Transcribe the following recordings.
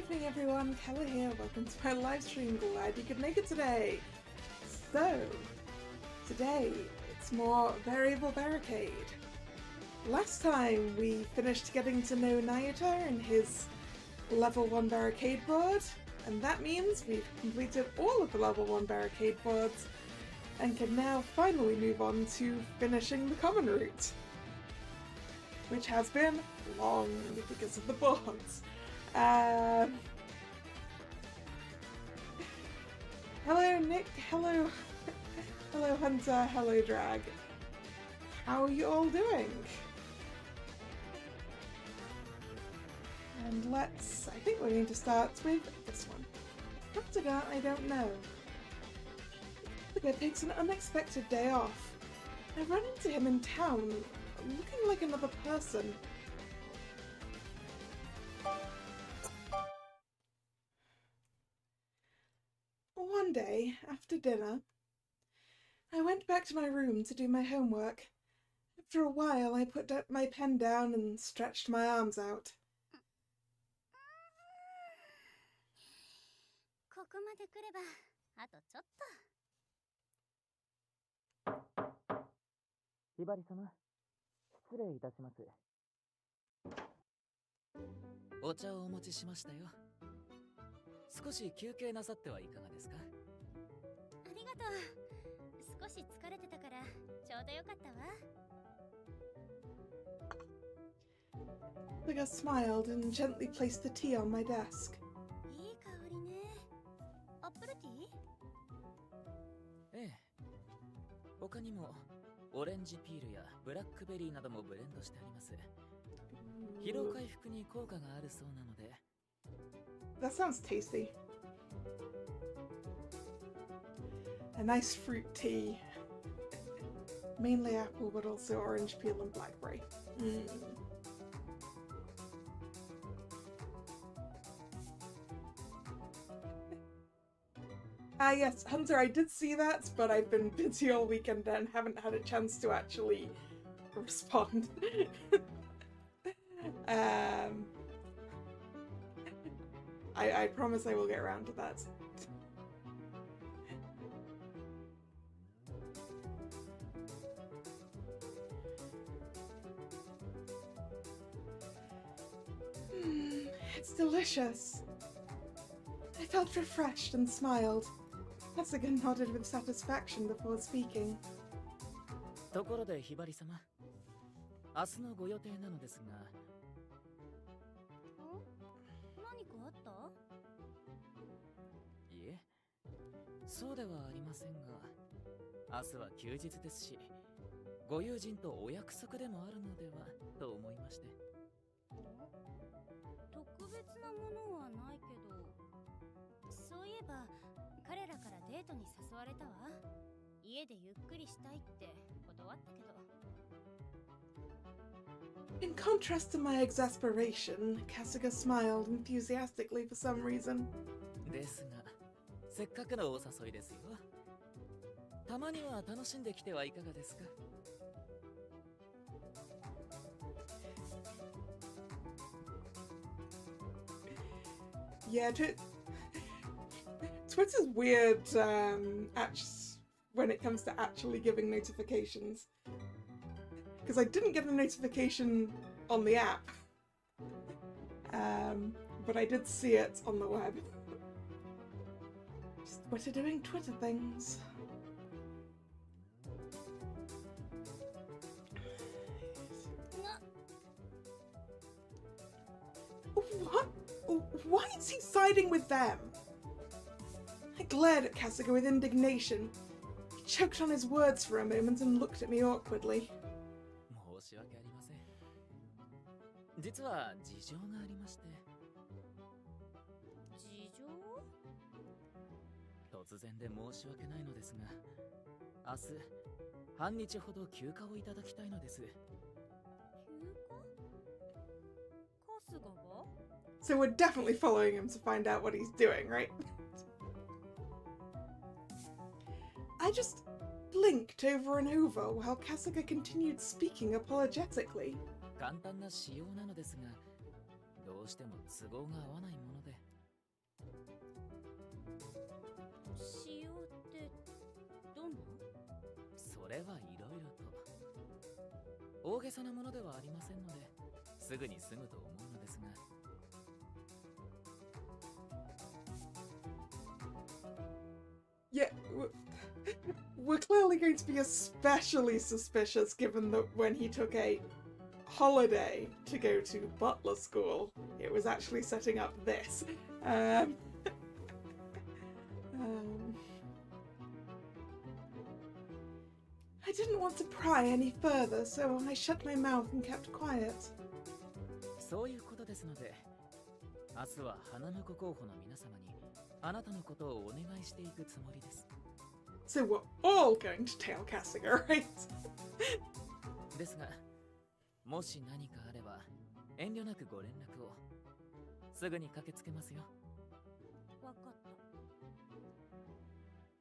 evening everyone, Kalla here, welcome to my live stream, glad you could make it today. So, today it's more variable Barricade. Last time we finished getting to know Naruto and his level 1 Barricade board, and that means we've completed all of the level 1 Barricade boards and can now finally move on to finishing the common route, which has been long because of the boards. Hello Nick, hello Hunter, hello Drag. How are you all doing? And I think we're going to start with this one. After I don't know. The guy takes an unexpected day off. I run into him in town, looking like another person. One day, after dinner, I went back to my room to do my homework. After a while, I put my pen down and stretched my arms out. Hibari-sama, 失礼いたします。お茶をお持ちしましたよ。少し休憩なさってはいかがですか？ありがとう。少し疲れてたからちょうどよかったわ。The guy smiled and gently placed the tea on my desk. いい香りね。アップルティー？ええ。他にもオレンジピールやブラックベリーなどもブレンドしてあります。疲労回復に効果があるそうなので。That sounds tasty. A nice fruit tea. Mainly apple, but also orange peel and blackberry. Yes, Hunter, I did see that, but I've been busy all weekend and haven't had a chance to actually respond. I promise I will get around to that. It's delicious. I felt refreshed and smiled. Kasuga nodded with satisfaction before speaking. ところでひばり様、明日のご予定なのですが。何かあった？いえ、そうではありませんが、明日は休日ですし、ご友人とお約束でもあるのではと思いまして。特別なものはないけど、そういえば彼らからデートに誘われたわ。家でゆっくりしたいって断ったけど。In contrast to my exasperation, Kasuga smiled enthusiastically for some reason. ですが、せっかくのお誘いですよ。たまには楽しんできてはいかがですか？Yeah, Twitter's weird when it comes to actually giving notifications. Because I didn't get a notification on the app, but I did see it on the web. Just Twitter doing Twitter things. What? Why is he siding with them? I glared at Kasuga with indignation. He choked on his words for a moment and looked at me awkwardly. 申し訳ありません。実は事情がありまして。事情？突然で申し訳ないのですが、明日半日ほど休暇をいただきたいのです。休暇？春日が？ So we're definitely following him to find out what he's doing, right? I just blinked over and over while Kasuga continued speaking apologetically. 簡単な仕様なのですが、どうしても都合が合わないもので。仕様ってどんな？それはいろいろと。大げさなものではありませんので、すぐに済むと思うのですが。Yeah, we're clearly going to be especially suspicious given that when he took a holiday to go to butler school, it was actually setting up this. I didn't want to pry any further, so I shut my mouth and kept quiet. そういうことですので、明日は花婿候補の皆様にあなたのことをお願いしていくつもりです。So we're all going to tail Kasuga, right? ですが、もし何かあれば遠慮なくご連絡を。すぐに駆けつけますよ。わかった。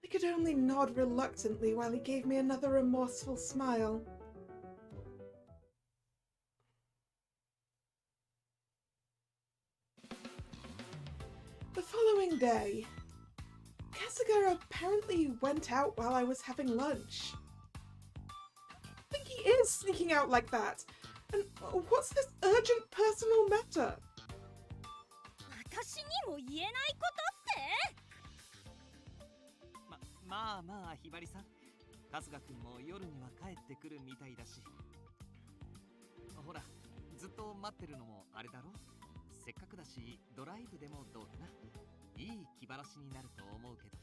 I could only nod reluctantly while he gave me another remorseful smile. The following day, Kasuga apparently went out while I was having lunch. I think he is sneaking out like that. And what's this urgent personal matter? 私にも言えないことって？まあひばりさん、春日くんも夜には帰ってくるみたいだし、ほらずっと待ってるのもあれだろ。せっかくだしドライブでもどうかな。いい気晴らしになると思うけど。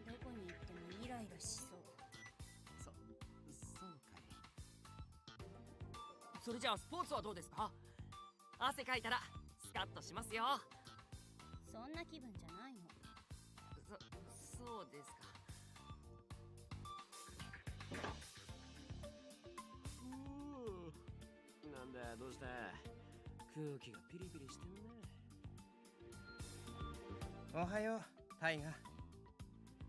どこに行ってもイライラしそう。そうかい。それじゃあスポーツはどうですか？汗かいたらスカッとしますよ。そんな気分じゃないの。そうですか。なんだどうした？空気がピリピリしてんね。おはよう、タイガ。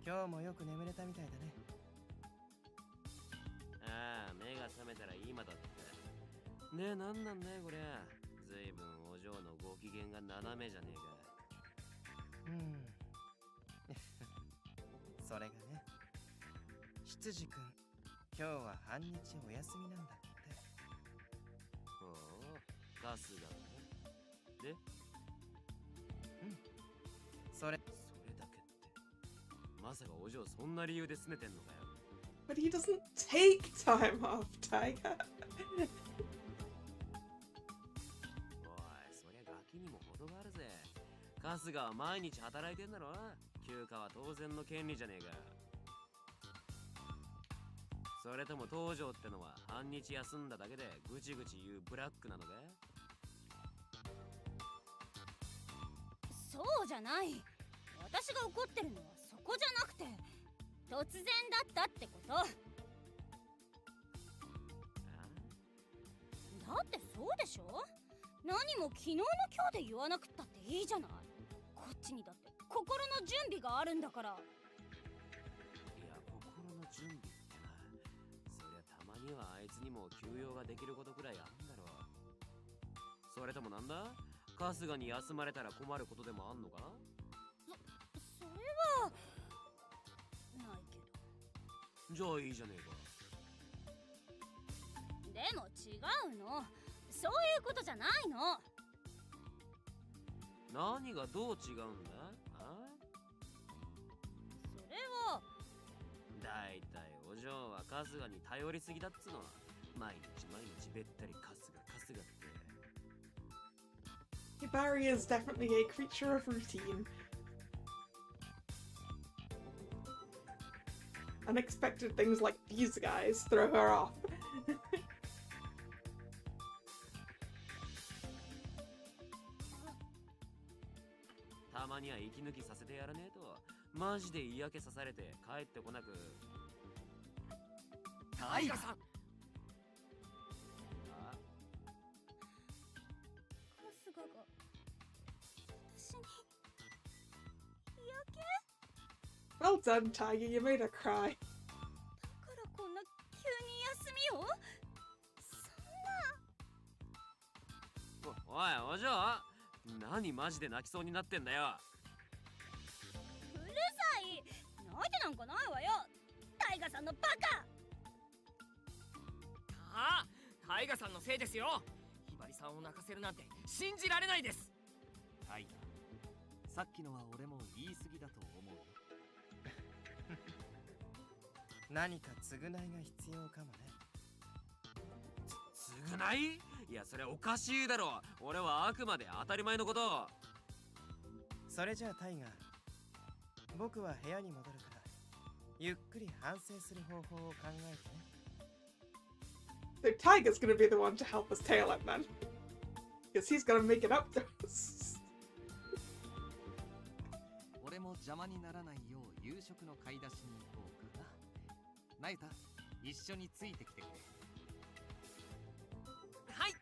今日もよく眠れたみたいだね。ああ、目が覚めたら今だって。ねえ、なんなんだよこりゃ。ずいぶんお嬢のご機嫌が斜めじゃねえか。それがね、執事くん、今日は半日お休みなんだって。おお、春日がね。で、それだけって、まさかお嬢そんな理由で拗ねてんのかよ。But he doesn't take time off, Tiger. おい、そりゃガキにも程があるぜ。春日は毎日働いてんだろ。休暇は当然の権利じゃねえか。それとも東條ってのは半日休んだだけでぐちぐち言うブラックなのか？そうじゃない。私が怒ってるのはそこじゃなくて、突然だったってこと。だってそうでしょ。何も昨日の今日で言わなくったっていいじゃない。こっちにだって心の準備があるんだから。いや、心の準備ってな、そりゃたまにはあいつにも休養ができることくらいあんだろう。それともなんだ、春日に休まれたら困ることでもあんのか？それはないけど。じゃあいいじゃねえか。でも違うの。そういうことじゃないの。何がどう違うんだ？あ？それはだいたいお嬢は春日に頼りすぎだっつの。毎日べったり春日って。Barry is definitely a creature of routine. Unexpected things like these guys throw her off. たまには息抜きさせてやらねえと、マジで嫌気さされて帰ってこなく。タイガさん。あ？春日が私に嫌気？ Well done, Tiger. You made her cry. だからこんな急に休みを？そんな。おいお嬢、何マジで泣きそうになってんだよ。うるさい。泣いてなんかないわよ、タイガさんのバカ。ああ、タイガさんのせいですよ。ひばりさんを泣かせるなんて信じられないです。タイガー、さっきのは俺も言い過ぎだと思うよ。何か償いが必要かもね。償い？いやそれおかしいだろ。俺はあくまで当たり前のことを。それじゃあタイガー、僕は部屋に戻るからゆっくり反省する方法を考えてね。 So Tiger's gonna be the one to help us tail it then. Because he's gonna make it up to us. 俺も邪魔にならないよう夕食の買い出しに行こうかな。ナユタ、一緒についてきてくれ。はい。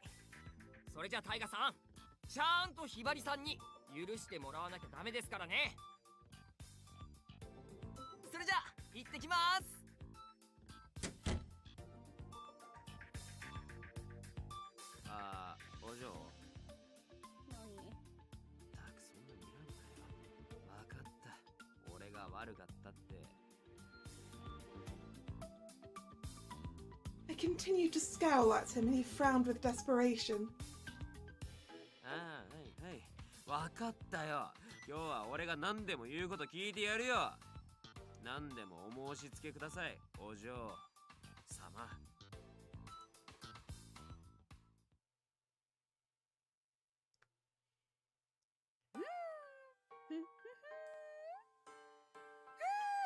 それじゃあタイガさん、ちゃんとひばりさんに許してもらわなきゃダメですからね。それじゃあ行ってきます。ああ、お嬢。何？たくそんなに睨むなよ。分かった。俺が悪かったって。I continued to scowl at him and he frowned with desperation. ああ、はいはい。分かったよ。今日は俺が何でも言うこと聞いてやるよ。何でもお申し付けください、お嬢様。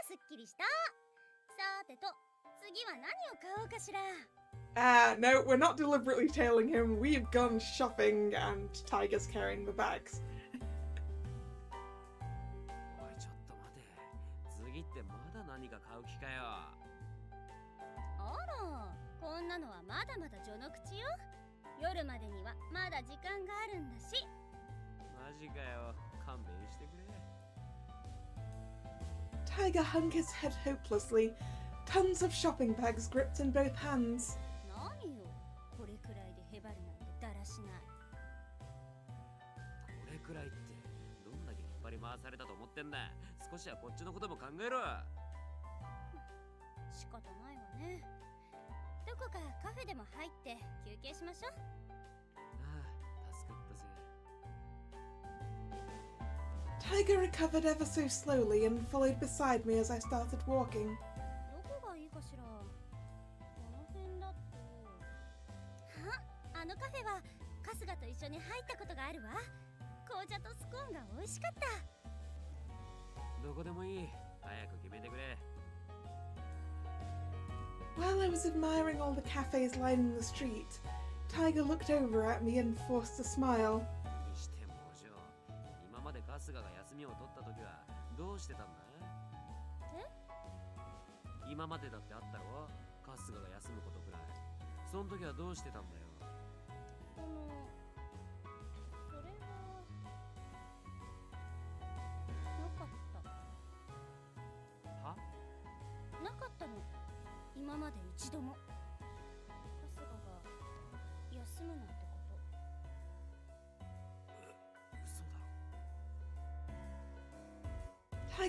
すっきりした。さてと、次は何を買おうかしら。No, we're not deliberately tailing him. We've gone shopping and Tiger's carrying the bags. おいちょっと待て。次ってまだ何か買う気かよ。あら、こんなのはまだまだ序の口よ。夜までにはまだ時間があるんだし。マジかよ。勘弁してくれ。Tiger hung his head hopelessly, tons of shopping bags gripped in both hands. 何よ、これくらいでへばるなんてだらしない。これくらいってどんだけ引っ張り回されたと思ってんだ。少しはこっちのことも考えろ。仕方ないわね。どこかカフェでも入って休憩しましょう。ああ、助かったぜ。Tiger recovered ever so slowly and followed beside me as I started walking. どこがいいかしら。この辺だと。あのカフェは春日と一緒に入ったことがあるわ。紅茶とスコーンが美味しかった。どこでもいい。早く決めてくれ。While I was admiring all the cafes lining the street, Tiger looked over at me and forced a smile. にしてもお嬢、今まで春日が休みを取った時はどうしてたんだ？今までだってあったろ？春日が休むことくらい。その時はどうしてたんだよ。それはなかった。は？なかったの。今まで一度も。春日が休むなんてこと。嘘だ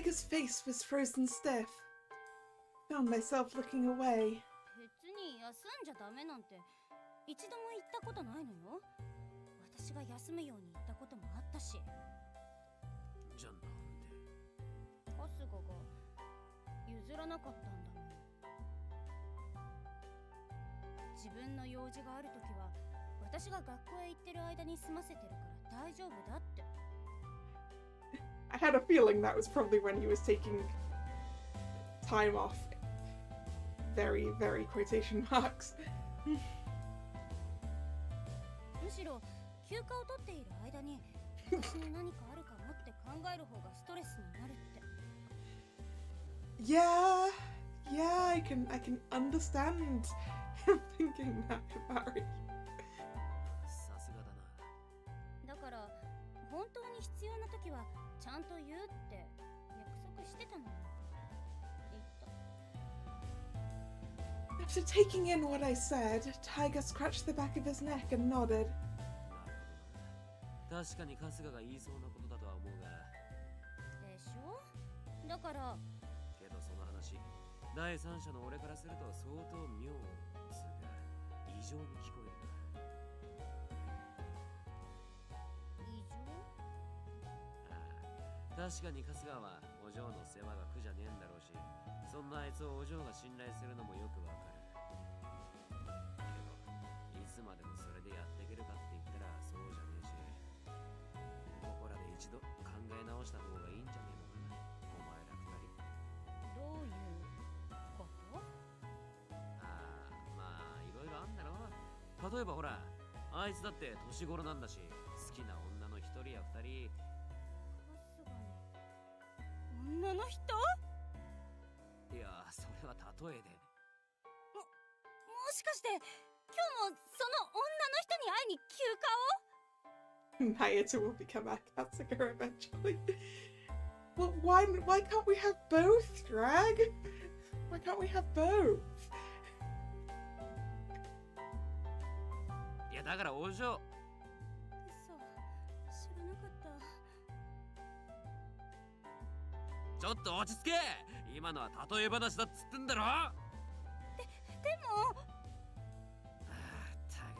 ろ。Tiger's face was frozen stiff. Found myself looking away. 別に休んじゃダメなんて一度も言ったことないのよ。私が休むように言ったこともあったし。じゃあなんで？春日が譲らなかったんだもん。自分の用事があるときは私が学校へ行ってる間に済ませてるから大丈夫だって。I had a feeling that was probably when he was taking time off. Very, very quotation marks. むしろ休暇を取っている間に私に何かあるかもって考える方がストレスになるって。Yeah, I can understand him thinking that, Barry. さすがだな。だから本当に必要な時はちゃんと言うって約束してたのよ。言った。After taking in what I said, Tiger scratched the back of his neck and nodded. なるほどな。確かに春日が言いそうなことだとは思うが。でしょ。だからけどその話、第三者の俺からすると相当妙つうか異常に聞こえるな。異常。ああ、確かに春日はお嬢の世話が苦じゃねえんだろうし、そんなあいつをお嬢が信頼するのもよくわかる。けどいつまでもそれでやっていけるかって言ったらそうじゃねえし、ここらで一度考え直した方がいいんじゃねえのかな、お前ら二人。どういうこと？ああ、まあいろいろあんだろ。例えばほら、あいつだって年頃なんだし、好きな女の一人や二人。春日に女の人？いや、それは例えで。もしかして今日もその女の人に会いに休暇を？ Mayata will become a Kasuga eventually. Well, why can't we have both, Drag? Why can't we have both? いやだからお嬢。嘘、知らなかった。ちょっと落ち着け。今のは例え話だっつってんだろ。でもたく。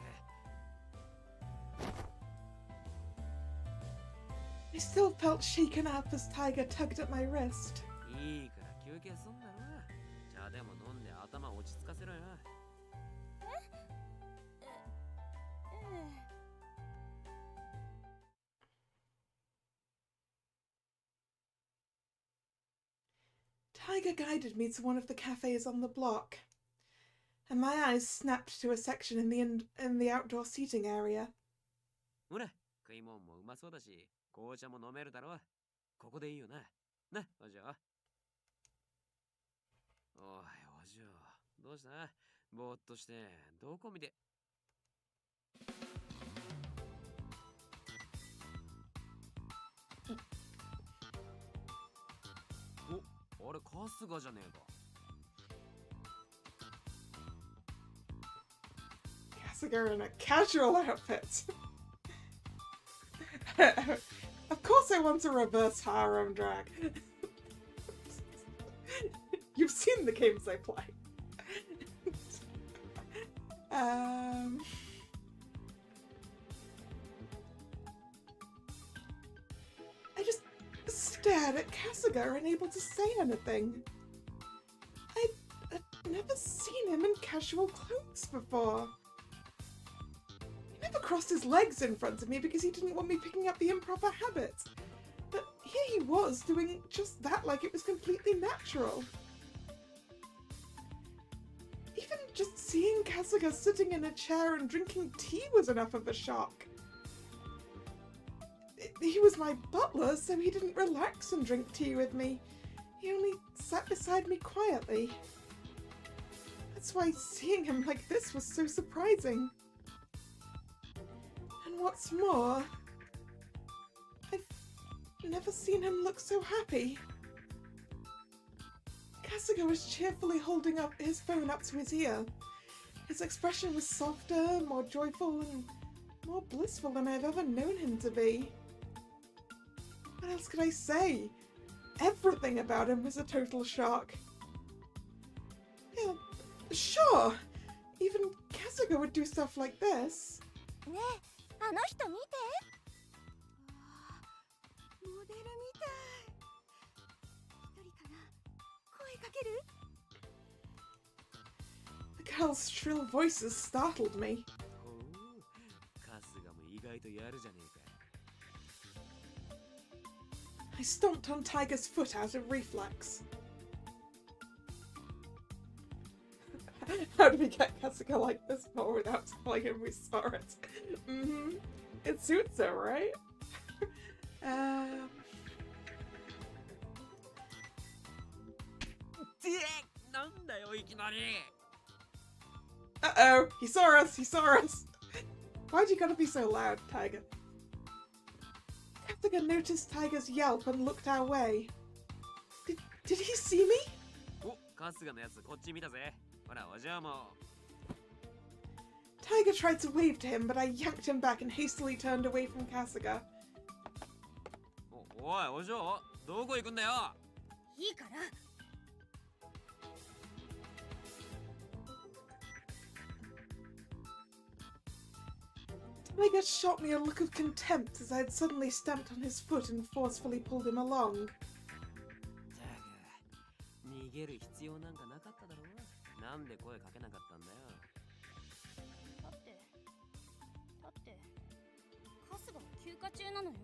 I still felt shaken up as Tiger tugged at my wrist. いいから休憩すんだろ。じゃあでも飲んで頭落ち着かせろよ。Tiger guided me to one of the cafes on the block, and my eyes snapped to a section in the outdoor seating area. ほら、食い物もうまそうだし、紅茶も飲めるだろ。ここでいいよな。な、お嬢。おい、お嬢。どうした？ぼーっとして、どこ見て。お、あれ、春日じゃねえか。Kasuga in a casual outfit. Of course I want to reverse harem drag. You've seen the games I play. I just stared at Kasuga, unable to say anything. I'd never seen him in casual clothes before. He never crossed his legs in front of me because he didn't want me picking up the improper habit. But here he was, doing just that like it was completely natural. Even just seeing Kasuga sitting in a chair and drinking tea was enough of a shock. He was my butler, so he didn't relax and drink tea with me. He only sat beside me quietly. That's why seeing him like this was so surprising. And what's more, I've never seen him look so happy. Kasuga was cheerfully holding up his phone up to his ear. His expression was softer, more joyful, and more blissful than I've ever known him to be. What else could I say? Everything about him was a total shock. Yeah, sure. Even Kasuga would do stuff like this. ねえ、あの人見て。モデルみたい。一人かな。声かける？ The girls' shrill voices startled me. ほう、春日も意外とやるじゃねえか。 I stomped on Tiger's foot out of reflex. How do we get Kasuga like this more without telling him we saw it? It suits her, right? Uh-oh, he saw us, he saw us! Why'd you gotta be so loud, Tiger? Kasuga noticed Tiger's yelp and looked our way. Did he see me? お、春日のやつこっち見たぜ。ほら、お嬢も。Tiger tried to wave to him, but I yanked him back and hastily turned away from Kasuga. おいお嬢、どこ行くんだよ。いいから。Tiger shot me a look of contempt as I had suddenly stamped on his foot and forcefully pulled him along. 逃げる必要なんかなかっただろう。なんで声かけなかったんだよ。だって春日は休暇中なのよ。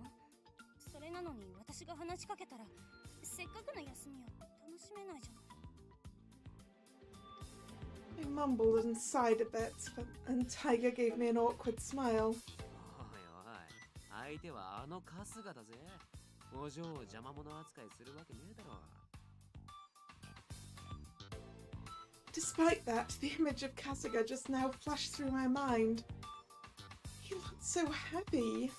それなのに私が話しかけたらせっかくの休みを楽しめないじゃない。I mumbled and sighed a bit, and Tiger gave me an awkward smile. おいおい、相手はあの春日だぜ。お嬢を邪魔者扱いするわけねえだろ。Despite that, the image of Kasuga just now flashed through my mind. He looked so happy.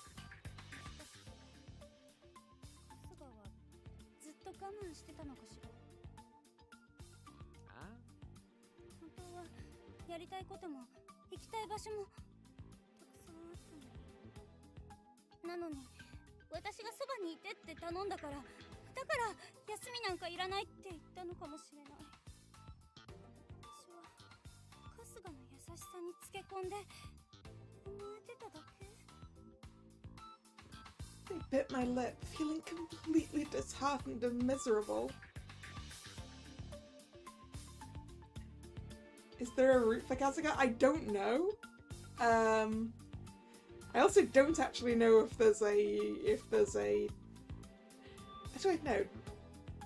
春日はずっと我慢してたのかしら。あ？本当はやりたいことも行きたい場所もたくさんあったのに。なのに私がそばにいてって頼んだから、休みなんかいらないって言ったのかもしれない。私は春日の優しさにつけ込んで甘えてただけ。I bit my lip, feeling completely disheartened and miserable. Is there a route for Kasuga? I don't know. I also don't actually know if there's a. Actually, no.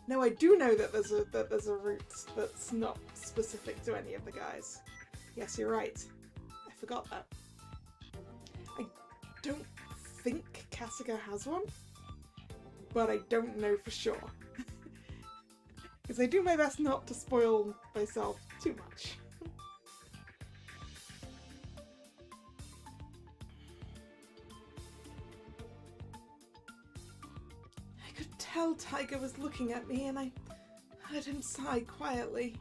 No, I do know that there's a route that's not specific to any of the guys. Yes, you're right. I forgot that. I don't think Kasuga has one, but I don't know for sure. Because I do my best not to spoil myself too much. I could tell Tiger was looking at me and I heard him sigh quietly.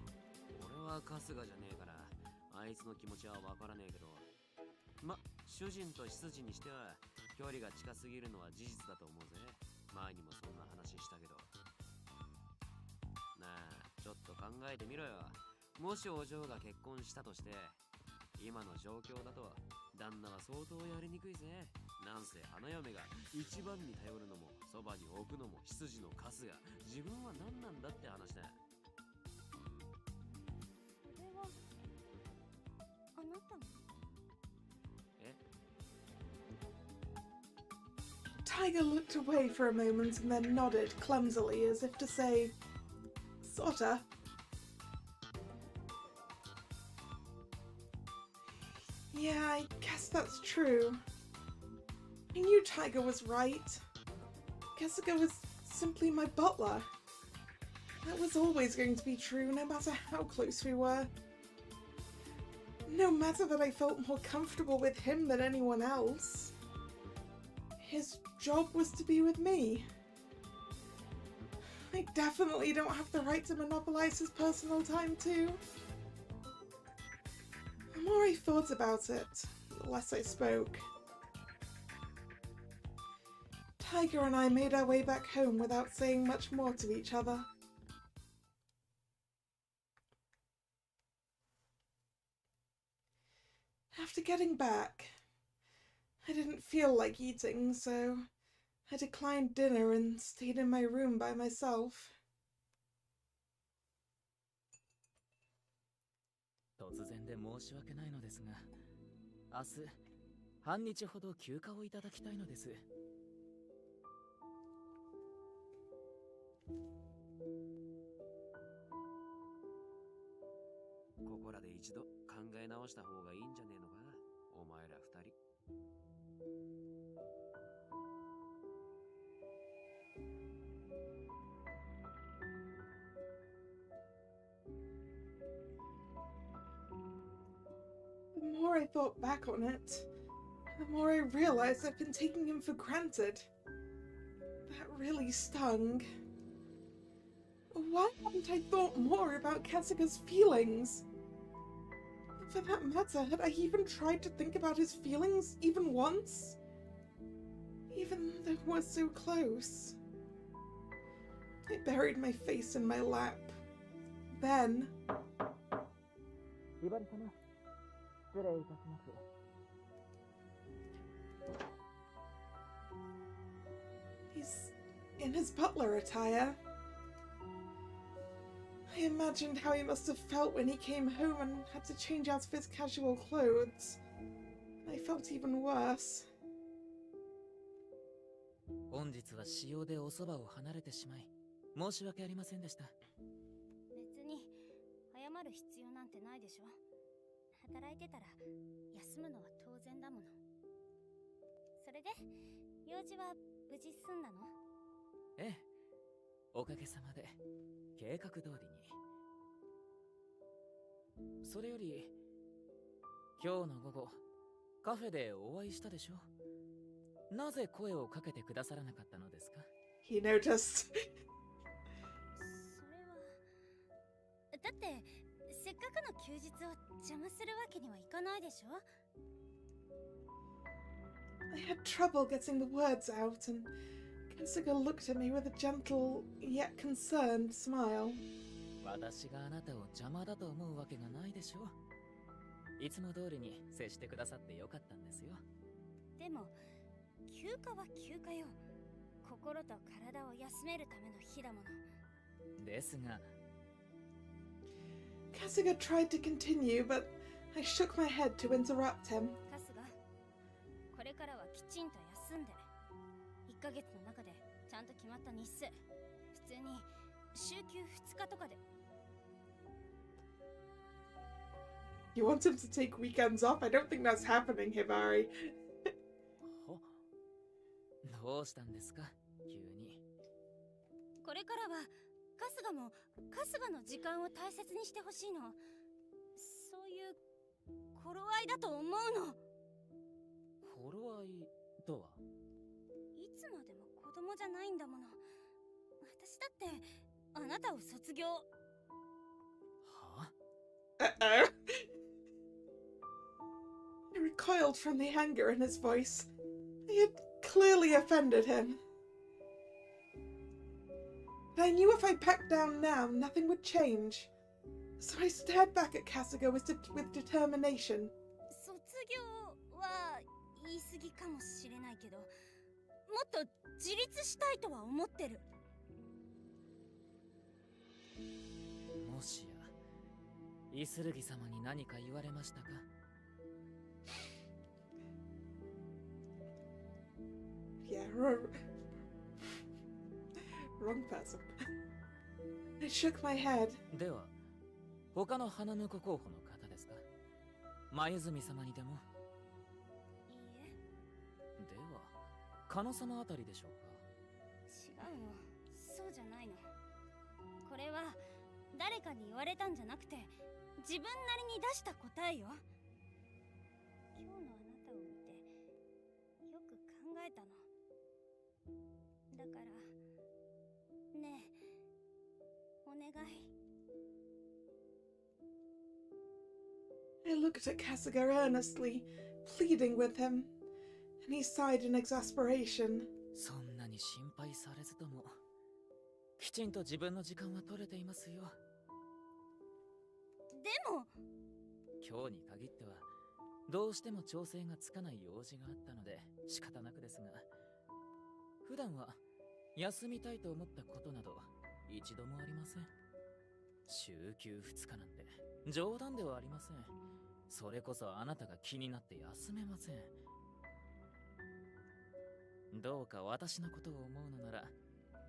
俺は春日じゃねえからあいつの気持ちはわからねえけど、ま、主人と執事にしては距離が近すぎるのは事実だと思うぜ。前にもそんな話したけど。なあ、ちょっと考えてみろよ。もしお嬢が結婚したとして、今の状況だと旦那は相当やりにくいぜ。なんせ花嫁が一番に頼るのもそばに置くのも執事の春日。自分は何なんだって話だ。それはあなたも。え？ Tiger looked away for a moment and then nodded clumsily as if to say, sorta. Yeah, I guess that's true. I knew Tiger was right. Kasuga was simply my butler. That was always going to be true, no matter how close we were. No matter that I felt more comfortable with him than anyone else. His job was to be with me. I definitely don't have the right to monopolize his personal time too. The more I thought about it, the less I spoke. Tiger and I made our way back home without saying much more to each other. After getting back, I didn't feel like eating, so I declined dinner and stayed in my room by myself. 突然で申し訳ないのですが、明日半日ほど休暇をいただきたいのです。ここらで一度考え直した方がいいんじゃねえのか、お前ら二人。The more I thought back on it, the more I realized I've been taking him for granted. That really stung. Why hadn't I thought more about Kasuga's feelings? For that matter, had I even tried to think about his feelings even once? Even though we're so close. I buried my face in my lap. Then... ひばり様、失礼いたします。 He's in his butler attire. I imagined how he must have felt when he came home and had to change out of his casual clothes. I felt even worse. 本日は使用でおそばを離れてしまい、申し訳ありませんでした。別に謝る必要なんてないでしょ。働いてたら休むのは当然だもの。それで用事は無事済んだの？ええ、おかげさまで計画通りに。それより今日の午後カフェでお会いしたでしょ。なぜ声をかけてくださらなかったのですか？ He noticed. それはだってせっかくの休日を邪魔するわけにはいかないでしょ。 I had trouble getting the words out, and Kasuga looked at me with a gentle yet concerned smile. 私があなたを邪魔だと思うわけがないでしょ。いつも通りに接してくださってよかったんですよ。でも休暇は休暇よ。心と体を休めるための日だもの。ですが Kasuga tried to continue, but I shook my head to interrupt him. カスがこれからはきちんと休んで、1ヶ月の中でちゃんと決まった日数、普通に週休2日とかで。 You want him to take weekends off? I don't think that's happening, Hibari. どうしたんですか急に。これからは春日も春日の時間を大切にしてほしいの。そういう頃合いだと思うの。頃合いとは？いつまでも子供じゃないんだもの。私だってあなたを卒業。はあ？ Uh-oh. I recoiled from the anger in his voice. I had clearly offended him. But I knew if I backed down now, nothing would change. So I stared back at Kasuga with determination. 卒業は言い過ぎかもしれないけど、もっと自立したいとは思ってる。もしやイスルギ様に何か言われましたか？ Yeah, wrong person. I shook my head. では他の花婿候補の方ですか？眉住様にでも？いいえ。では加納様あたりでしょうか？違うの。そうじゃないの。これは誰かに言われたんじゃなくて、自分なりに出した答えよ。今日のあなたを見てよく考えたの。だからねえ、お願い。 I looked at Kasuga earnestly, pleading with him, and he sighed in exasperation. そんなに心配されずともきちんと自分の時間は取れていますよ。でも今日に限ってはどうしても調整がつかない用事があったので仕方なくですが、普段は休みたいと思ったことなど一度もありません。週休2日なんて冗談ではありません。それこそあなたが気になって休めません。どうか私のことを思うのなら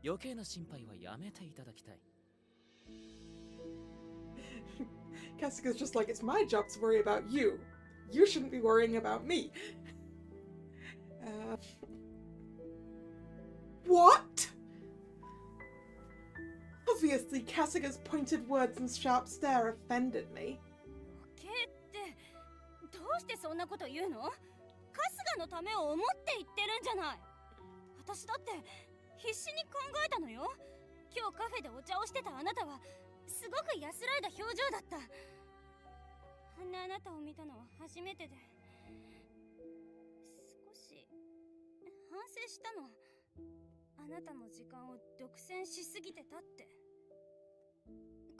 余計な心配はやめていただきたい。Kasuga's just like, it's my job to worry about you. You shouldn't be worrying about me. What? Obviously, Kasuga's pointed words and sharp stare offended me. ケってどうしてそんなこと言うの？春日のためを思って言ってるんじゃない。私だって必死に考えたのよ。今日カフェでお茶をしてたあなたはすごく安らいだ表情だった。あんなあなたを見たのは初めてで、少し反省したの。あなたの時間を独占しすぎてたって。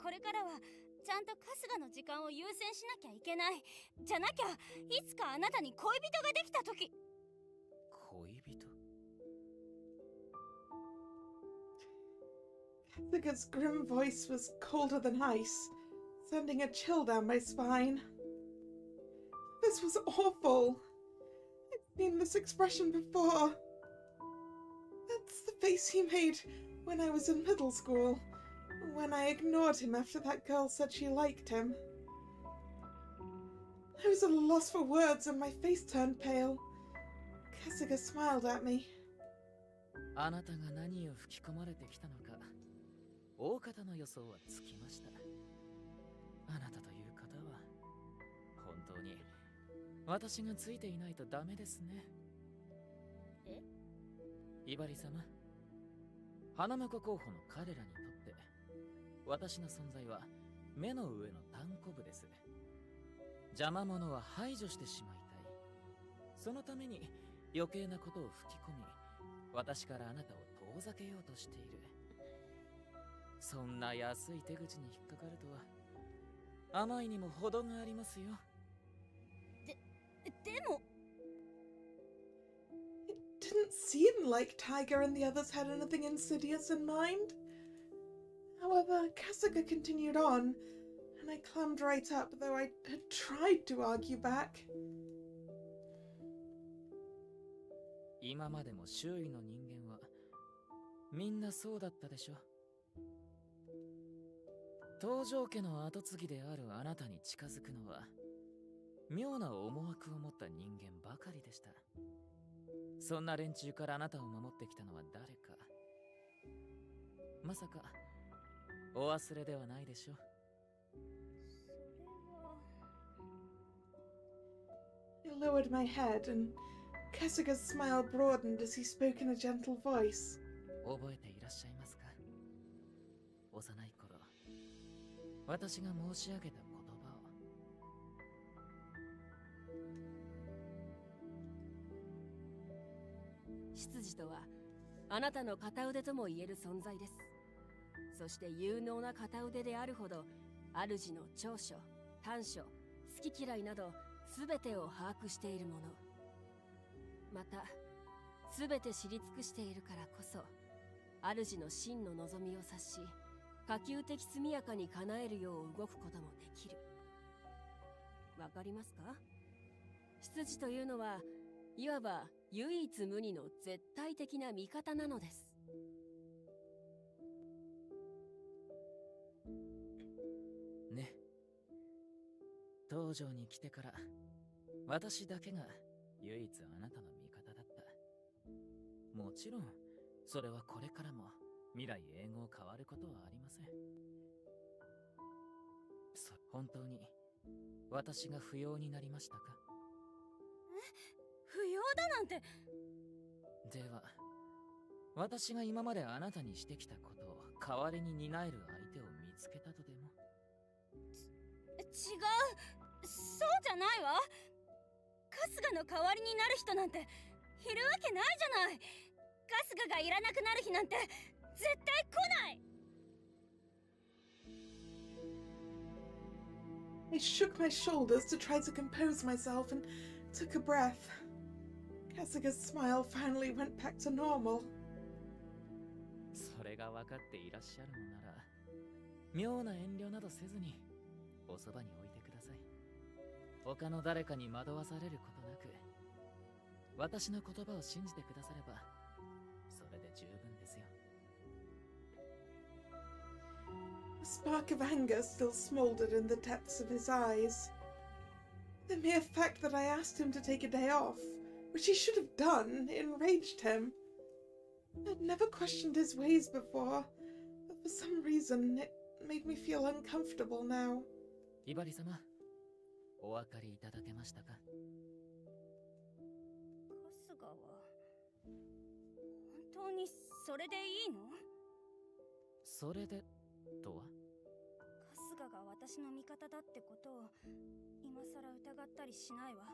これからはちゃんと春日の時間を優先しなきゃいけない。じゃなきゃいつかあなたに恋人ができた時。恋人？ Kasuga's grim voice was colder than ice, sending a chill down my spine. This was awful. I'd seen this expression before. That's the face he made when I was in middle school, when I ignored him after that girl said she liked him. I was at a loss for words and my face turned pale. Kasuga smiled at me. あなたが何を吹き込まれてきたのか、大方の予想はつきました。あなたという方は本当に私がついていないとダメですね。え？イバリ様、花婿候補の彼らにとって私の存在は目の上の単行部です。邪魔者は排除してしまいたい。そのために余計なことを吹き込み、私からあなたを遠ざけようとしている。そんな安い手口に引っかかるとは甘いにも程がありますよ。でも It didn't seem like Tiger and the others had anything insidious in mind. However, Kasuga continued on, and I clammed right up, though I had tried to argue back. 今までも周囲の人間はみんなそうだったでしょ。東条家の跡継ぎであるあなたに近づくのは妙な思惑を持った人間ばかりでした。そんな連中からあなたを守ってきたのは誰か。まさかお忘れではないでしょう。I lowered my head, and Kasuga's smile broadened as he spoke in a gentle voice. 覚えていらっしゃいますか？幼い頃、私が申し上げた言葉を。執事とはあなたの片腕とも言える存在です。そして有能な片腕であるほど、主の長所、短所、好き嫌いなど全てを把握しているもの。また全て知り尽くしているからこそ、主の真の望みを察し、可及的速やかに叶えるよう動くこともできる。わかりますか？執事というのはいわば唯一無二の絶対的な味方なのです。ね。東条に来てから私だけが唯一あなたの味方だった。もちろんそれはこれからも未来永劫変わることはありません。本当に私が不要になりましたか？不要だなんて。では私が今まであなたにしてきたことを代わりに担える相手を見つけたとでも？違う、そうじゃないわ。春日の代わりになる人なんているわけないじゃない。春日がいらなくなる日なんて絶対来ない。I shook my shoulders to try to compose myself and took a breath. Kasuga's smile finally went back to normal. それが分かっていらっしゃるのなら、妙な遠慮などせずにおそばに置いてください。他の誰かに惑わされることなく、私の言葉を信じてくださればそれで十分ですよ。A spark of anger still smoldered in the depths of his eyes. The mere fact that I asked him to take a day off, which he should have done, enraged him. I'd never questioned his ways before, but for some reason it made me feel uncomfortable now. ひばり様、お分かりいただけましたか？春日は本当にそれでいいの？それでとは？香が私の味方だってことを今さら疑ったりしないわ。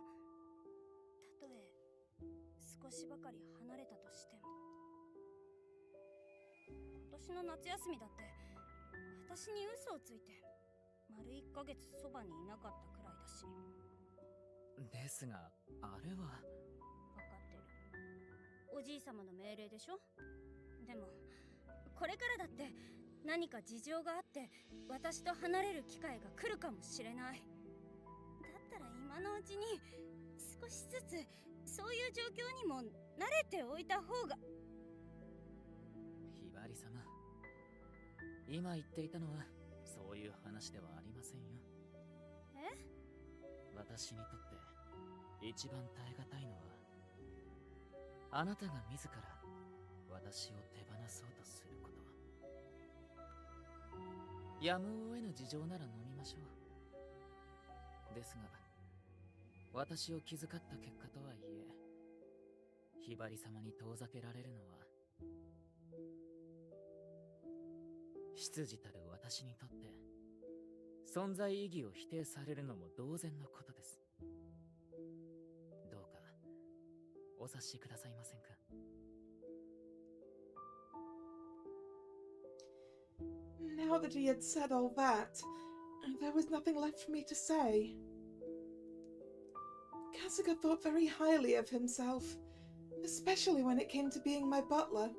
たとえ少しばかり離れたとしても。今年の夏休みだって私に嘘をついて丸1ヶ月そばにいなかったくらいだし。ですが、あれは。分かってる。おじい様の命令でしょ。でもこれからだって何か事情があって私と離れる機会が来るかもしれない。だったら今のうちに少しずつそういう状況にも慣れておいた方が。ひばり様、今言っていたのはそういう話ではありませんよ。え？私にとって一番耐え難いのは、あなたが自ら私を手放そうとすること。やむを得ぬ事情なら飲みましょう。ですが、私を気遣った結果とはいえ、ひばり様に遠ざけられるのは、執事たる私にとって存在意義を否定されるのも同然のことです。どうかお察しくださいませんか。Now that he had said all that, there was nothing left for me to say. Kasuga thought very highly of himself, especially when it came to being my butler.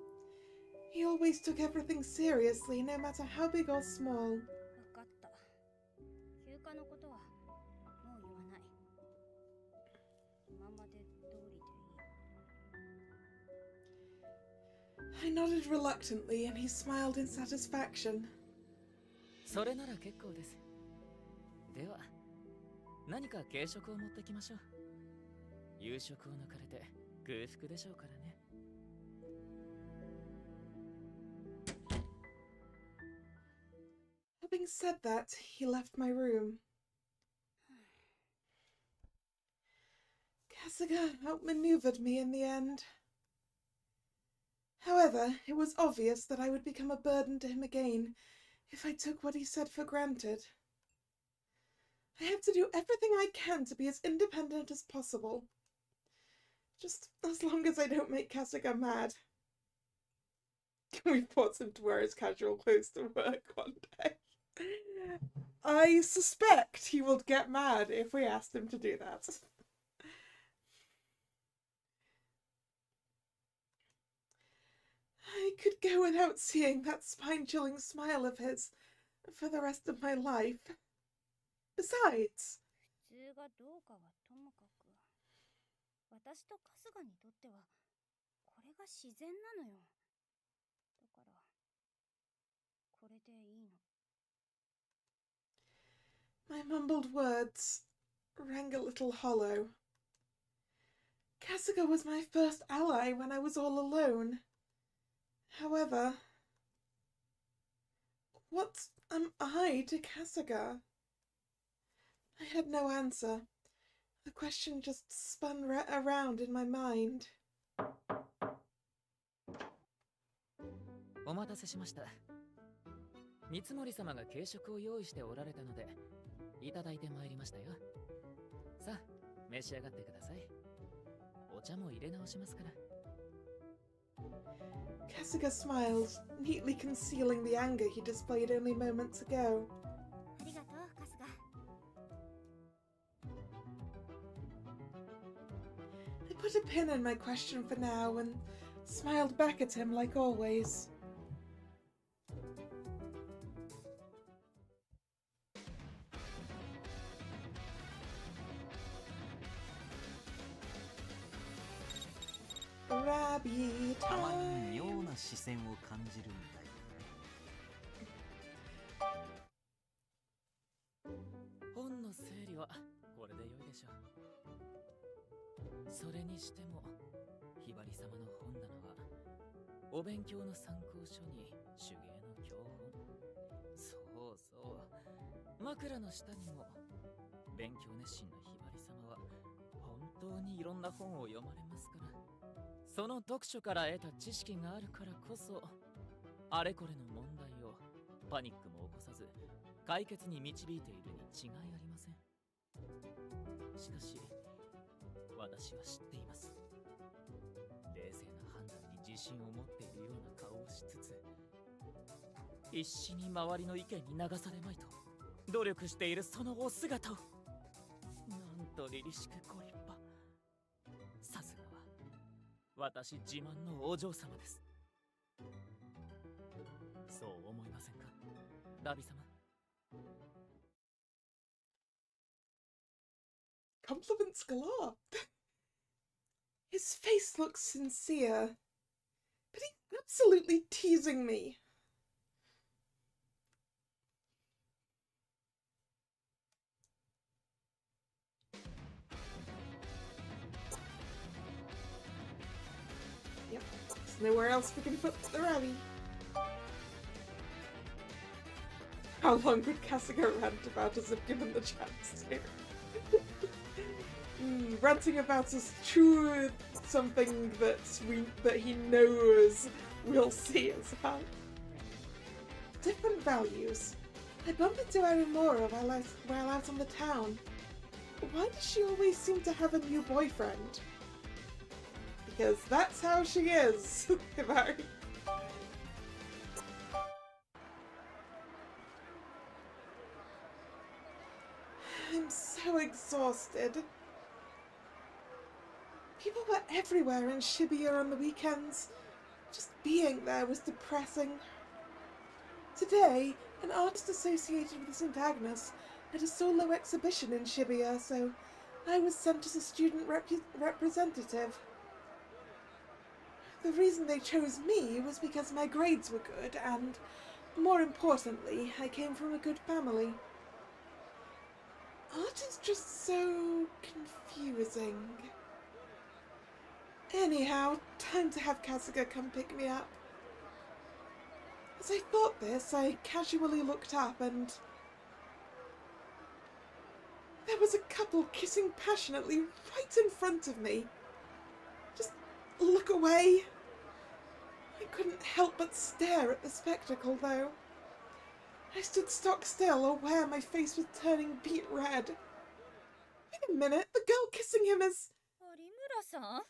He always took everything seriously, no matter how big or small. 分かった。休暇のことはもう言わない。今まで通りでいい。I nodded reluctantly, and he smiled in satisfaction. それなら結構です。では、何か軽食を持ってきましょう。夕食を抜かれて空腹でしょうからね。Having said that, he left my room. Kasuga outmaneuvered me in the end. However, it was obvious that I would become a burden to him again if I took what he said for granted. I have to do everything I can to be as independent as possible. Just as long as I don't make Kasuga mad. We forced him to wear his casual clothes to work one day. I suspect he will get mad if we asked him to do that. I could go without seeing that spine-chilling smile of his for the rest of my life. Besides, 普通がどうかはともかく、私と春日にとってはこれが自然なのよ。だからこれでいいの。my mumbled words rang a little hollow. Kasuga was my first ally when I was all alone. However, what am I to Kasuga? I had no answer. The question just spun around in my mind. お待たせしました。三森様が軽食を用意しておられたので、いただいてまいりましたよ。さあ、召し上がってください。お茶も入れ直しますから。Kasuga smiled, neatly concealing the anger he displayed only moments ago. ありがとう、春日。I put a pin in my question for now and smiled back at him like always. Rabby たまに time. 妙な視線を感じるんだよね。本の整理はこれで良いでしょう。それにしても、ひばり様の本棚はお勉強の参考書に手芸の教本。そうそう、枕の下にも。勉強熱心なひばり様は本当にいろんな本を読まれますから、その読書から得た知識があるからこそ、あれこれの問題をパニックも起こさず解決に導いているに違いありません。しかし私は知っています。冷静な判断に自信を持っているような顔をしつつ、必死に周りの意見に流されまいと努力しているそのお姿を、なんと凛々しくご立派。さすがは私自慢のお嬢様です。そう思いませんか、ラビ様。Compliments galore. His face looks sincere, but he's absolutely teasing me. Yep, there's nowhere else we can put the Ravi. How long would Kasuga rant about us if given the chance to? Ranting about us true something that he knows we'll see as well. Different values. I bumped into Arimura while out on the town. Why does she always seem to have a new boyfriend? Because that's how she is. I'm so exhausted. People were everywhere in Shibuya on the weekends. Just being there was depressing. Today, an artist associated with St. Agnes had a solo exhibition in Shibuya, so I was sent as a student representative. The reason they chose me was because my grades were good and, more importantly, I came from a good family. Art is just so confusing. Anyhow, time to have Kasuga come pick me up. As I thought this, I casually looked up and there was a couple kissing passionately right in front of me. Just look away. I couldn't help but stare at the spectacle, though. I stood stock still, aware my face was turning beet red. Wait a minute, the girl kissing him is... Arimura-san?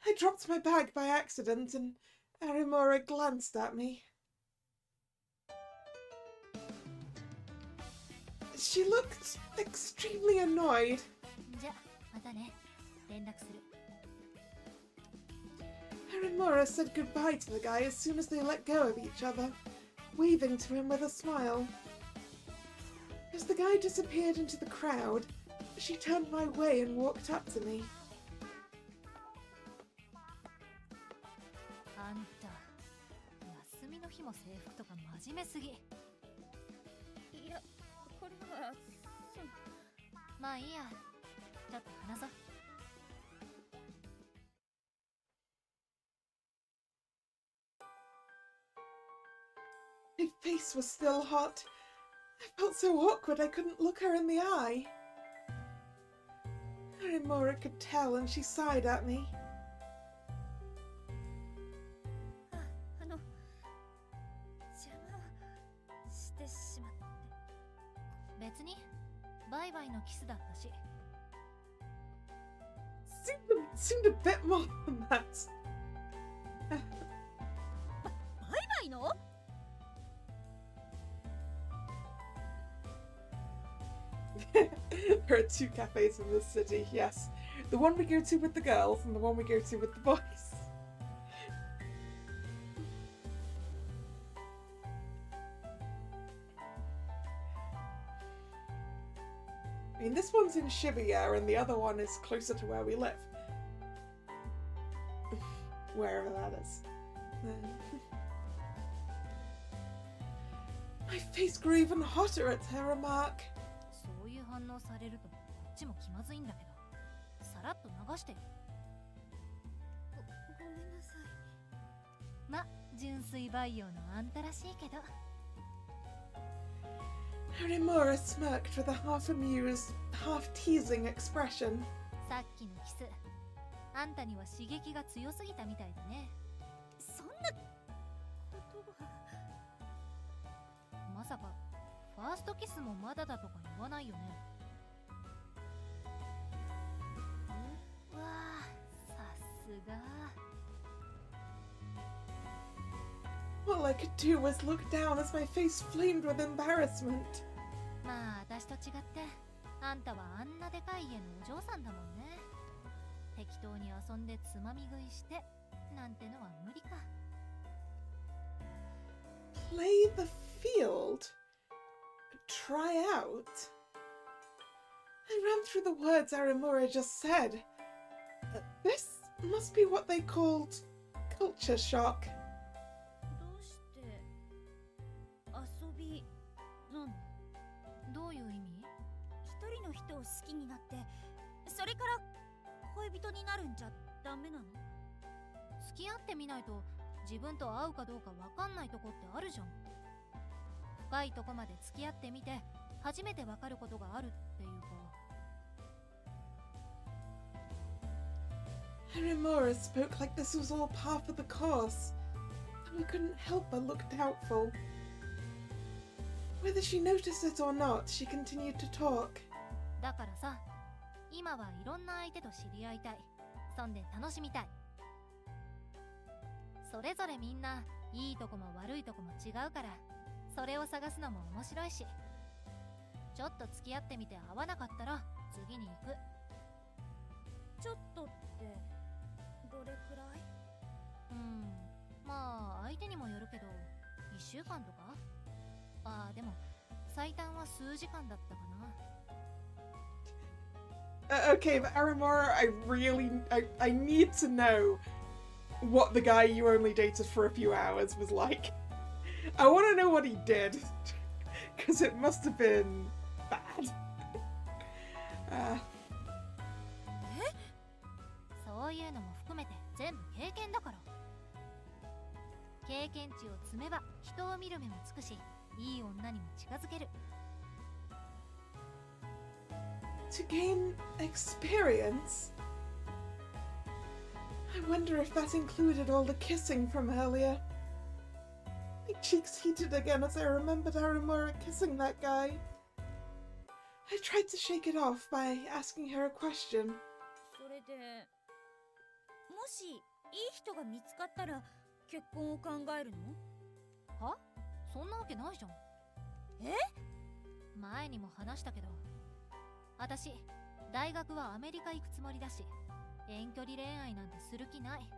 I dropped my bag by accident and Arimura glanced at me. She looked extremely annoyed. Arimura said goodbye to the guy as soon as they let go of each other, waving to him with a smile. As the guy disappeared into the crowd, she turned my way and walked up to me. My face was still hot. I felt so awkward I couldn't look her in the eye. Arimura could tell and she sighed at me. Seemed a bit more than that. There are two cafes in this city, yes. The one we go to with the girls and the one we go to with the boys. I mean, this one's in Shibuya and the other one is closer to where we live. Wherever that is. My face grew even hotter at her remark. Arimura smirked with a half-amused, half-teasing expression. さかファーストキスもまだだとか言わないよね。うわあ、さすが。All I could do was look down as my face flamed with embarrassment. まあ私と違ってあんたはあんなでかい家のお嬢さんだもんね。適当に遊んでつまみ食いしてなんてのは無理か。Play the field? Try out? I ran through the words Arimura just said. This must be what they called culture shock. どうして遊びなの？どういう意味？一人の人を好きになってそれから恋人になるんじゃダメなの？付き合ってみないと自分と合うかどうかわかんないとこってあるじゃん。深いとこまで付き合ってみて初めてわかることがあるっていうか。Arimura spoke like this was all part of the course, and we couldn't help but look doubtful. Whether she noticed it or not, she continued to talk. だからさ、今はいろんな相手と知り合いたい。そんで楽しみたい。それぞれみんないいとこも悪いとこも違うから、それを探すのも面白いし。ちょっと付き合ってみて合わなかったら次に行く。ちょっとってどれくらい？まあ相手にもよるけど1週間とか。ああでも最短は数時間だったかな。Okay, but Arimura, I need to know what the guy you only dated for a few hours was like. I want to know what he did, because it must have been bad. そういうのも含めて全部経験だから。経験値を積めば人を見る目もつくし、いい女にも近づける。To gain experience? I wonder if that included all the kissing from earlier. My cheeks heated again as I remembered Arimura kissing that guy. I tried to shake it off by asking her a question. それでもしいい人が見つかったら結婚を考えるの？は？そんなわけないじゃん。前にも話したけど、私大学はアメリカ行くつもりだし、遠距離恋愛なんてする気ない。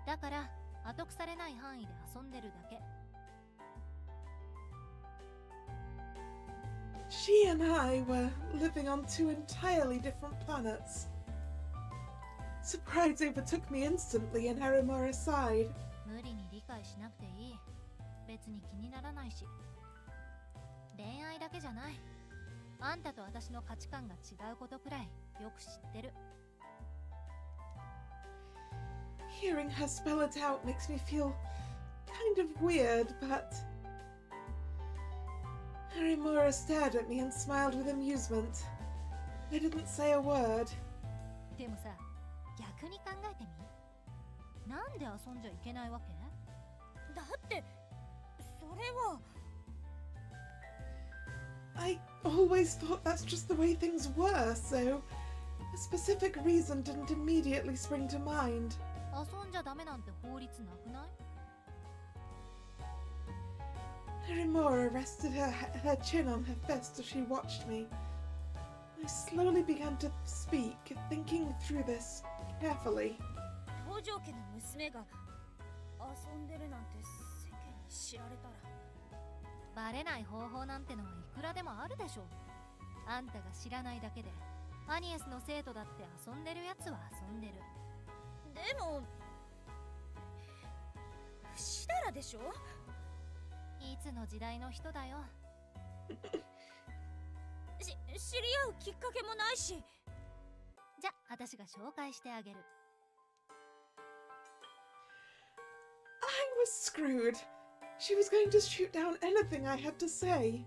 だから後腐れない範囲で遊んでるだけ。She and I were living on two entirely different planets. Surprise overtook me instantly and Arimura sighed. 無理に理解しなくていい。別に気にならないし。恋愛だけじゃない。あんたと私の価値観が違うことくらいよく知ってる。Hearing her spell it out makes me feel kind of weird, but... Arimura stared at me and smiled with amusement. I didn't say a word. でもさ、逆に考えてみ。なんで遊んじゃいけないわけ？だってそれは。I always thought that's just the way things were, so a specific reason didn't immediately spring to mind. 遊んじゃダメなんて法律なくない？ Arimura rested her chin on her fist as she watched me. I slowly began to speak, thinking through this carefully. 東条家の娘が遊んでるなんて世間に知られたら。バレない方法なんてのはいくらでもあるでしょ。あんたが知らないだけでアニエスの生徒だって遊んでるやつは遊んでる。でも不死だらでしょ。いつの時代の人だよ。知り合うきっかけもないし。じゃあ私が紹介してあげる。I was screwed. She was going to shoot down anything I had to say.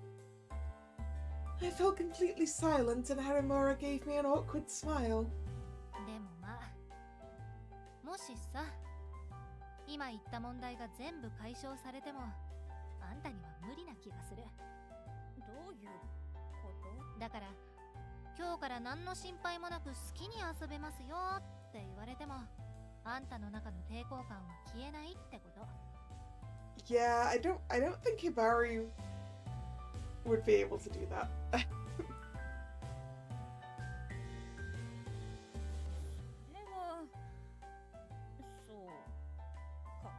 I fell completely silent and Arimura gave me an awkward smile. でもまあ、もしさ、今言った問題が全部解消されても、ああんたには無理な気がする。どういうこと？だから今日から何の心配もなく好きに遊べますよって言われても、あんたの中の抵抗感は消えないってこと。Yeah, I don't think Hibari would be able to do that. それはそうか。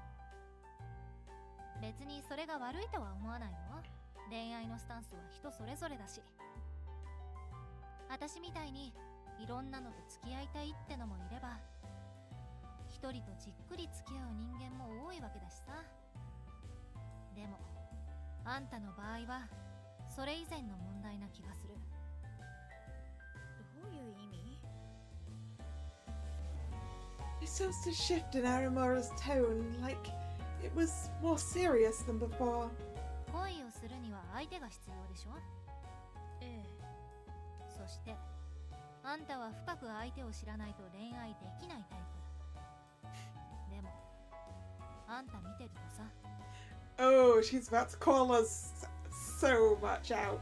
別にそれが悪いとは思わないよ。恋愛のスタンスは人それぞれだし。私みたいにいろんなのと付き合いたいってのもいれば、一人とじっくり付き合う人間も多いわけだしさ。でもあんたの場合はそれ以前の問題な気がする。どういう意味？ I sensed a shift in Arimura's tone, like it was more serious than before. 恋をするには相手が必要でしょ。ええ。そしてあんたは深く相手を知らないと恋愛できないタイプ。でもあんた見てるとさ。Oh, she's about to call us so much out.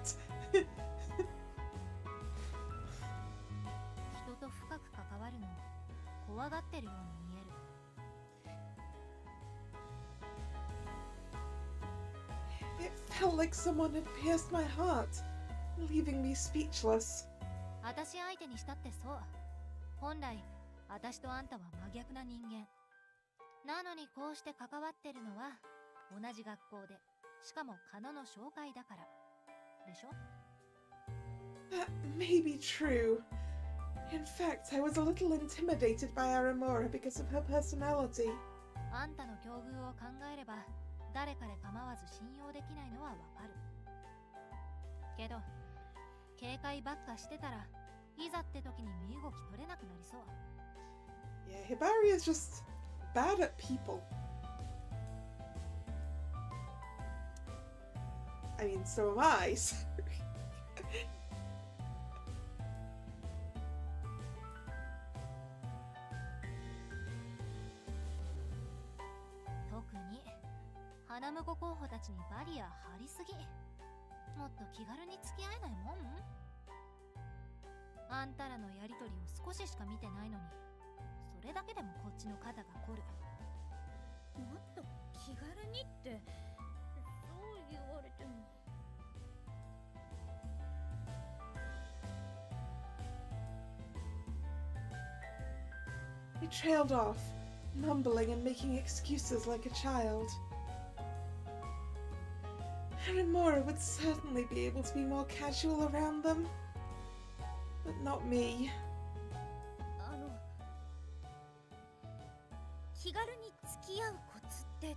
人と深く関わるの怖がってるように見える。 It felt like someone had pierced my heart, leaving me speechless. 私相手にしたってそう。本来私とあんたは真逆な人間なのに、こうして関わってるのは同じ学校で、しかもカノの紹介だからでしょ。 That may be true. In fact, I was a little intimidated by Arimura because of her personality. あんたの境遇を考えれば誰彼構わず信用できないのはわかるけど、警戒ばっかしてたらいざって時に身動き取れなくなりそう。 Yeah, Hibari is just bad at people. I mean, so am I. So. 特に花婿候補たちにバリア張りすぎ。もっと気軽に付き合えないもん。あんたらのやりとりを少ししか見てないのに、それだけでもこっちの肩が凝る。もっと気軽にってそう言われても。I trailed off, mumbling and making excuses like a child. Arimura would certainly be able to be more casual around them, but not me. 気軽に付き合うコツって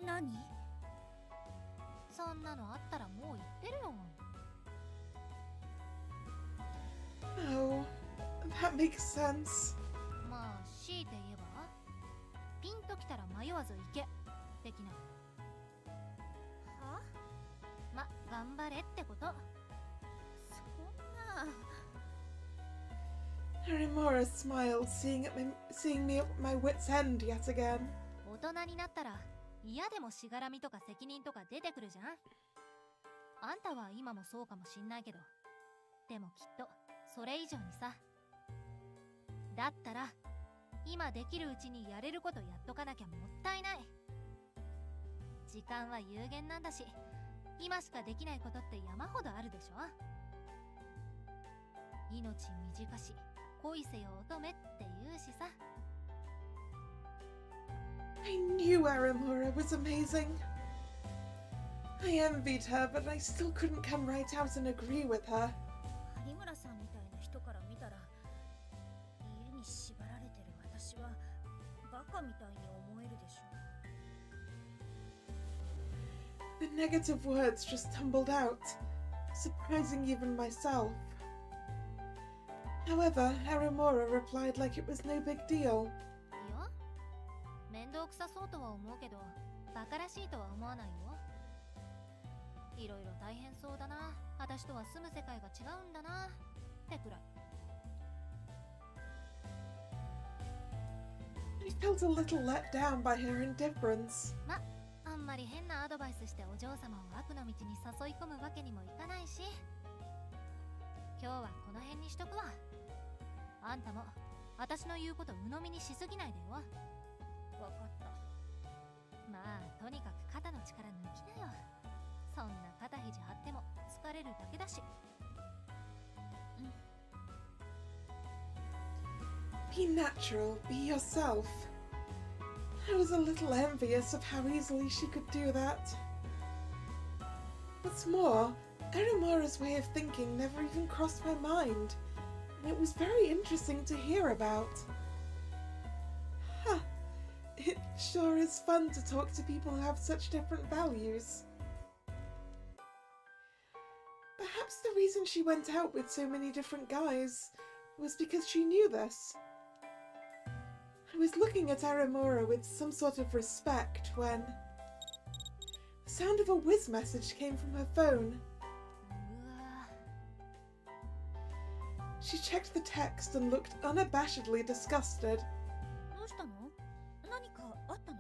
何？そんなのあったらもう言ってるよ。 Oh, that makes sense. まあ強いて言えば、ピンときたら迷わず行け的な。は？ま、頑張れってこと。そんな。Arimura smiled, seeing me at my wit's end yet again. 大人になったら嫌でもしがらみとか責任とか出てくるじゃん。あんたは今もそうかもしんないけど、でもきっとそれ以上にさ。だったら今できるうちにやれることやっとかなきゃもったいない。時間は有限なんだし、今しかできないことって山ほどあるでしょ。命短し恋せよ乙女って言うしさ。 I knew Arimura was amazing. I envied her, but I still couldn't come right out and agree with her. 有村さんみたいな人から見たら、家に縛られてる私はバカみたいに思えるでしょ。 The negative words just tumbled out, surprising even myself. However, Arimura replied like it was no big deal. いや、面倒くさそうとは思うけど、バカらしいとは思わないよ。いろいろ大変そうだな、私とは住む世界が違うんだなってくらい。 I felt a little let down by her indifference. あんままり変なアドバイスしてお嬢様を悪の道に誘い込むわけにもいかないし、今日はこの辺にしとくわ。あんたも私の言うこと鵜呑みにしすぎないでよ。わかった。まあとにかく肩の力抜きなよ。そんな肩肘張っても疲れるだけだし。Be natural, be yourself. I was a little envious of how easily she could do that. What's more, Erimora's way of thinking never even crossed my mind, and it was very interesting to hear about. Huh. It sure is fun to talk to people who have such different values. Perhaps the reason she went out with so many different guys was because she knew this. I was looking at Aramora with some sort of respect when the sound of a whiz message came from her phone. She checked the text and looked unabashedly disgusted. どうしたの？何かあったの？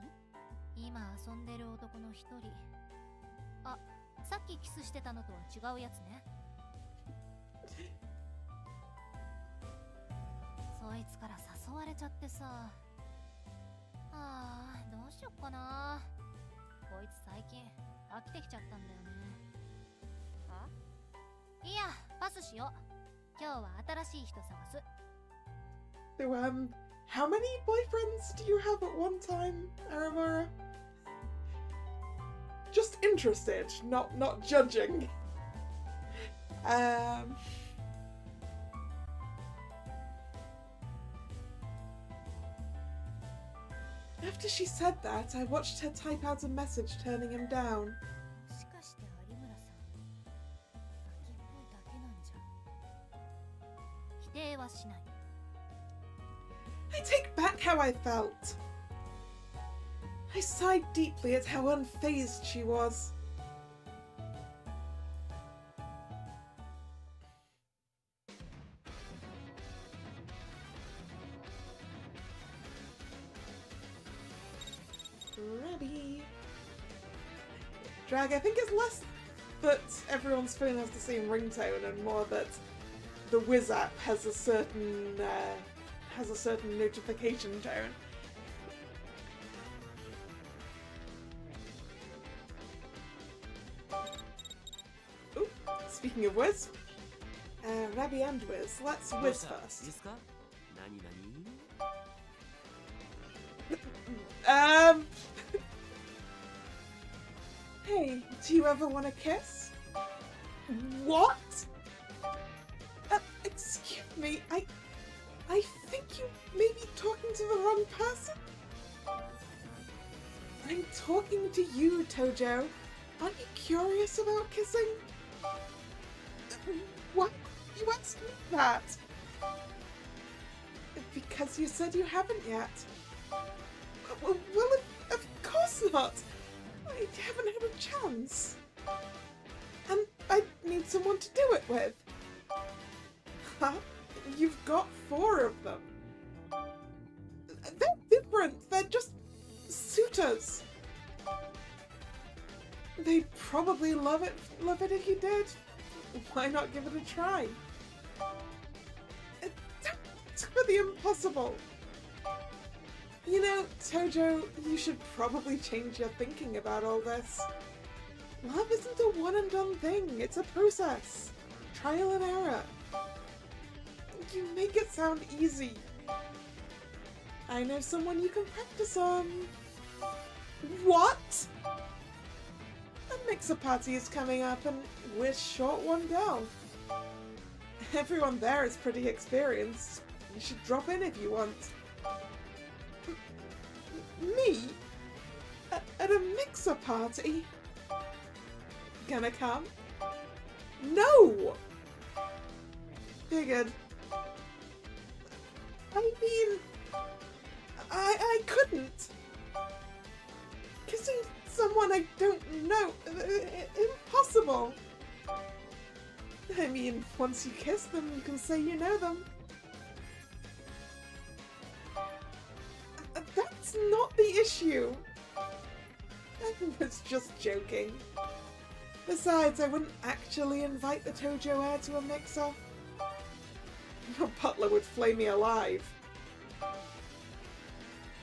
今遊んでる男の一人。あ、さっきキスしてたのとは違うやつね。そいつから誘われちゃってさ。ああ、どうしよっかな。こいつ最近飽きてきちゃったんだよね。いいや、パスしよう。今日は新しい人探す。So, how many boyfriends do you have at one time, Aramora? Just interested, not judging. After she said that, I watched her type out a message turning him down. もしかして有村さん、ガキっぽいだけなんじゃ。否定はしない。I take back how I felt. I sighed deeply at how unfazed she was. Rabby. Drag, I think it's less that everyone's phone has the same ringtone and more that the Wiz app has a certain notification tone. Ooh, speaking of Wiz, Rabby and Wiz, let's Wiz first. Hey, do you ever want a kiss? What? Excuse me, I think you may be talking to the wrong person. I'm talking to you, Tojo. Aren't you curious about kissing? What? You asked me that? Because you said you haven't yet. Well, of course not. I haven't had a chance. And I need someone to do it with. Huh? You've got 4 of them. They're different. They're just suitors. They'd probably love it if you did. Why not give it a try? Don't for the impossible. You know, Tojo, you should probably change your thinking about all this. Love isn't a one-and-done thing. It's a process. Trial and error. You make it sound easy. I know someone you can practice on. What? A mixer party is coming up and we're short one girl. Everyone there is pretty experienced. You should drop in if you want. Me? At a mixer party? Gonna come? No! Figured. I mean, I couldn't. Kissing someone I don't know, impossible. I mean, once you kiss them, you can say you know them. That's not the issue. I was just joking. Besides, I wouldn't actually invite the Tojo heir to a mix-up. Your butler would flay me alive.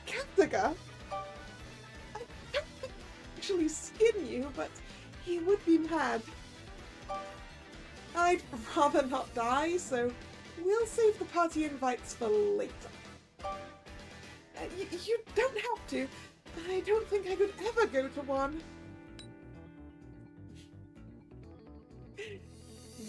Kasuga? I don't actually skin you, but he would be mad. I'd rather not die, so we'll save the party invites for later. You don't have to. I don't think I could ever go to one.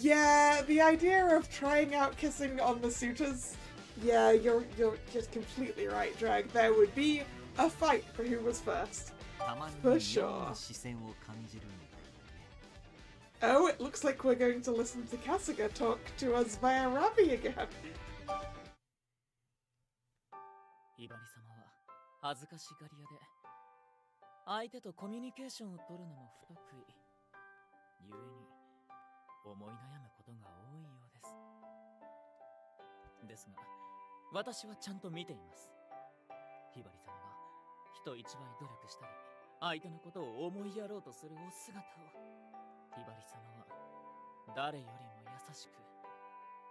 Yeah, the idea of trying out kissing on the suitors. Yeah, you're just completely right, Drag. There would be a fight for who was first. For sure. Oh, it looks like we're going to listen to Kasuga talk to us via Ravi again. ひばり様は恥ずかしがり屋で相手とコミュニケーションを取るのも不得意ゆえに思い悩むことが多いようですですが私はちゃんと見ていますひばり様が人一倍努力したり相手のことを思いやろうとするお姿をひばり様は誰よりも優しく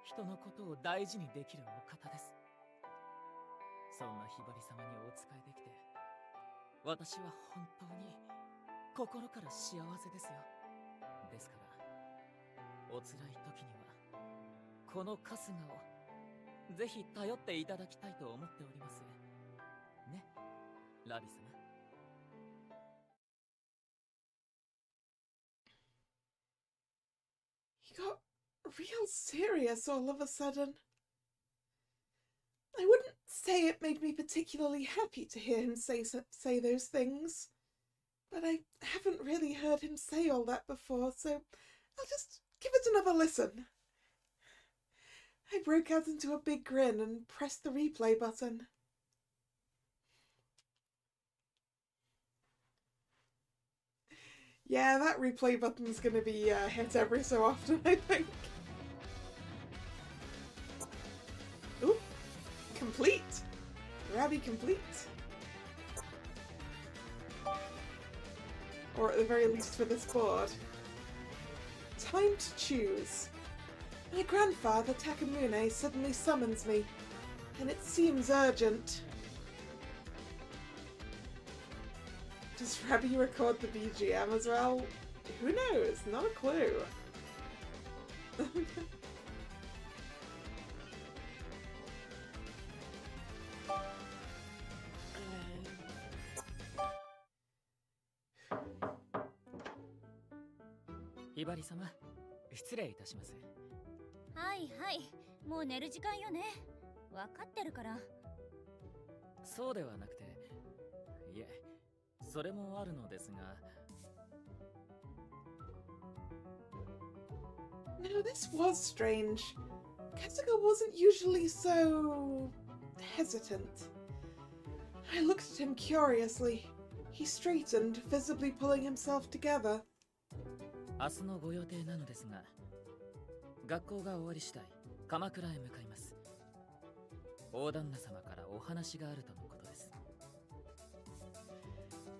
人のことを大事にできるお方ですそんなひばり様にお仕えできて私は本当に心から幸せですよですからお辛い時にはこの春日をぜひ頼っていただきたいと思っておりますねラビ様He got real serious all of a sudden. I wouldn't say it made me particularly happy to hear him say those things, but I haven't really heard him say all that before, so I'll just give it another listen. I broke out into a big grin and pressed the replay button. Yeah, that replay button's gonna be hit every so often, I think. Ooh, complete! Rabi complete. Or at the very least for this board. Time to choose. My grandfather, Takamune, suddenly summons me, and it seems urgent. Does Rabi record the BGM as well? Who knows? Not a clue. Hibari様、失礼いたします。はいはい、もう寝る時間よね。わかってるから。そうではなくて、いえ、それもあるのですが。No, this was strange. Kasuga wasn't usually so hesitant. I looked at him curiously. He straightened, visibly pulling himself together. 明日のご予定なのですが、学校が終わり次第、鎌倉へ向かいます。大旦那様からお話があるとのことです。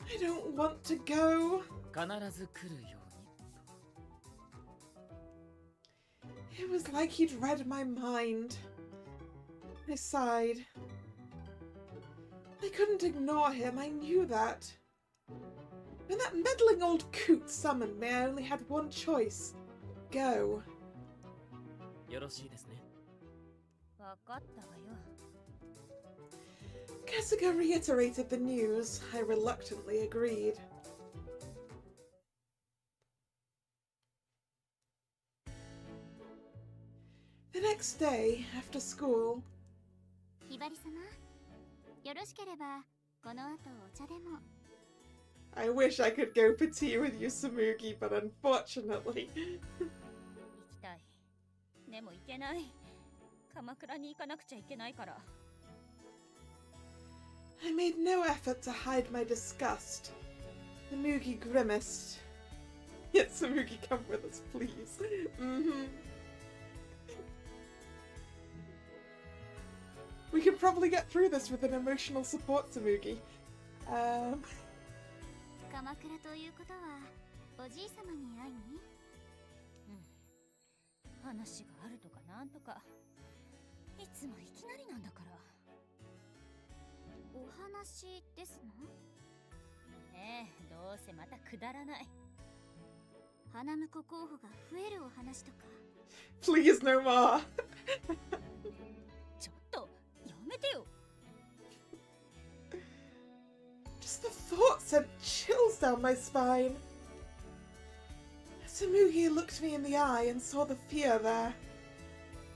I don't want to go. 必ず来るようにと。It was like he'd read my mind. I sighed. I couldn't ignore him, I knew that. When that meddling old coot summoned me, I only had one choice. Go. よろしいですね。わかったわよ。Kasuga reiterated the news. I reluctantly agreed. The next day, after school... ひばり様、よろしければ、この後お茶でも。I wish I could go for tea with you, Samugi, but unfortunately... 行きたい。でも行けない。鎌倉に行かなくちゃいけないから。I made no effort to hide my disgust. Samugi grimaced. Yes, Samugi, come with us, please. We could probably get through this with an emotional support, Samugi. 鎌倉ということはおじい様に会いに。話があるとかなんとか、いつもいきなりなんだから。お話ですの？どうせまたくだらない。花婿候補が増えるお話とか。Please no more. ちょっとやめてよ。Just the thought sent chills down my spine. Tsumugi looked me in the eye and saw the fear there.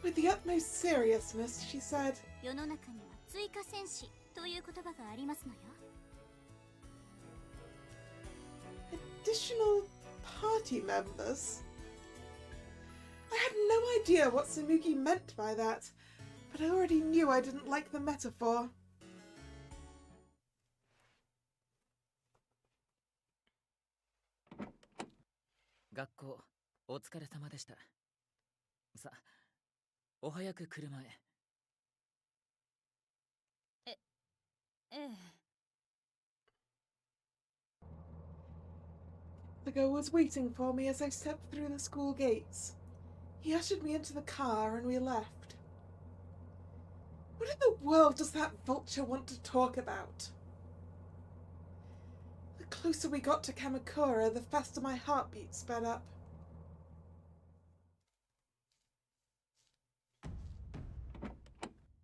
With the utmost seriousness, she said, 世の中には追加戦士という言葉がありますのよ。Additional party members? I had no idea what Tsumugi meant by that, but I already knew I didn't like the metaphor. 学校お疲れ様でした。さあ、お早く車へ。ええ。The girl was waiting for me as I stepped through the school gates. He ushered me into the car and we left. What in the world does that vulture want to talk about? The closer we got to Kamakura, the faster my heartbeat sped up.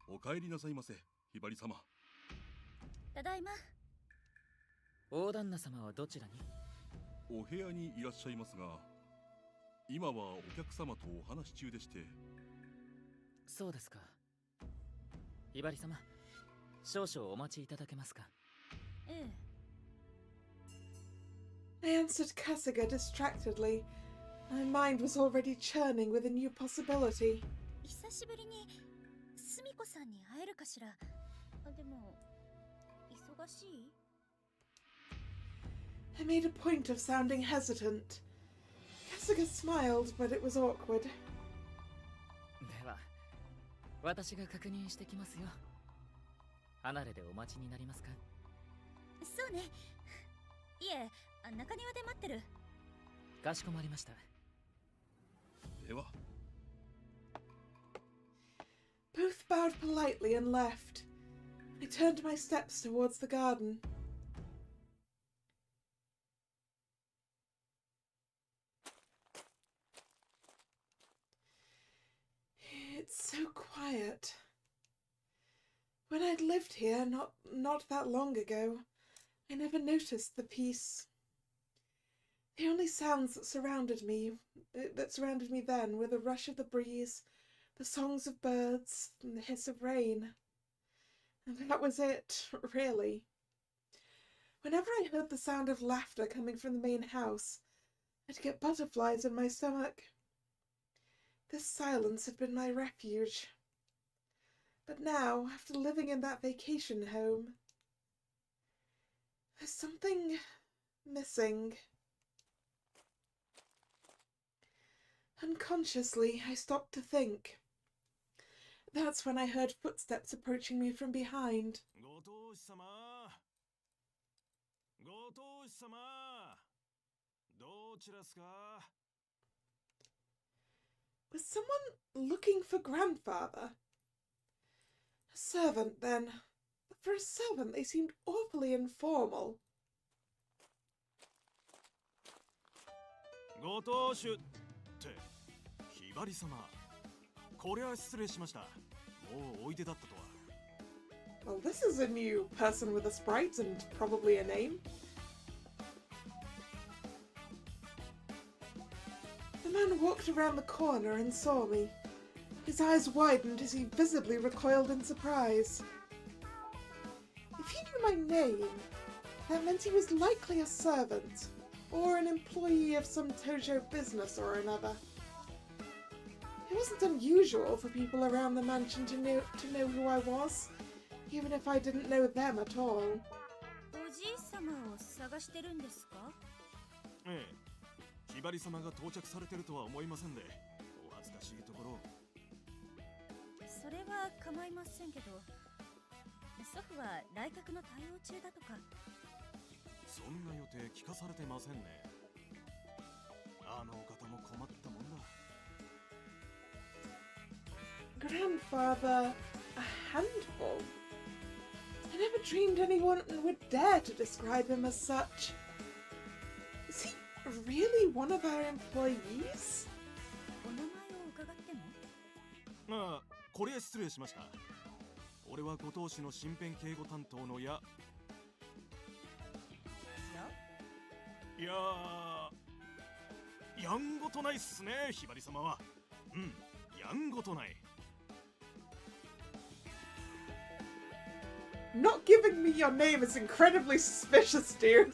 お帰りなさいませ、ひばり様。ただいま。大旦那様はどちらに？お部屋にいらっしゃいますが、今はお客様とお話し中でして。そうですか。ひばり様、少々お待ちいただけますか？ええ。I answered Kasuga distractedly. My mind was already churning with a new possibility. 久しぶりにすみこさんに会えるかしら。でも忙しい？ I made a point of sounding hesitant. Kasuga smiled, but it was awkward. では、私が確認してきますよ。離れでお待ちになりますか？そうね。いえ、中庭で待ってる。かしこまりました。では。Both bowed politely and left. I turned my steps towards the garden. It's so quiet. When I'd lived here not that long ago, I never noticed the peace. The only sounds that surrounded me then were the rush of the breeze, the songs of birds, and the hiss of rain. And that was it, really. Whenever I heard the sound of laughter coming from the main house, I'd get butterflies in my stomach. This silence had been my refuge. But now, after living in that vacation home, there's something missing. Unconsciously, I stopped to think. That's when I heard footsteps approaching me from behind. Was someone looking for grandfather? A servant, then. But for a servant, they seemed awfully informal. ご当主ってひばり様、これは失礼しました。もうおいでだったとは。Well, this is a new person with a sprite and probably a name. The man walked around the corner and saw me. His eyes widened as he visibly recoiled in surprise. If he knew my name, that meant he was likely a servant, or an employee of some Tojo business or another. It wasn't unusual for people around the mansion to know who I was, even if I didn't know them at all. おじい様を探してるんですか？ええ、ひばり様が到着されてるとは思いませんで、お恥ずかしいところ。それは構いませんけど、祖父は来客の対応中だとか。そそんな予定聞かされてませんね。あのお方も困ったもんだ。 Grandfather, a handful? I never dreamed anyone would dare to describe him as such. Is he really one of our employees? お名前を伺っても？まあ、これは失礼しました。俺は五島市の身辺警護担当のややんごとないっすね、ひばり様は。うん、やんごとない。 Not giving me your name is incredibly suspicious, dude.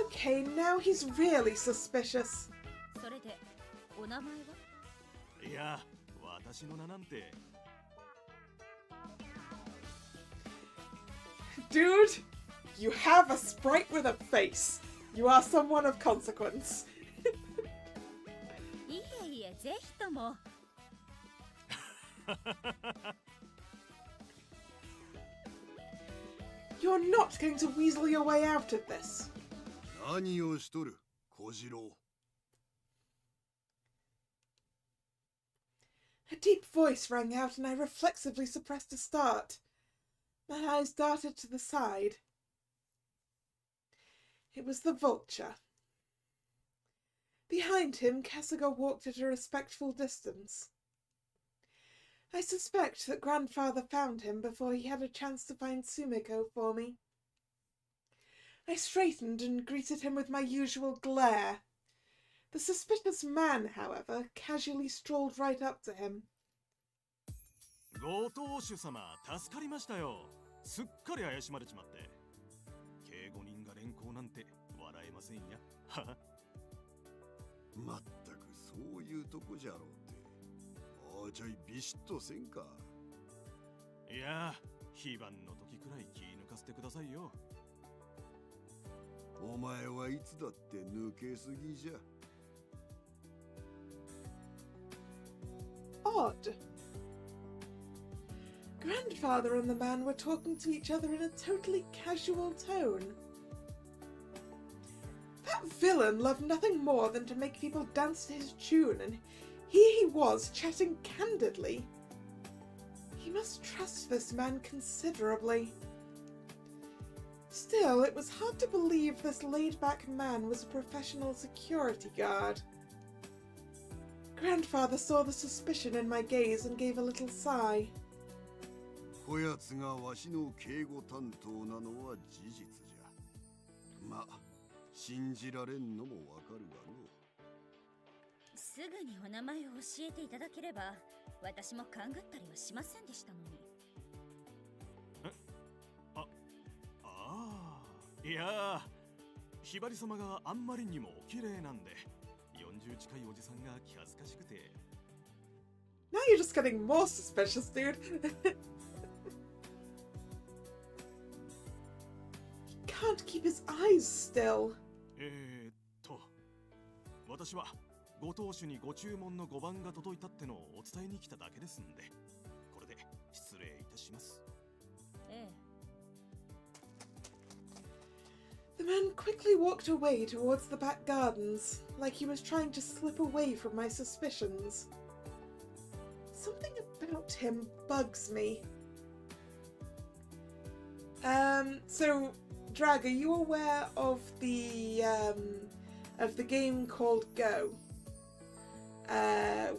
Okay, now he's really suspicious. それでお名前は？いや、私の名なんて。 Dude, you have a sprite with a face. You are someone of consequence. いえいえ、ぜひとも。You're not going to weasel your way out of this. 何をしとる、小次郎。 A deep voice rang out and I reflexively suppressed a start. My eyes darted to the side. It was the vulture. Behind him, Kasuga walked at a respectful distance. I suspect that Grandfather found him before he had a chance to find Sumiko for me. I straightened and greeted him with my usual glare. The suspicious man, however, casually strolled right up to him. ご当主様、助かりましたよ。すっかり怪しまれちまって。警護人が連行なんて笑えませんや。まったくそういうとこじゃろうって。もうちょいビシッとせんか。いや、非番の時くらい気抜かせてくださいよ。お前はいつだって抜けすぎじゃ。 Odd. Grandfather and the man were talking to each other in a totally casual tone. That villain loved nothing more than to make people dance to his tune, and here he was chatting candidly. He must trust this man considerably. Still, it was hard to believe this laid-back man was a professional security guard. Grandfather saw the suspicion in my gaze and gave a little sigh. こやつがわしの警護担当なのは事実じゃ。ま、信じられんのもわかるがの。すぐにお名前を教えていただければ、私も勘ぐったりはしませんでしたのに。いや、ひばり様があんまりにもお綺麗なんで、40近いおじさんが気恥ずかしくて。Now you're just getting more suspicious, dude. He can't keep his eyes still. 私はご当主にご注文の5番が届いたってのをお伝えに来ただけですんで、これで失礼いたします。ええ。 The man quickly walked away towards the back gardens, like he was trying to slip away from my suspicions. Something about him bugs me. So, Drag, are you aware of the game called Go?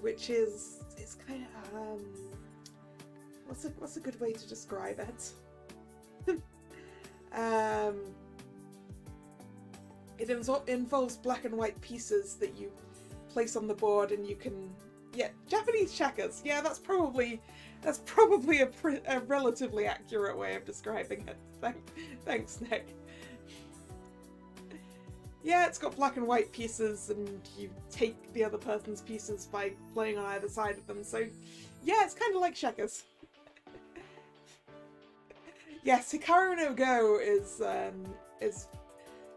Which is, it's kind of, what's a good way to describe it? It involves black and white pieces that you place on the board, and you can, yeah, Japanese checkers. Yeah, that's probably a relatively accurate way of describing it. Thanks, Nick. Yeah, it's got black and white pieces, and you take the other person's pieces by playing on either side of them. So, yeah, it's kind of like checkers. Yes, Hikaru no Go is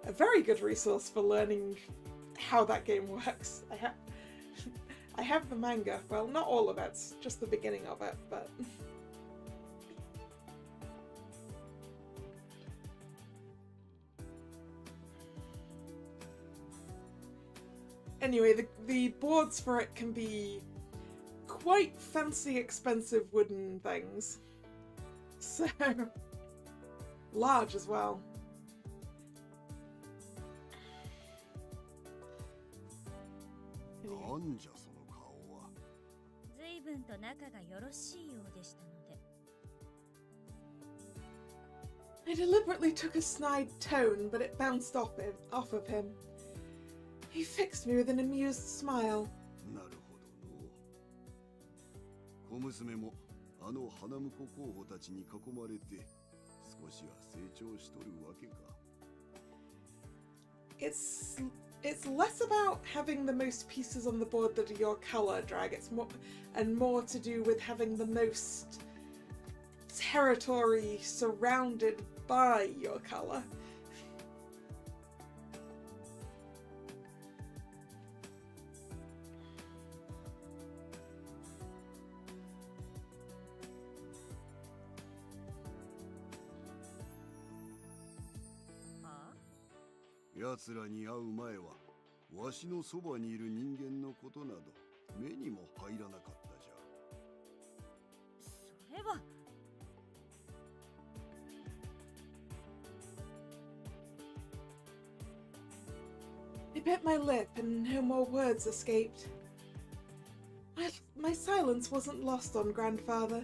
a very good resource for learning how that game works. I have the manga. Well, not all of it, just the beginning of it, but... Anyway, the boards for it can be quite fancy, expensive wooden things. So, large as well. Anyway. 随分と仲がよろしいようでしたので。 I deliberately took a snide tone, but it bounced off of him. He fixed me with an amused smile. なるほどの。小娘もあの花婿候補たちに囲まれて少しは成長しとるわけか。It's less about having the most pieces on the board that are your color, Drag. It's more to do with having the most territory surrounded by your color. Huh? 奴らに会う前はわしのそばにいる人間のことなど目にも入らなかったじゃ。それは。 I bit my lip and no more words escaped. My silence wasn't lost on Grandfather.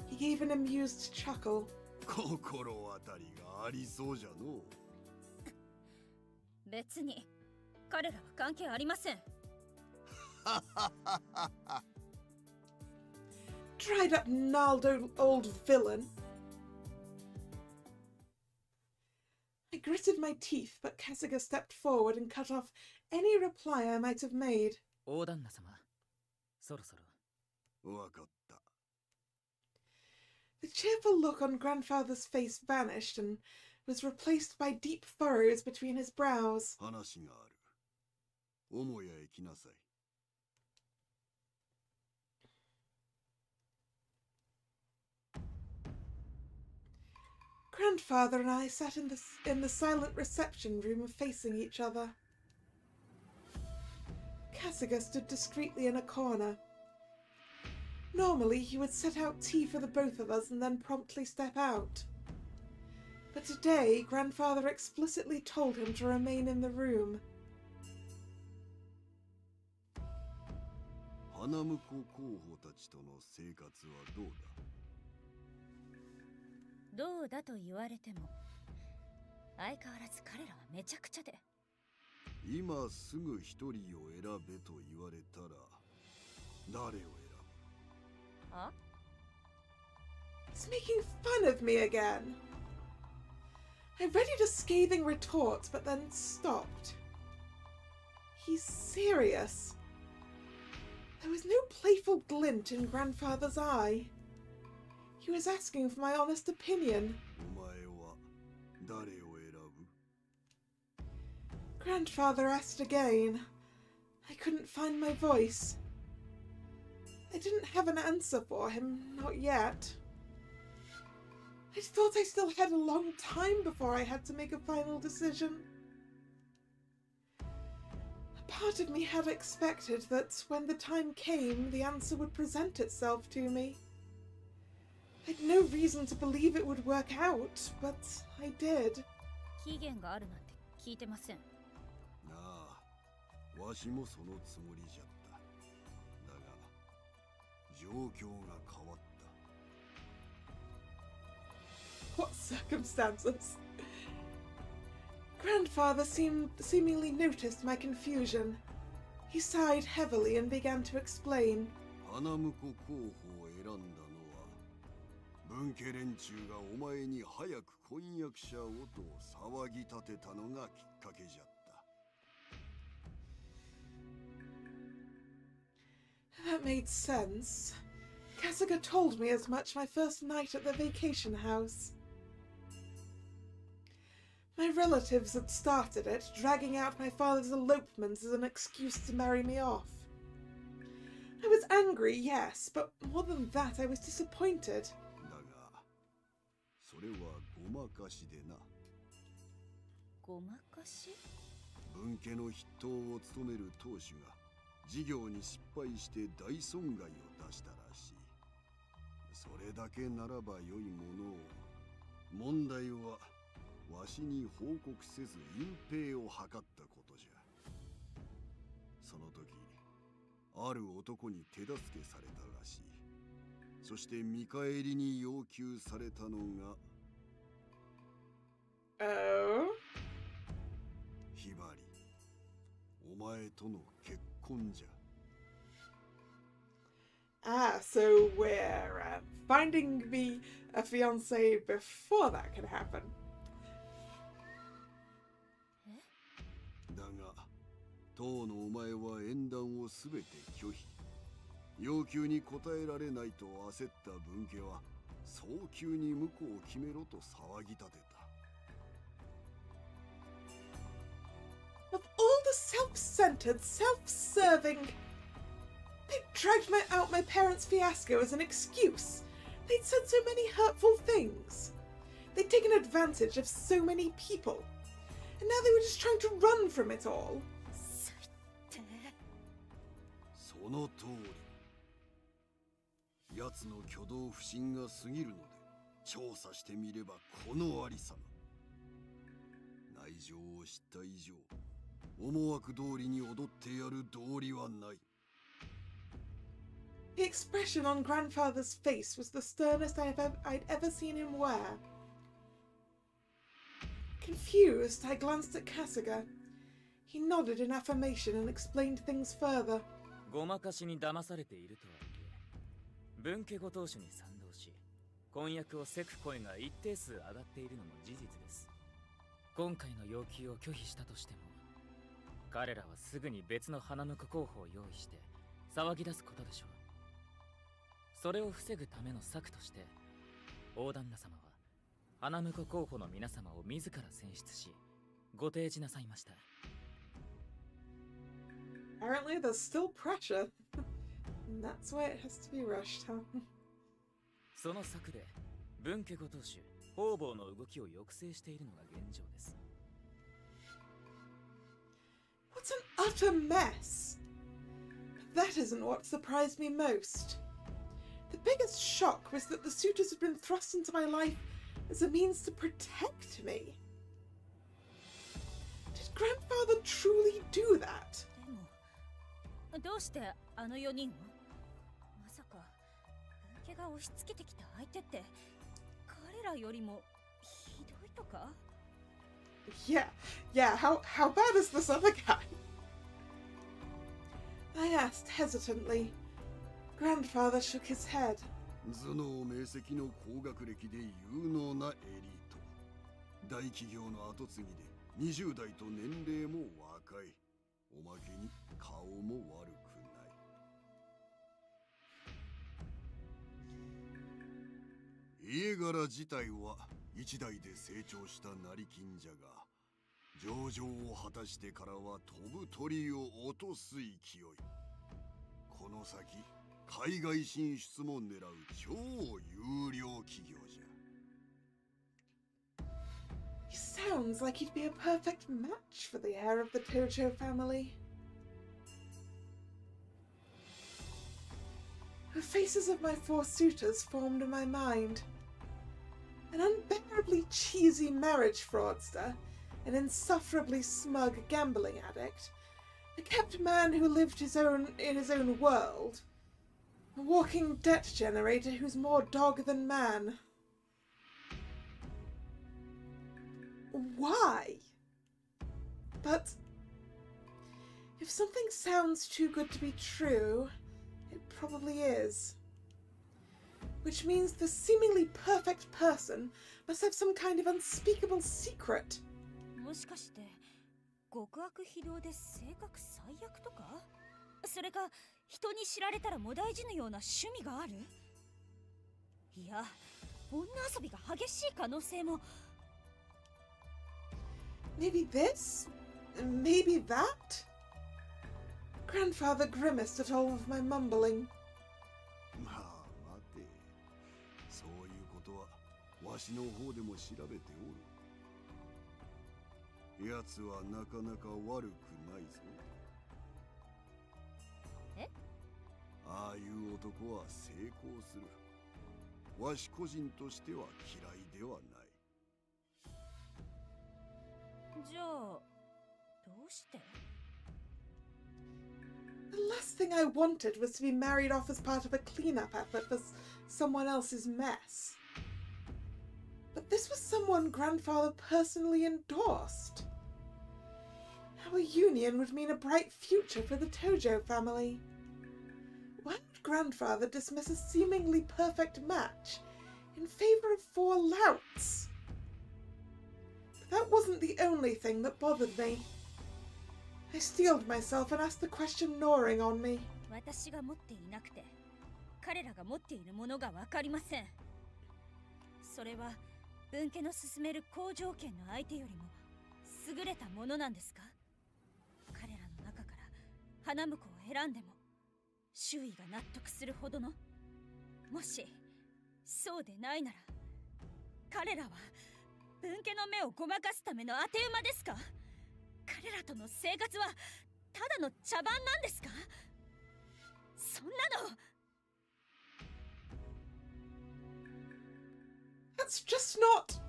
He gave an amused chuckle. 心当たりがありそうじゃの。別に彼らは関係ありません。Dried up, gnarled old villain. I gritted my teeth, but Kasuga stepped forward and cut off any reply I might have made. 大旦那様、そろそろ。わかった。 The cheerful look on Grandfather's face vanished and was replaced by deep furrows between his brows. 話がある。母屋へ来なさい。 Grandfather and I sat in the silent reception room facing each other. Kasuga stood discreetly in a corner. Normally he would set out tea for the both of us and then promptly step out. But today Grandfather explicitly told him to remain in the room. 花婿候補たちとの生活はどうだ？どうだと言われても相変わらず彼らはめちゃくちゃで。今すぐ一人を選べと言われたら誰を選ぶ？あ？ He's making fun of me again. I readied a scathing retort, but then stopped. He's serious. There was no playful glint in Grandfather's eye. He was asking for my honest opinion. お前は誰を選ぶ？ Grandfather asked again. I couldn't find my voice. I didn't have an answer for him, not yet. I thought I still had a long time before I had to make a final decision. A part of me had expected that when the time came, the answer would present itself to me. I'd no reason to believe it would work out, but I did. 期限があるなんて聞いてません。なあ、わしもそのつもりじゃった。だが、状況が変わった。What circumstances? Grandfather seemingly noticed my confusion. He sighed heavily and began to explain. 花婿候補を選んだのは、分家連中がお前に早く婚約者をと騒ぎ立てたのがきっかけじゃった。That made sense. Kasuga told me as much my first night at the vacation house. My relatives had started it, dragging out my father's elopement as an excuse to marry me off. I was angry, yes, but more than that, I was disappointed. だが、それはごまかしでな。ごまかし？分家の筆頭を務める当主が事業に失敗して大損害を出したらしい。それだけならば良いものを。問題はわしに報告せず隠蔽を図ったことじゃ。その時ある男に手助けされたらしい。そして見返りに要求されたのがひばり、お前との結婚じゃ。Ah, so we're finding me a fiance before that can happen. だが、当のお前は縁談をすべて拒否。要求に応えられないと焦った分家は早急に婿を決めろと騒ぎ立てた。Of all the self-centered, self-serving... They dragged out my parents' fiasco as an excuse. They'd said so many hurtful things. They'd taken advantage of so many people. And now they were just trying to run from it all. その通り。奴の挙動不審が過ぎるので、調査してみればこのありさま。内情を知った以上、思惑通りに踊ってやる道理はない。The expression on Grandfather's face was the sternest I'd ever seen him wear. Confused, I glanced at Kasuga. He nodded in affirmation and explained things further. ごまかしに騙されているとはいえ、分家ご当主に賛同し、婚約をせく声が一定数上がっているのも事実です。今回の要求を拒否したとしても、彼らはすぐに別の花婿候補を用意して騒ぎ出すことでしょう。それを防ぐための策として、大旦那様は花婿候補の皆様を自ら選出し、ご提示なさいました。Apparently there's still pressure. And that's why it has to be rushed, huh? その策で、分家ご当主、方々の動きを抑制しているのが現状です。What an utter mess! But that isn't what surprised me most. The biggest shock was that the suitors had been thrust into my life as a means to protect me. Did Grandfather truly do that? でも、どうしてあの4人を？まさか、分家が押し付けてきた相手って、彼らよりもひどいとか？ Yeah, how bad is this other guy? I asked hesitantly. Grandfather shook his head. 頭脳明晰の高学歴で有能なエリート。大企業の後継ぎで20代と年齢も若い。おまけに顔も悪くない。家柄自体は一代で成長した成金じゃが、上場を果たしてからは飛ぶ鳥を落とす勢い。この先海外進出も狙う超有料企業じゃ。He sounds like he'd be a perfect match for the heir of the Tojo family. The faces of my 4 suitors formed in my mind. An unbearably cheesy marriage fraudster, an insufferably smug gambling addict, a kept man who lived in his own world, a walking debt generator who's more dog than man. Why? But if something sounds too good to be true, it probably is. Which means the seemingly perfect person must have some kind of unspeakable secret. もしかして、極悪非道で性格最悪とか？それか、人に知られたらもだえ死ぬような趣味がある？いや、女遊びが激しい可能性も。Maybe this? Maybe that? Grandfather grimaced at all of my mumbling. まあ待て、そういうことはわしの方でも調べておる。奴はなかなか悪くないぞ。え？ああいう男は成功する。わし個人としては嫌いではない。じゃあどうして？ The last thing I wanted was to be married off as part of a cleanup effort for someone else's mess. But this was someone Grandfather personally endorsed. Our union would mean a bright future for the Tojo family. Why would Grandfather dismiss a seemingly perfect match in favor of 4 louts? But that wasn't the only thing that bothered me. I steeled myself and asked the question gnawing on me. 私が持っていなくて、彼らが持っているものがわかりません。それは分家の進める好条件の相手よりも優れたものなんですか？彼らの中から花婿を選んでも周囲が納得するほどの、もしそうでないなら、彼らは分家の目をごまかすための当て馬ですか？彼らとの生活はただの茶番なんですか？そんなの。 That's just not...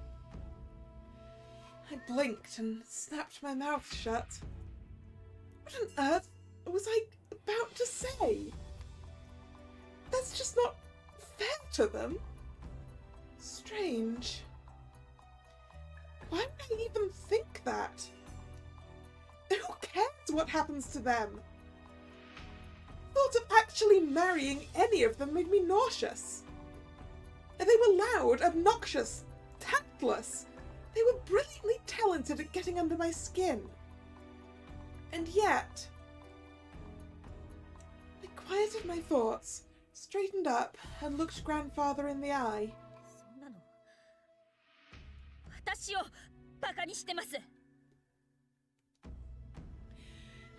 I blinked and snapped my mouth shut. What on earth was I about to say? That's just not fair to them. Strange. Why would I even think that? Who cares what happens to them? The thought of actually marrying any of them made me nauseous. They were loud, obnoxious, tactless. They were brilliantly talented at getting under my skin. And yet... I quieted my thoughts, straightened up, and looked Grandfather in the eye. そんなの、私をバカにしてます。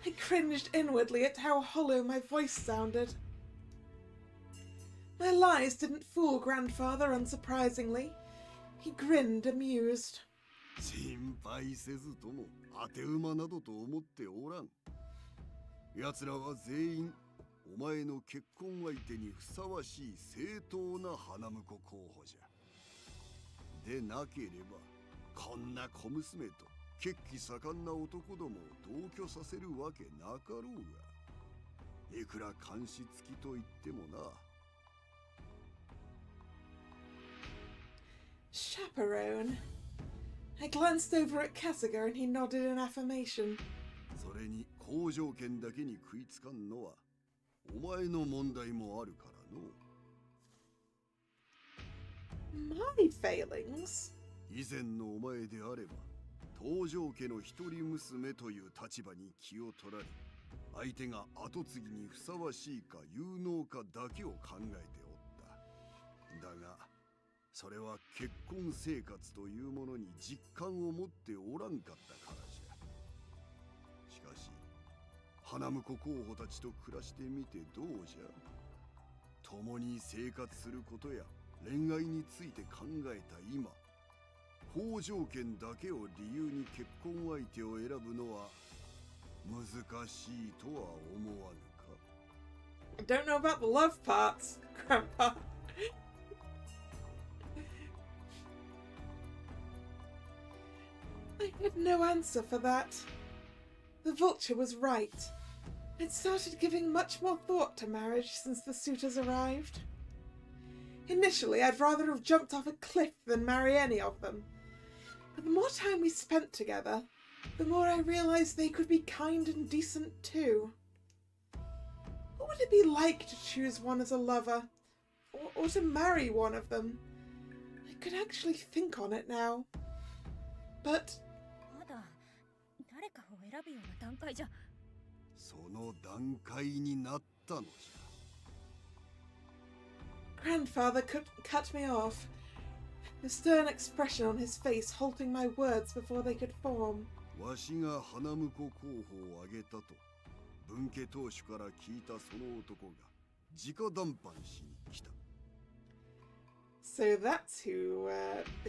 I cringed inwardly at how hollow my voice sounded. My lies didn't fool Grandfather unsurprisingly. He grinned, amused. 心配せずとも当て馬などと思っておらん。奴らは全員お前の結婚相手にふさわしい正当な花婿候補じゃ。でなければこんな小娘と血気盛んな男どもを同居させるわけなかろうが。いくら監視付きと言ってもな。Chaperone. I glanced over at Kasuga and he nodded in affirmation. それに好条件だけに食いつかんのはお前の問題もあるからの。My failings? 以前のお前であれば東条家の一人娘という立場に気を取られ、相手が跡継ぎにふさわしいか有能かだけを考えておった。だがそれは結婚生活というものに実感を持っておらんかったからじゃ。しかし花婿候補たちと暮らしてみてどうじゃ。共に生活することや恋愛について考えた今、好条件だけを理由に結婚相手を選ぶのは難しいとは思わぬか。 I don't know about the love parts, Grandpa. I had no answer for that. The vulture was right. I'd started giving much more thought to marriage since the suitors arrived. Initially, I'd rather have jumped off a cliff than marry any of them. But the more time we spent together, the more I realized they could be kind and decent too. What would it be like to choose one as a lover? Or to marry one of them? I could actually think on it now. But... まだ誰かを選ぶような段階じゃ。その段階になったのじゃ。 Grandfather cut me off, the stern expression on his face halting my words before they could form. わしが花婿候補を挙げたと文家当主から聞いたその男が直談判しに来た。So that's who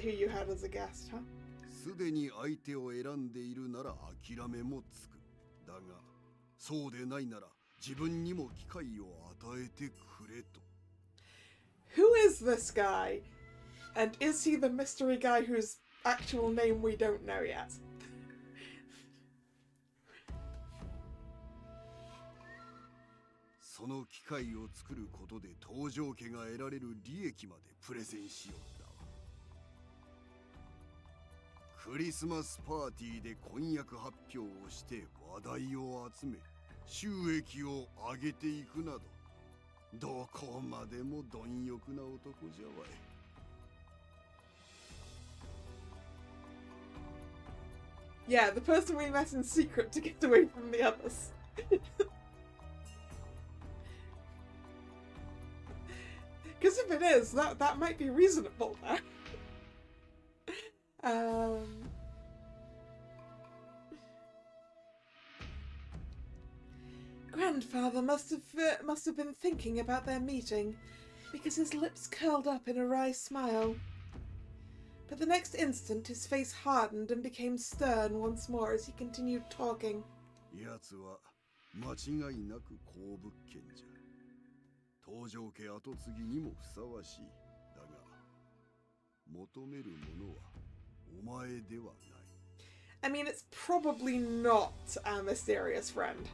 you had as a guest, huh? すでに相手を選んでいるなら諦めもつく。だが、そうでないなら自分にも機会を与えてくれと。Who is this guy? And is he the mystery guy whose actual name we don't know yet? その機会を作ることで東条家が得られる利益までプレゼンしよったわ。クリスマスパーティーで婚約発表をして話題を集め収益を上げていくなど、どこまでも貪欲な男じゃわい。Yeah, the person we met in secret to get away from the others. Because if it is, that might be reasonable now. Grandfather must have been thinking about their meeting, because his lips curled up in a wry smile. But the next instant his face hardened and became stern once more as he continued talking. やつは間違いなく好物件じゃ。東条家跡継ぎにもふさわしい。だが、求めるものはお前ではない。I mean, it's probably not our mysterious friend.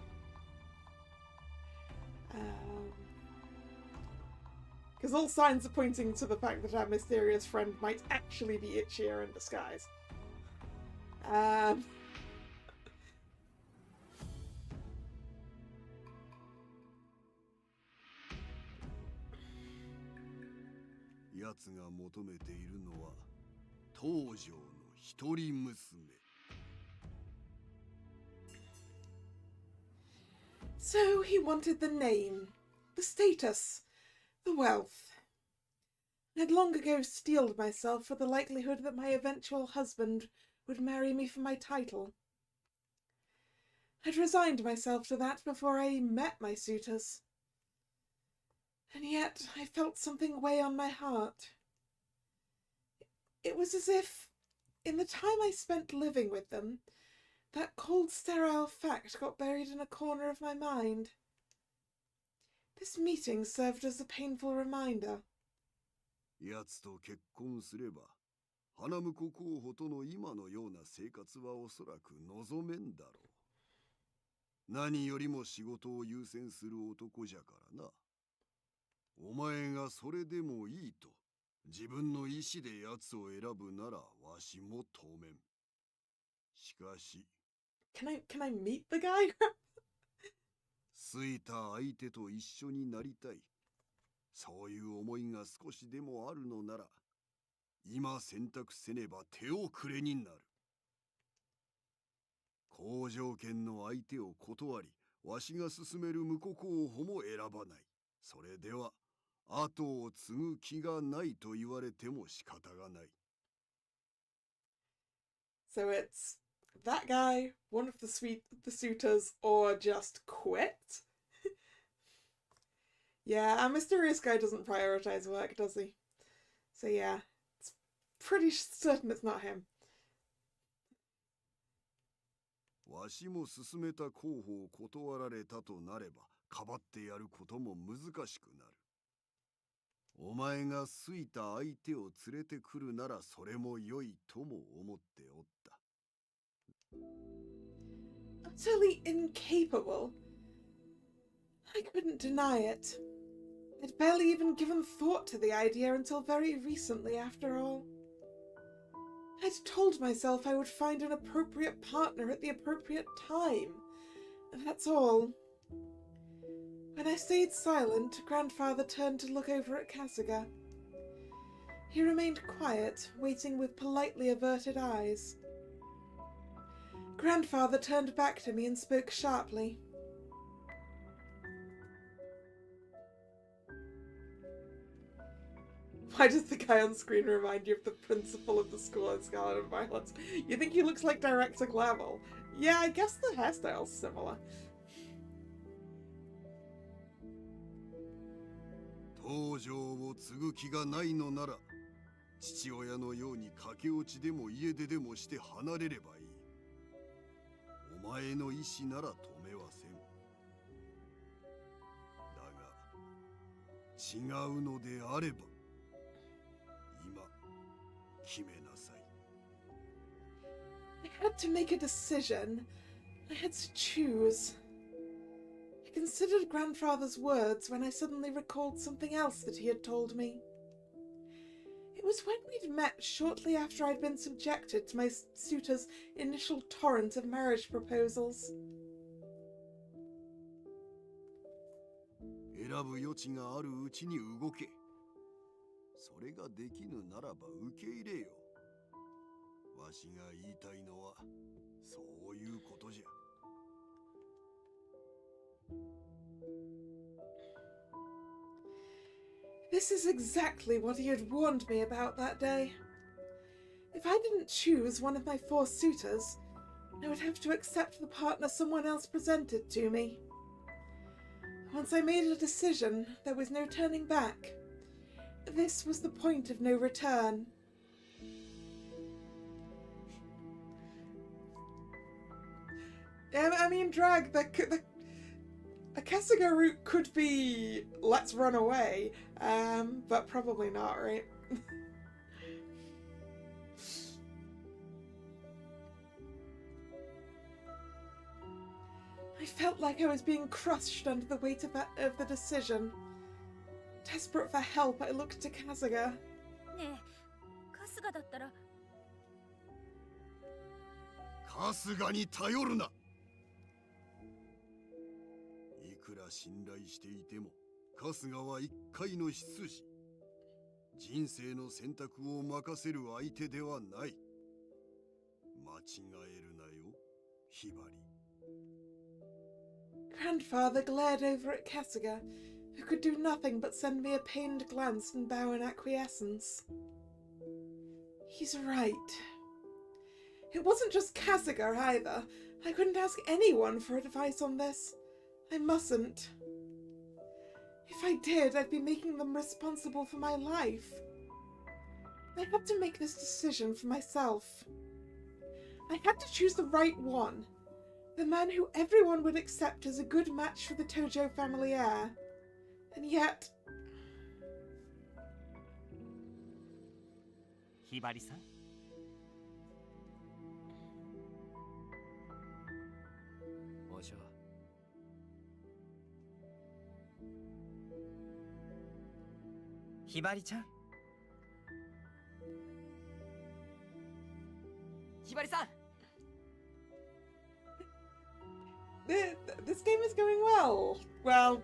Because all signs are pointing to the fact that our mysterious friend might actually be Ichiro in disguise. やつが求めているのは東条の一人娘。So he wanted the name, the status, the wealth. I'd long ago steeled myself for the likelihood that my eventual husband would marry me for my title. I'd resigned myself to that before I met my suitors. And yet I felt something weigh on my heart. It was as if, in the time I spent living with them, that cold, sterile fact got buried in a corner of my mind. This meeting served as a painful reminder. やつと結婚すれば、花婿候補との今のような生活はおそらく望めんだろう。何よりも仕事を優先する男じゃからな。お前がそれでもいいと自分の意志でやつを選ぶならわしも当面。しかし。Can I meet the guy? 好いた相手と一緒になりたい。そういう思いが少しでもあるのなら、今選択せねば手遅れになる。好条件の相手を断り、わしが勧める婿候補も選ばない。それでは、後を継ぐ気がないと言われても仕方がない。So it's that guy, one of the suitors, or just quit? Yeah, our mysterious guy doesn't prioritize work, does he? So yeah, it's pretty certain it's not him. わしも勧めた候補を断られたとなれば、かばってやることも難しくなる。お前が好いた相手を連れてくるならそれも良いとも思っておった。Utterly incapable. I couldn't deny it. I'd barely even given thought to the idea until very recently, after all. I'd told myself I would find an appropriate partner at the appropriate time. That's all. When I stayed silent, Grandfather turned to look over at Kasuga. He remained quiet, waiting with politely averted eyes. Grandfather turned back to me and spoke sharply. Why does the guy on screen remind you of the principal of the school in Scarlet and Violet? You think he looks like Director Glavel? Yeah, I guess the hairstyle's similar. 東条を継ぐ気がないのなら、父親のように駆け落ちでも家出でもして離れればいい。お前の意志なら止めはせん。だが違うのであれば、今決めなさい。I had to make a decision. I had to choose. I considered grandfather's words when I suddenly recalled something else that he had told me. It was when we'd met shortly after I'd been subjected to my suitor's initial torrent of marriage proposals. 選ぶ余地があるうちに動け。それができぬならば受け入れよ。わしが言いたいのはそういうことじゃ。This is exactly what he had warned me about that day. If I didn't choose one of my 4 suitors, I would have to accept the partner someone else presented to me. Once I made a decision, there was no turning back. This was the point of no return. I mean, Drag, the Kasuga route could be let's run away, but probably not, right? I felt like I was being crushed under the weight of the decision. Desperate for help, I looked to Kasuga. ねえ、春日だったら。春日に頼るな。いくら信頼していても、春日は一介の執事。人生の選択を任せる相手ではない。間違えるなよ、ひばり。Grandfather glared over at Kasuga, who could do nothing but send me a pained glance and bow in acquiescence. He's right. It wasn't just Kasuga either. I couldn't ask anyone for advice on this. I mustn't. If I did, I'd be making them responsible for my life. I had to make this decision for myself. I had to choose the right one. The man who everyone would accept as a good match for the Tojo family heir. And yet... ひばりさん。おしょ。ひばりちゃん。ひばりさん。This game is going well. Well,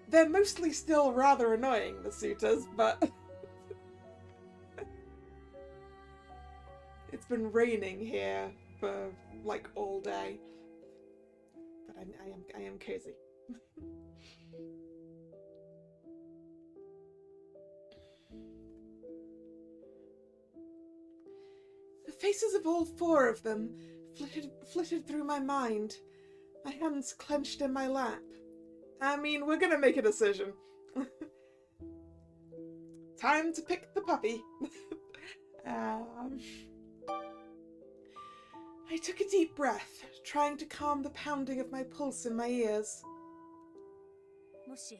they're mostly still rather annoying, the suitors, but it's been raining here for like all day. But I am cozy. The faces of all 4 of them flitted through my mind. My hands clenched in my lap. I mean, we're gonna make a decision. Time to pick the puppy. I took a deep breath, trying to calm the pounding of my pulse in my ears. もし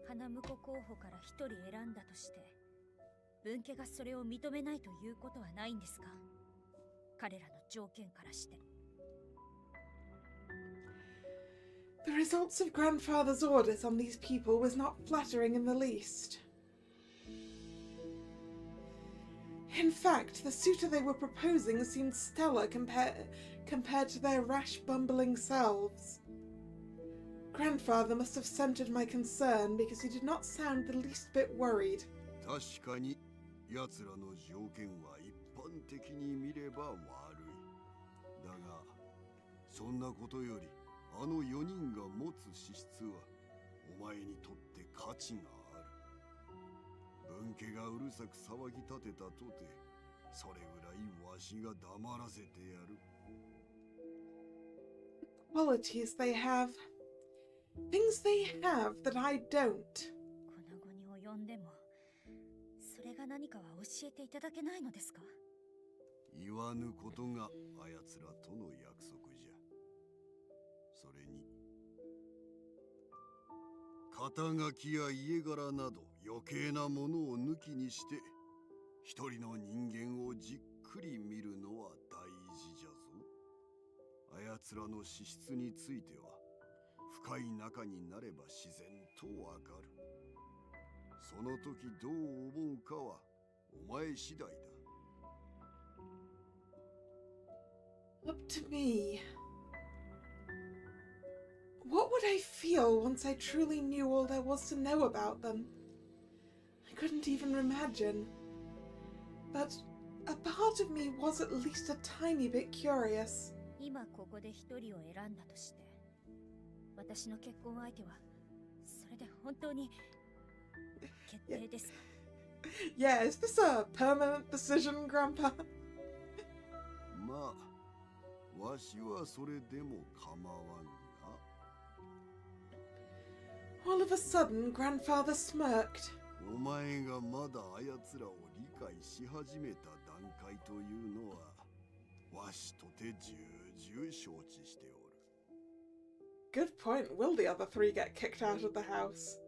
花婿候補から1人選んだとして、分家がそれを認めないということはないんですか？彼らの条件からして。The results of grandfather's orders on these people was not flattering in the least. In fact, the suitor they were proposing seemed stellar compared to their rash, bumbling selves. Grandfather must have centered my concern because he did not sound the least bit worried. 確かに奴らの条件は一般的に見れば悪い。だが、そんなことよりあの4人が持つ資質はお前にとって価値がある。分家がうるさく騒ぎ立てたとて、それぐらいわしが黙らせてやる。Qualities they have. Things they have that I don't. この後に及んでもそれが何かは教えていただけないのですか？言わぬことがあやつらとの約束じゃ。それに肩書きや家柄など余計なものを抜きにして一人の人間をじっくり見るのは大事じゃぞ。あやつらの資質については深い中になれば自然とわかる。その時どう思うかはお前次第だ。Up to me. What would I feel once I truly knew all there was to know about them? I couldn't even imagine. But a part of me was at least a tiny bit curious. 今ここで一人を選んだとして、私の結婚相手はそれで本当に決定ですか？ Yeah, is this a permanent decision, Grandpa? まあ、わしはそれでも構わんが。All of a sudden, Grandfather smirked. お前がまだあやつらを理解し始めた段階というのは、わしとて重々承知しておる。Good point. Will the other three get kicked out of the house?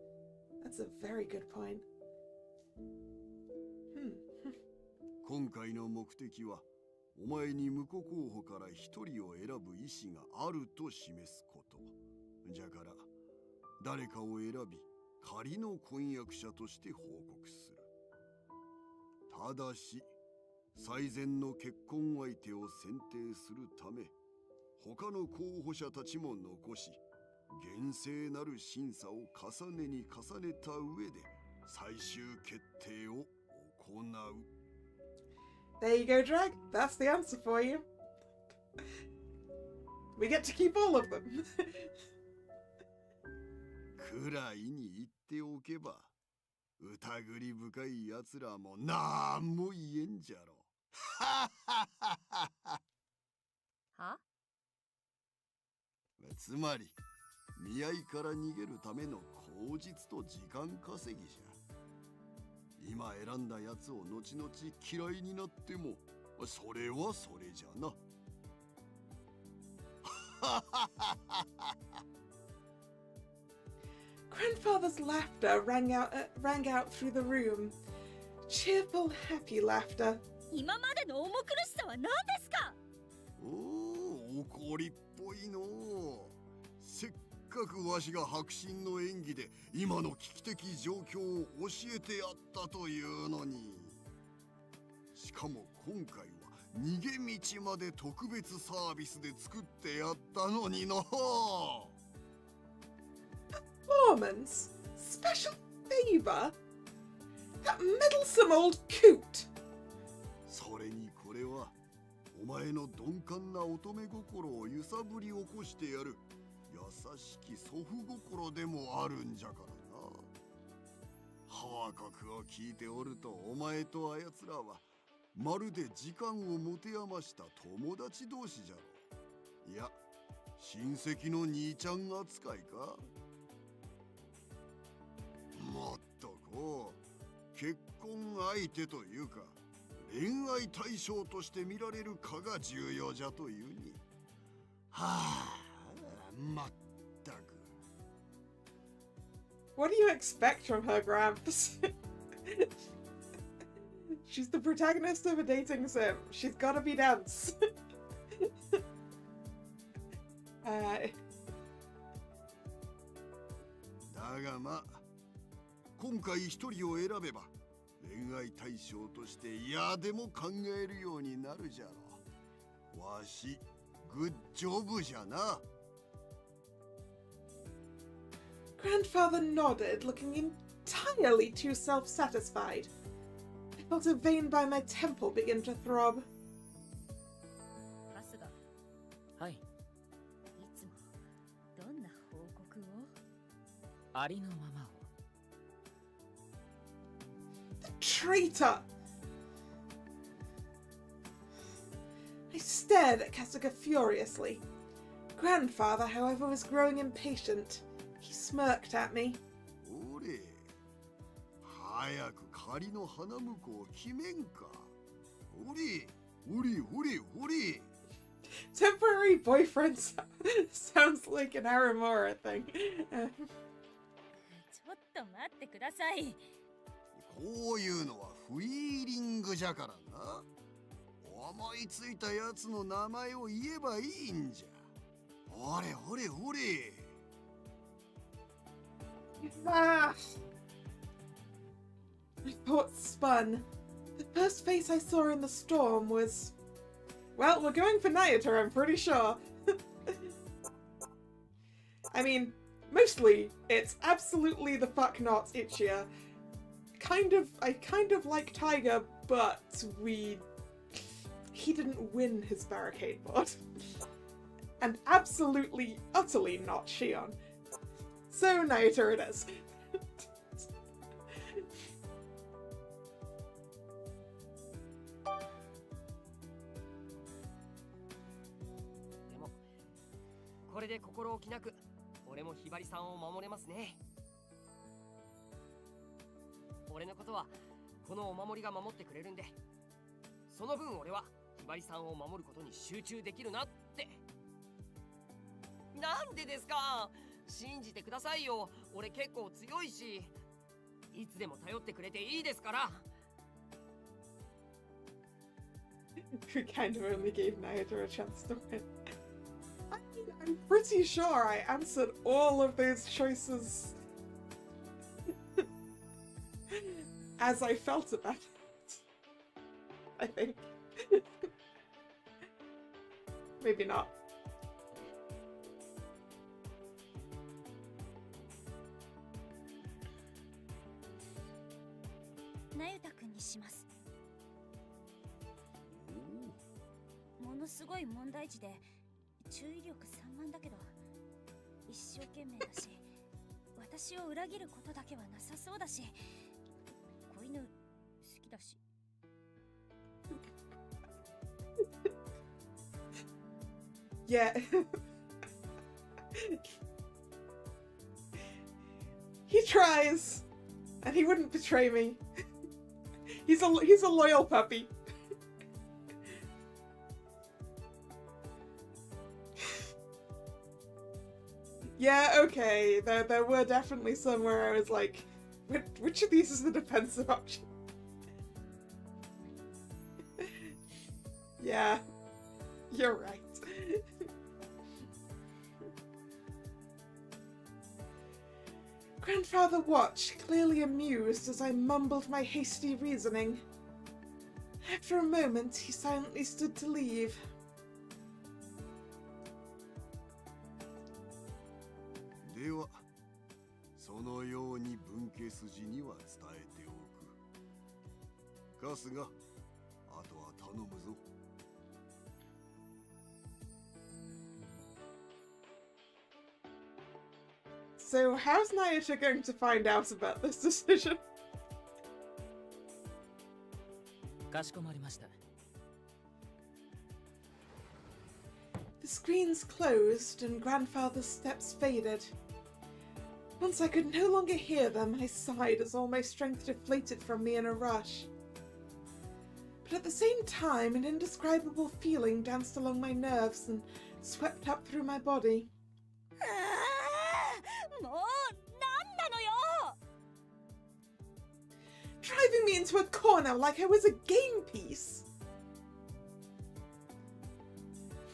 That's a very good point. 今回の目的は、お前に婿候補から一人を選ぶ意思があると示すこと。じゃから、誰かを選び、仮の婚約者として報告する。ただし、最善の結婚相手を選定するため、他の候補者たちも残し、厳正なる審査を重ねに重ねた上で最終決定を行う。There you go, Drag. That's the answer for you. We get to keep all of them. くらいに言っておけば、疑り深い奴らもなんも言えんじゃろ。は？つまり、見合いから逃げるための口実と時間稼ぎじゃ。今選んだやつを後々嫌いになっても、それはそれじゃな。Grandfather's laughter rang out through the room. Cheerful, happy laughter. 今までの重苦しさは何ですか？おお、怒りっぽいのう。せっかくわしが迫真の演技で今の危機的状況を教えてやったというのに。しかも今回は逃げ道まで特別サービスで作ってやったのにの。Performance? Special favor? That meddlesome old coot! それにこれはお前の鈍感な乙女心を揺さぶり起こしてやる優しき祖父心でもあるんじゃからな。報告を聞いておるとお前とあやつらはまるで時間を持て余した友達同士じゃろ。いや、親戚の兄ちゃん扱いか。もっとこう結婚相手というか恋愛対象として見られるかが重要じゃというに。はあ、まったく。What do you expect from her, Gramps? She's the protagonist of a dating sim. She's gotta be dense. だがまあ、今回一人を選べば恋愛対象として嫌でも考えるようになるじゃろ。わし、グッジョブじゃな。Grandfather nodded, looking entirely too self-satisfied. I felt a vein by my temple begin to throb. 春日、はい。いつもどんな報告を？ありのままを。The traitor! I stared at Kasuga furiously. Grandfather, however, was growing impatient. He smirked at me. おれ、早く仮の花婿を決めんか。おれ、おれ、おれ、おれ。Temporary boyfriend sounds like an Aramora thing. ちょっと待ってください。こういうのはフィーリングじゃからな。思いついたやつの名前を言えばいいんじゃ。ほれほれほれ。Ah! My thoughts spun. The first face I saw in the storm was... Well, we're going for Nayata, I'm pretty sure. I mean, mostly, it's absolutely the fuck not Ichia. I kind of like Tiger, but he didn't win his Barricade mod. And absolutely, utterly not Shion. So Nayata it is. これで心置きなく俺もひばりさんを守れますね。俺のことはこのお守りが守ってくれるんで、その分俺はひばりさんを守ることに集中できるなって。なんでですか。信じてくださいよ。俺結構強いし、いつでも頼ってくれていいですから。We kind of only gave Nayata a chance to win. I'm pretty sure I answered all of those choices as I felt about it. I think. Maybe not. なゆたくんにします。ものすごい問題児で注意力散漫だけど一生懸命だし、私を裏切ることだけはなさそうだし、子犬好きだし。Yeah. He tries, and he wouldn't betray me. He's a loyal puppy. Yeah, okay. There were definitely some where I was like, which of these is the defensive option? Yeah, you're right. Grandfather watched, clearly amused as I mumbled my hasty reasoning. After a moment, he silently stood to leave. では、そのように分家筋には伝えておく。春日、あとは頼むぞ。So how's Nayata going to find out about this decision? かしこまりました。 The screens closed and Grandfather's steps faded. Once I could no longer hear them, I sighed as all my strength deflated from me in a rush. But at the same time, an indescribable feeling danced along my nerves and swept up through my body. もうなんなのよ。 Driving me into a corner like I was a game piece.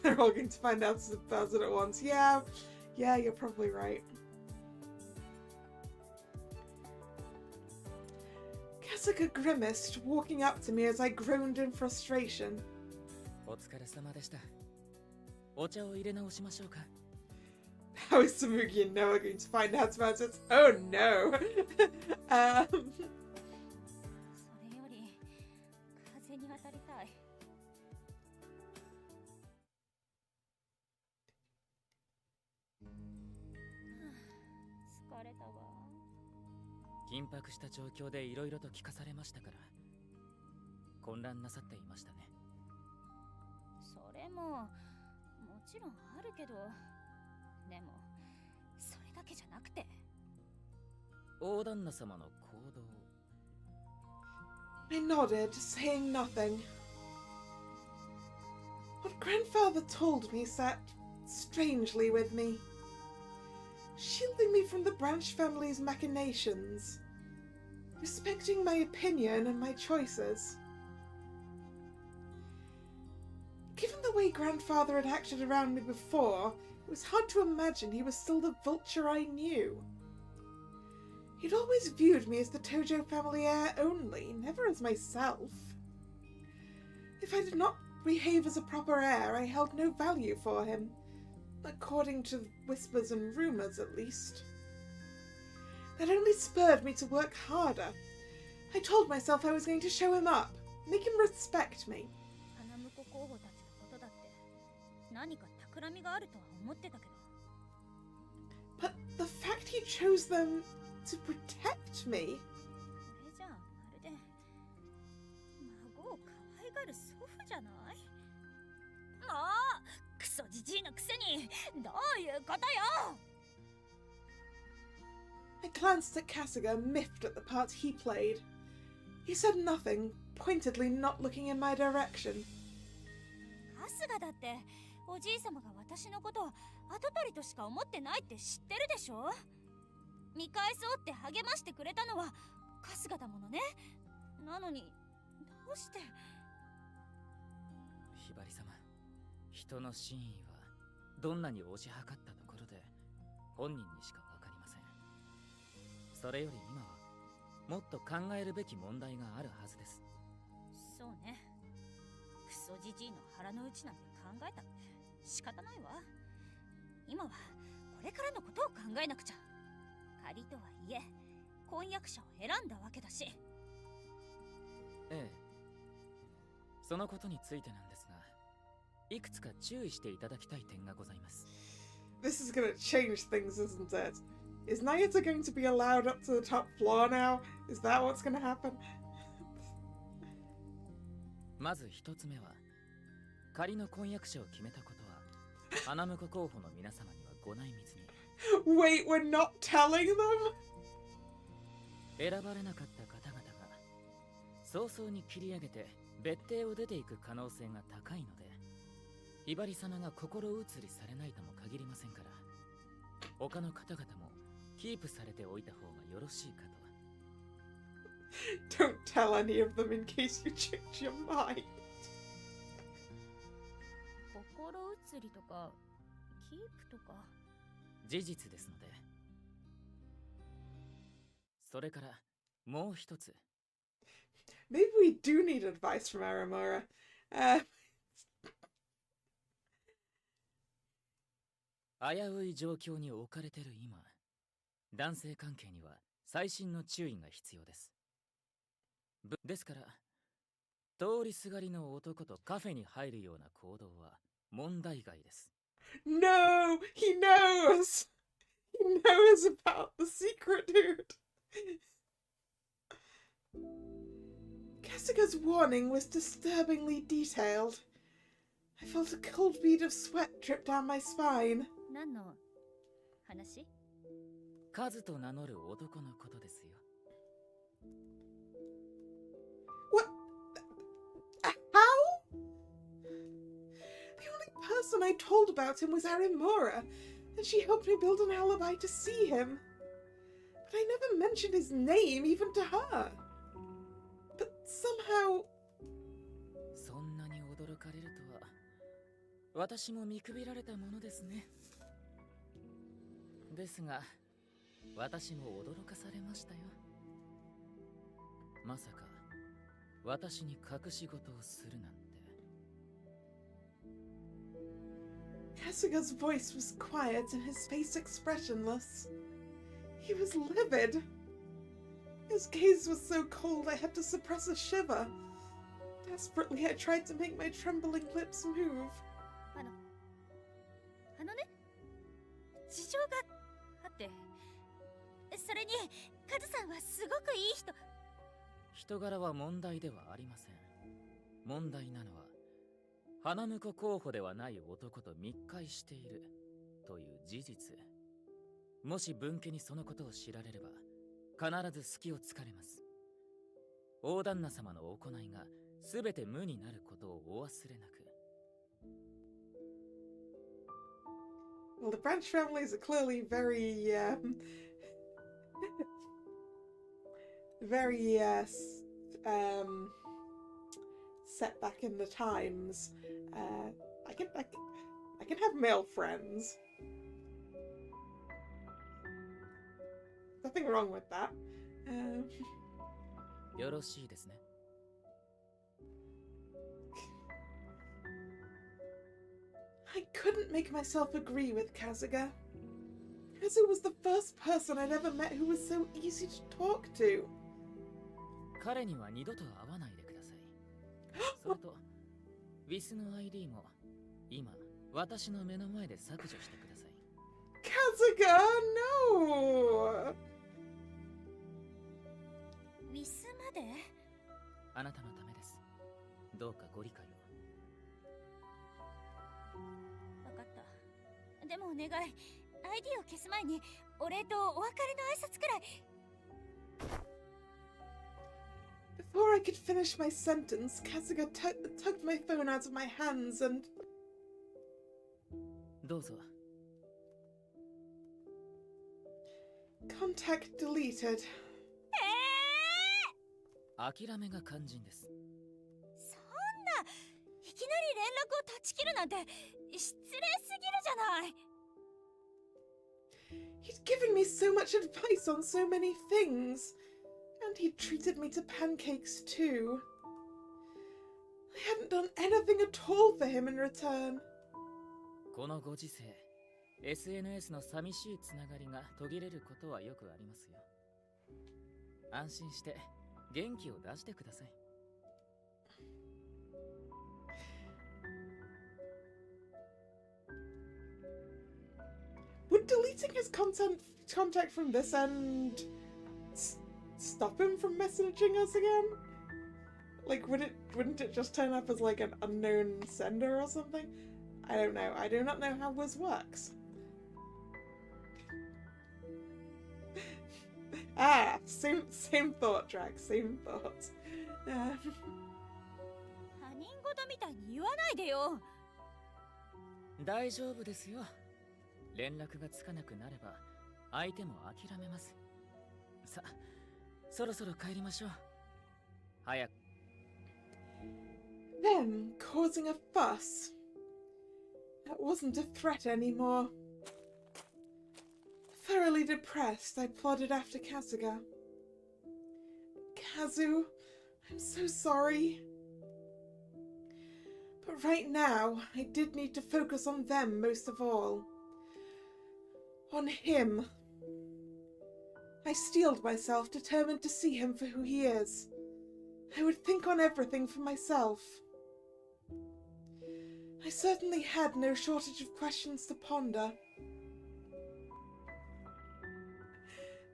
They're all going to find out about it at once. Yeah, you're probably right. Kasuga grimaced, walking up to me as I groaned in frustration. お疲れ様でした。お茶を入れ直しましょうか。 How is Tsumugi and Noah going to find out about it? Oh no! それより風に当たりたい。疲れたわ。緊迫した状況でいろいろと聞かされましたから混乱なさっていましたね。それももちろんあるけど、でもそれだけじゃなくて、大旦那様の行動。I nodded, saying nothing. What grandfather told me sat strangely with me, shielding me from the Branch family's machinations, respecting my opinion and my choices. Given the way grandfather had acted around me before, it was hard to imagine he was still the vulture I knew. He'd always viewed me as the Tojo family heir only, never as myself. If I did not behave as a proper heir, I held no value for him, according to whispers and rumours at least. That only spurred me to work harder. I told myself I was going to show him up, make him respect me. 花婿候補たちのことだって何か企みがあるとは思ってたけど。 But the fact he chose them to protect me. これじゃあまるで孫を可愛がる祖父じゃない？もうクソじじいのくせにどういうことよ！ I glanced at Kasuga, miffed at the part he played. He said nothing, pointedly not looking in my direction. 春日だっておじい様が私のことを跡取りとしか思ってないって知ってるでしょ？見返そうって励ましてくれたのは春日だものね。なのにどうして？ひばり様、人の真意はどんなに推し量ったところで本人にしかわかりません。それより今はもっと考えるべき問題があるはずです。そうね。クソじじいの腹の内なんて考えたって仕方ないわ。今はこれからのことを考えなくちゃ。仮とはいえ婚約者を選んだわけだし。ええ、そのことについてなんですが、いくつか注意していただきたい点がございます。 This is going to change things, isn't it? Is Nayata going to be allowed up to the top floor now? Is that what's going to happen? まず一つ目は、仮の婚約者を決めたことは花婿候補の皆様にはご内密に。Wait, we're not telling them? 選ばれなかった方々が早々に切り上げて別邸を出ていく可能性が高いので、ひばり様が心移りされないとも限りませんから、他の方々もキープされておいた方がよろしいかと。 Don't tell any of them in case you change your mind. 心移りとかキープとか。事実ですので。それからもう一つ。 Maybe we do need advice from Aramura. 危うい状況に置かれてる今、男性関係には細心の注意が必要です。ですから、通りすがりの男とカフェに入るような行動は問題外です。No! He knows! He knows about the secret, dude! Kasuga's warning was disturbingly detailed. I felt a cold bead of sweat drip down my spine. 何の話？カズと名乗る男のことですよ。What? How? The only person I told about him was Arimura, and she helped me build an alibi to see him. But I never mentioned his name even to her. But somehow... そんなに驚かれるとは、私も見くびられたものですね。ですが、私も驚かされましたよ。まさか、私に隠し事をするなんて。Kasuga's voice was quiet and his face expressionless. He was livid. His gaze was so cold I had to suppress a shiver. Desperately, I tried to make my trembling lips move. あのね、事情があって、それにカズさんはすごくいい人。人柄は問題ではありません。問題なのは、花婿候補ではない男と密会しているという事実。もし分家にそのことを知られれば、必ず隙をつかれます。大旦那様の行いがすべて無になることをお忘れなく。Well, the Branch families are clearly very, very, set back in the times. I can have male friends. Nothing wrong with that. よろしいですね。I couldn't make myself agree with Kasuga. Kazu was the first person I'd ever met who was so easy to talk to. 彼には二度と会わないでください。それと、ウィスの ID も今、私の目の前で削除してください。Kasuga, no! ウィスまで？あなたのためです。どうかご理解を。わかった。でもお願い、ID を消す前にお礼とお別れの挨拶くらい。Before I could finish my sentence, Kasuga tugged my phone out of my hands and... どうぞ。Contact deleted. 諦めが肝心です。そんな、いきなり連絡を断ち切るなんて失礼すぎるじゃない。He'd given me so much advice on so many things, and he'd treated me to pancakes too. I hadn't done anything at all for him in return. このご時世、SNS の寂しいつながりが途切れることはよくありますよ。安心して元気を出してください。Would deleting his contact from this end stop him from messaging us again? Like, wouldn't it just turn up as like an unknown sender or something? I don't know. I do not know how this works. Ah, same thought, Drax. Same thought. 他人事みたいに言わないでよ。大丈夫ですよ。連絡がつかなくなれば相手も諦めます。さ、そろそろ帰りましょう。早く。Then, causing a fuss. That wasn't a threat anymore. Thoroughly depressed, I plodded after Kasuga. Kazu, I'm so sorry. But right now, I did need to focus on them most of all. On him. I steeled myself, determined to see him for who he is. I would think on everything for myself. I certainly had no shortage of questions to ponder.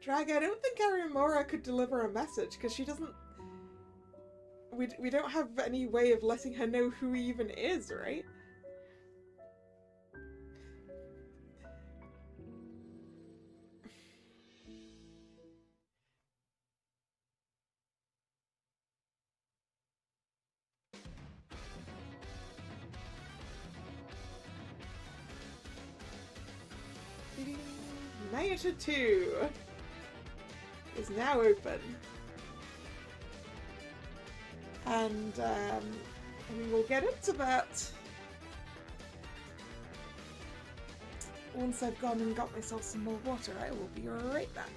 Drag, I don't think Arimura could deliver a message because she doesn't... We don't have any way of letting her know who he even is, right? Naota 2 is now open. And we will get into that once I've gone and got myself some more water. I will be right back.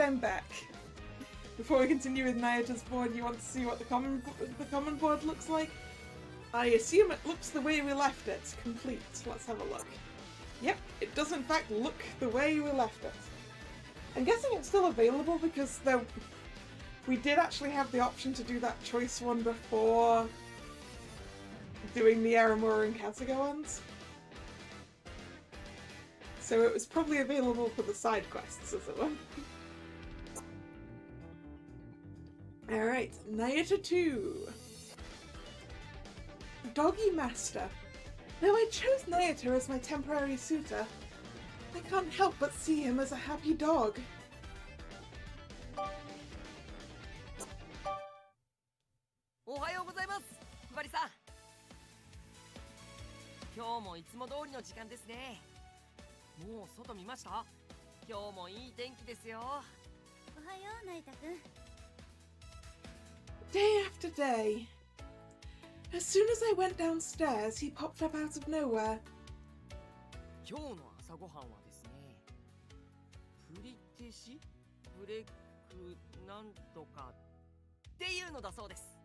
I'm back. Before we continue with Nayata's board, you want to see what the common board looks like? I assume it looks the way we left it. Complete. Let's have a look. Yep, it does in fact look the way we left it. I'm guessing it's still available because we did actually have the option to do that choice one before doing the Aramura and Kasuga ones. So it was probably available for the side quests, as it were. Alright, Nayata 2. Doggy Master. Now I chose Nayata as my temporary suitor. I can't help but see him as a happy dog. おはようございます、ひばりさん。今日もいつも通りの時間ですね。もう外見ました？今日もいい天気ですよ。おはよう、ナイタくん。Day after day. As soon as I went downstairs, he popped up out of nowhere. 今日の朝ごはんはですね、プリテシブレックなんとかっていうのだそうです。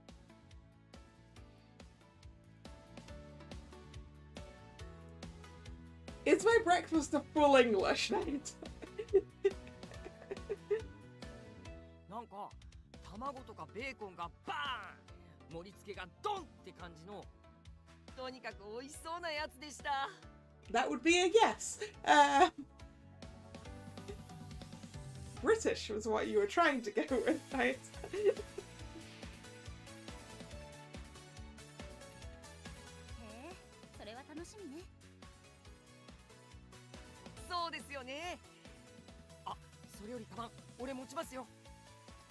Is my breakfast a full English night? なんか卵とかベーコンがバーン、盛り付けがドンって感じの、とにかく美味しそうなやつでした。That would be a yes. British was what you were trying to go with, right? それは楽しみね。そうですよね。あ、それよりカバン、俺持ちますよ。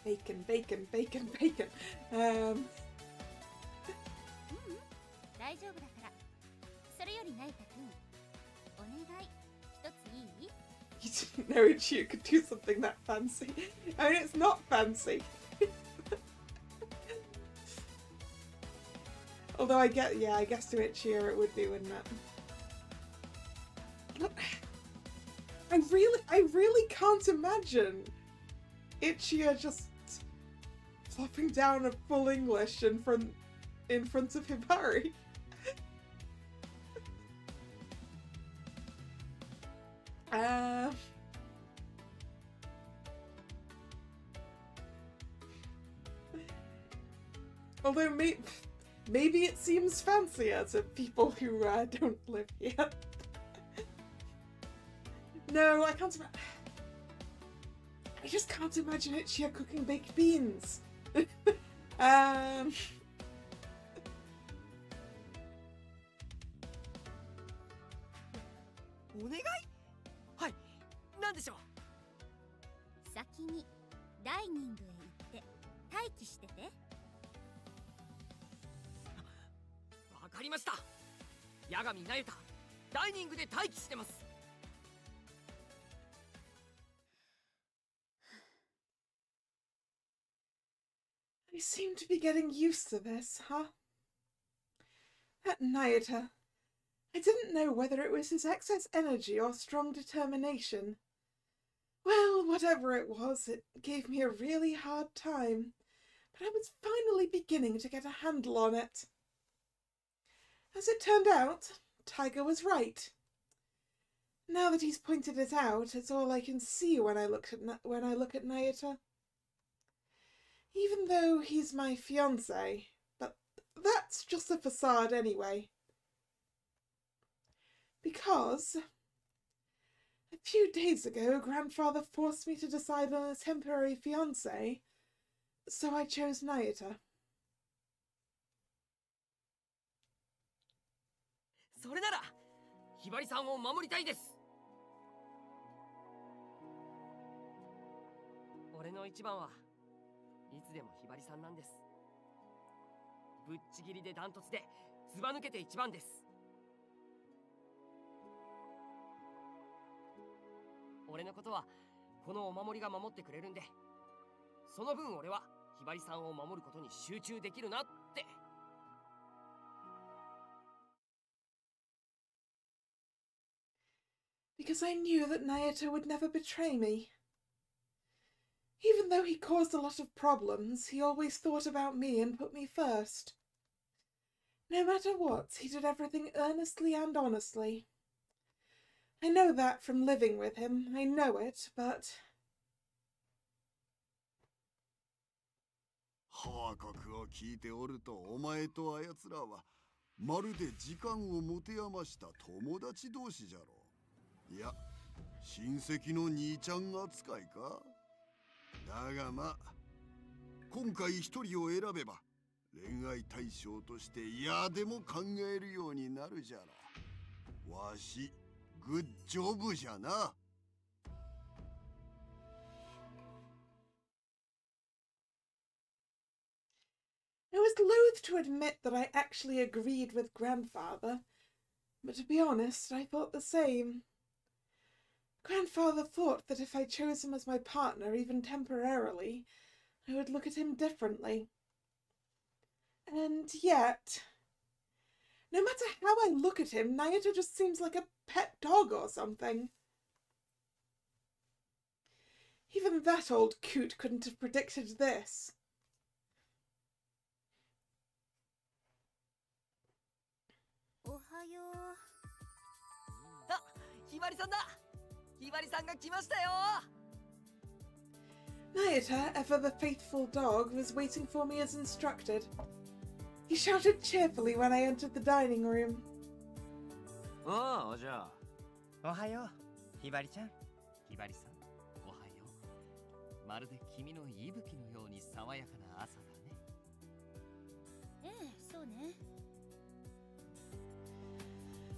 Bacon, bacon, bacon, bacon. 大丈夫だから。それよりナイタくん、お願い一ついい？ You didn't know Ichigo could do something that fancy. I mean, it's not fancy. Although I guess to Ichigo it would be, wouldn't it? Look, I really can't imagine Ichigo just flopping down a full English in front of Hibari. Although maybe it seems fancier to people who don't live here. No, I can't imagine. I just can't imagine Ichigo cooking baked beans. お願い？はい、なんでしょう？先にダイニングへ行って待機してて。わかりました。八神那由他、ダイニングで待機してます。I seem to be getting used to this, huh? That Nayata. I didn't know whether it was his excess energy or strong determination. Well, whatever it was, it gave me a really hard time, but I was finally beginning to get a handle on it. As it turned out, Tiger was right. Now that he's pointed it out, it's all I can see when I look at Nayata. Even though he's my fiancé, but that's just a facade anyway. Because a few days ago, Grandfather forced me to decide on a temporary fiancé, so I chose Nayata. それならひばりさんを守りたいです。俺の一番はいつでもひばりさんなんです。ぶっちぎりでダントツでずば抜けて一番です。俺のことはこのお守りが守ってくれるんで、その分俺はひばりさんを守ることに集中できるなって。Because I knew that Nayata would never betray me. Even though he caused a lot of problems, he always thought about me and put me first. No matter what, he did everything earnestly and honestly. I know that from living with him. I know it, but... 報告を聞いておると、お前とあやつらはまるで時間を持て余した友達同士じゃろう。いや、親戚の兄ちゃん扱いか。だがまあ、今回一人を選べば恋愛対象として嫌でも考えるようになるじゃろ。わし、グッジョブじゃな。I was loath to admit that I actually agreed with Grandfather, but to be honest, I thought the same. Grandfather thought that if I chose him as my partner, even temporarily, I would look at him differently. And yet, no matter how I look at him, Nayata just seems like a pet dog or something. Even that old coot couldn't have predicted this. おはよう。あ、ひばりさんだ。ひばりさんが来ましたよ。Nayata, ever the faithful dog, was waiting for me as instructed. He shouted cheerfully when I entered the dining room. ああ、じゃあ。おはよう、ひばりちゃん。ひばりさん、おはよう。まるで君の息吹のように爽やかな朝だね。ええ、そうね。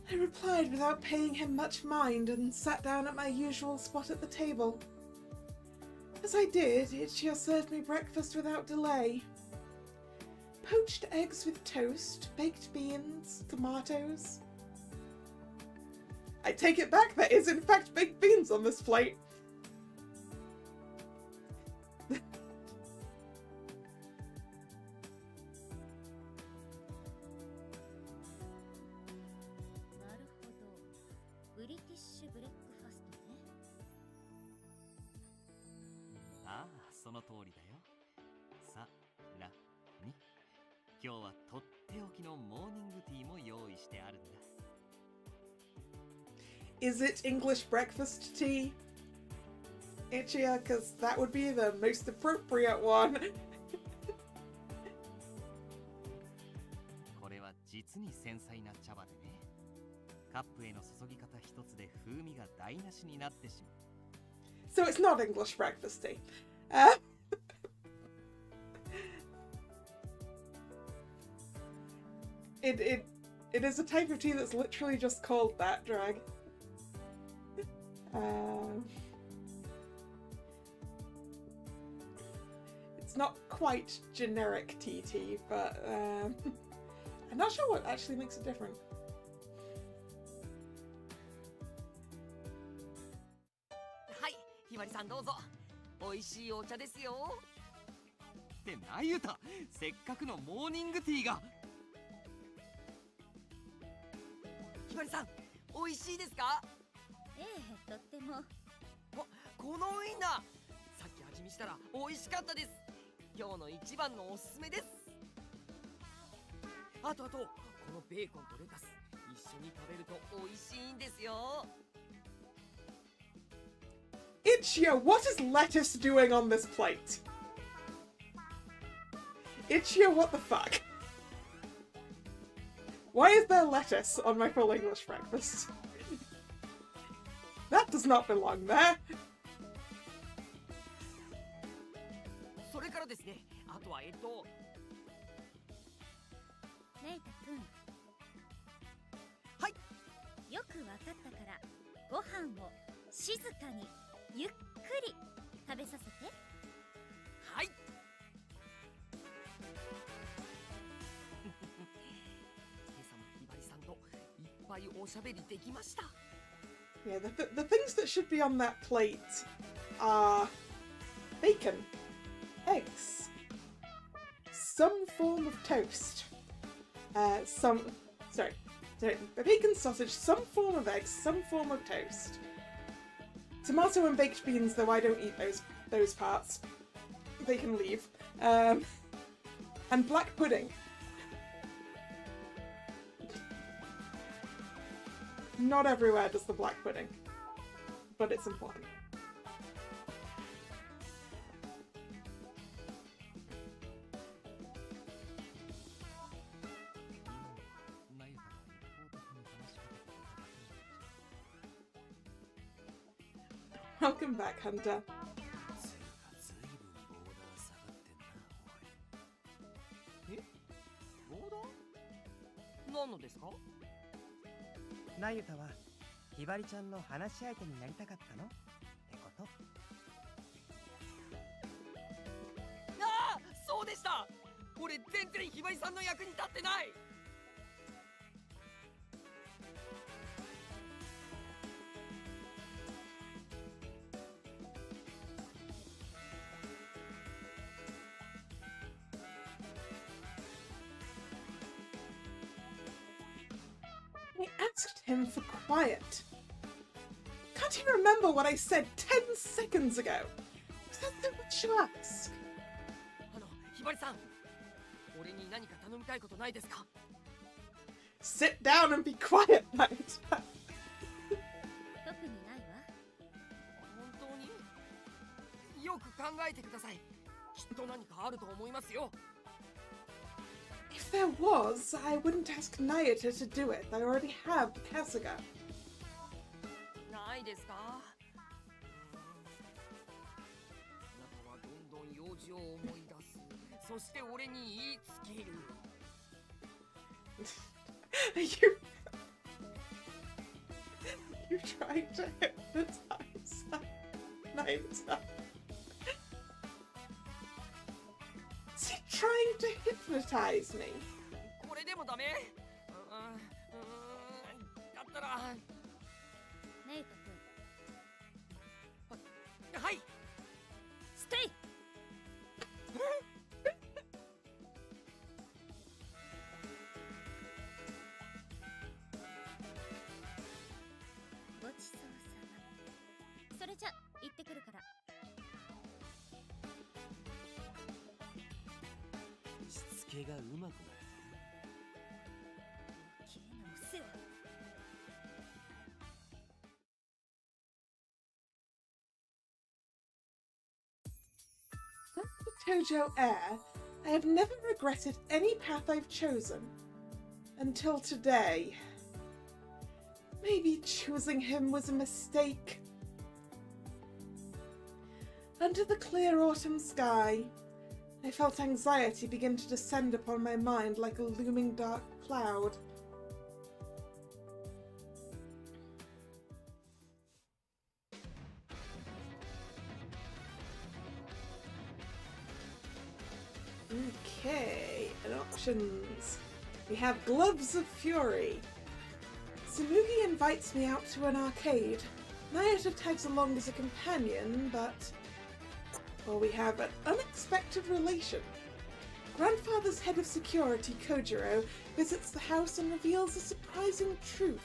I replied without paying him much mind and sat down at my usual spot at the table. As I did, Ichio served me breakfast without delay. Poached eggs with toast, baked beans, tomatoes. I take it back, there is in fact baked beans on this plate. その通りだよ。さらに、今日はとっておきのモーニングティーも用意してあるんだ。Is it English breakfast tea? Ichia, because that would be the most appropriate one. これは実に繊細な茶葉でね。カップへの注ぎ方一つで風味が台無しになってしまう。So it's not English breakfast tea. It is a type of tea that's literally just called that, Drag. It's not quite generic tea, but I'm not sure what actually makes it different. はい、ひばりさんどうぞ。美味しいお茶ですよ。ってなゆた、せっかくのモーニングティーが。ひばりさん、美味しいですか？ええ、とっても。このウインナー、さっき味見したら美味しかったです。今日の一番のおすすめです。あとこのベーコンとレタス一緒に食べると美味しいんですよ。Ichio, what is lettuce doing on this plate? Ichio, what the fuck? Why is there lettuce on my full English breakfast? That does not belong there. それからですね、あとはネイタ君。はい。よくわかったから、ご飯を静かにゆっくり食べさせて。はい。今朝もひばりさんといっぱいおしゃべりできました。Yeah, the things that should be on that plate are bacon, eggs, some form of toast, bacon, sausage, some form of eggs, some form of toast. Tomato and baked beans, though I don't eat those those parts. They can leave. And black pudding. Not everywhere does the black pudding, but it's important. Welcome back, Hunter. 何のですか？なゆたはひばりちゃんの話し相手になりたかったのってこと？ああ、そうでした。俺全然ひばりさんの役に立ってない。I asked him for quiet. Can't you remember what I said 10 seconds ago? Was that so much to ask? ひばりさん、俺に何か頼みたいことないですか？ Sit down and be quiet, Knight. 特にないわ。本当に？よく考えてください。きっと何かあると思いますよ。If there was, I wouldn't ask Nayata to do it. I already have Kasuga. ないですか？あなたはどんどん用事を思い出す。そして俺に言いつける。You're trying to hypnotize Nayata. Is he trying to hypnotize me? これでもダメ？だったら。ネイト君。はい。ステイ。ごちそうさま。それじゃ行ってくるから。しつけがうまくなる。綺麗なお世話。Since the Tojo heir, I have never regretted any path I've chosen. Until today. Maybe choosing him was a mistake. Under the clear autumn sky, I felt anxiety begin to descend upon my mind like a looming dark cloud. Okay, and options. We have Gloves of Fury. Tsumugi invites me out to an arcade. Nayata tags along as a companion, but... well, we have an unexpected relation. Grandfather's head of security, Kojiro, visits the house and reveals a surprising truth.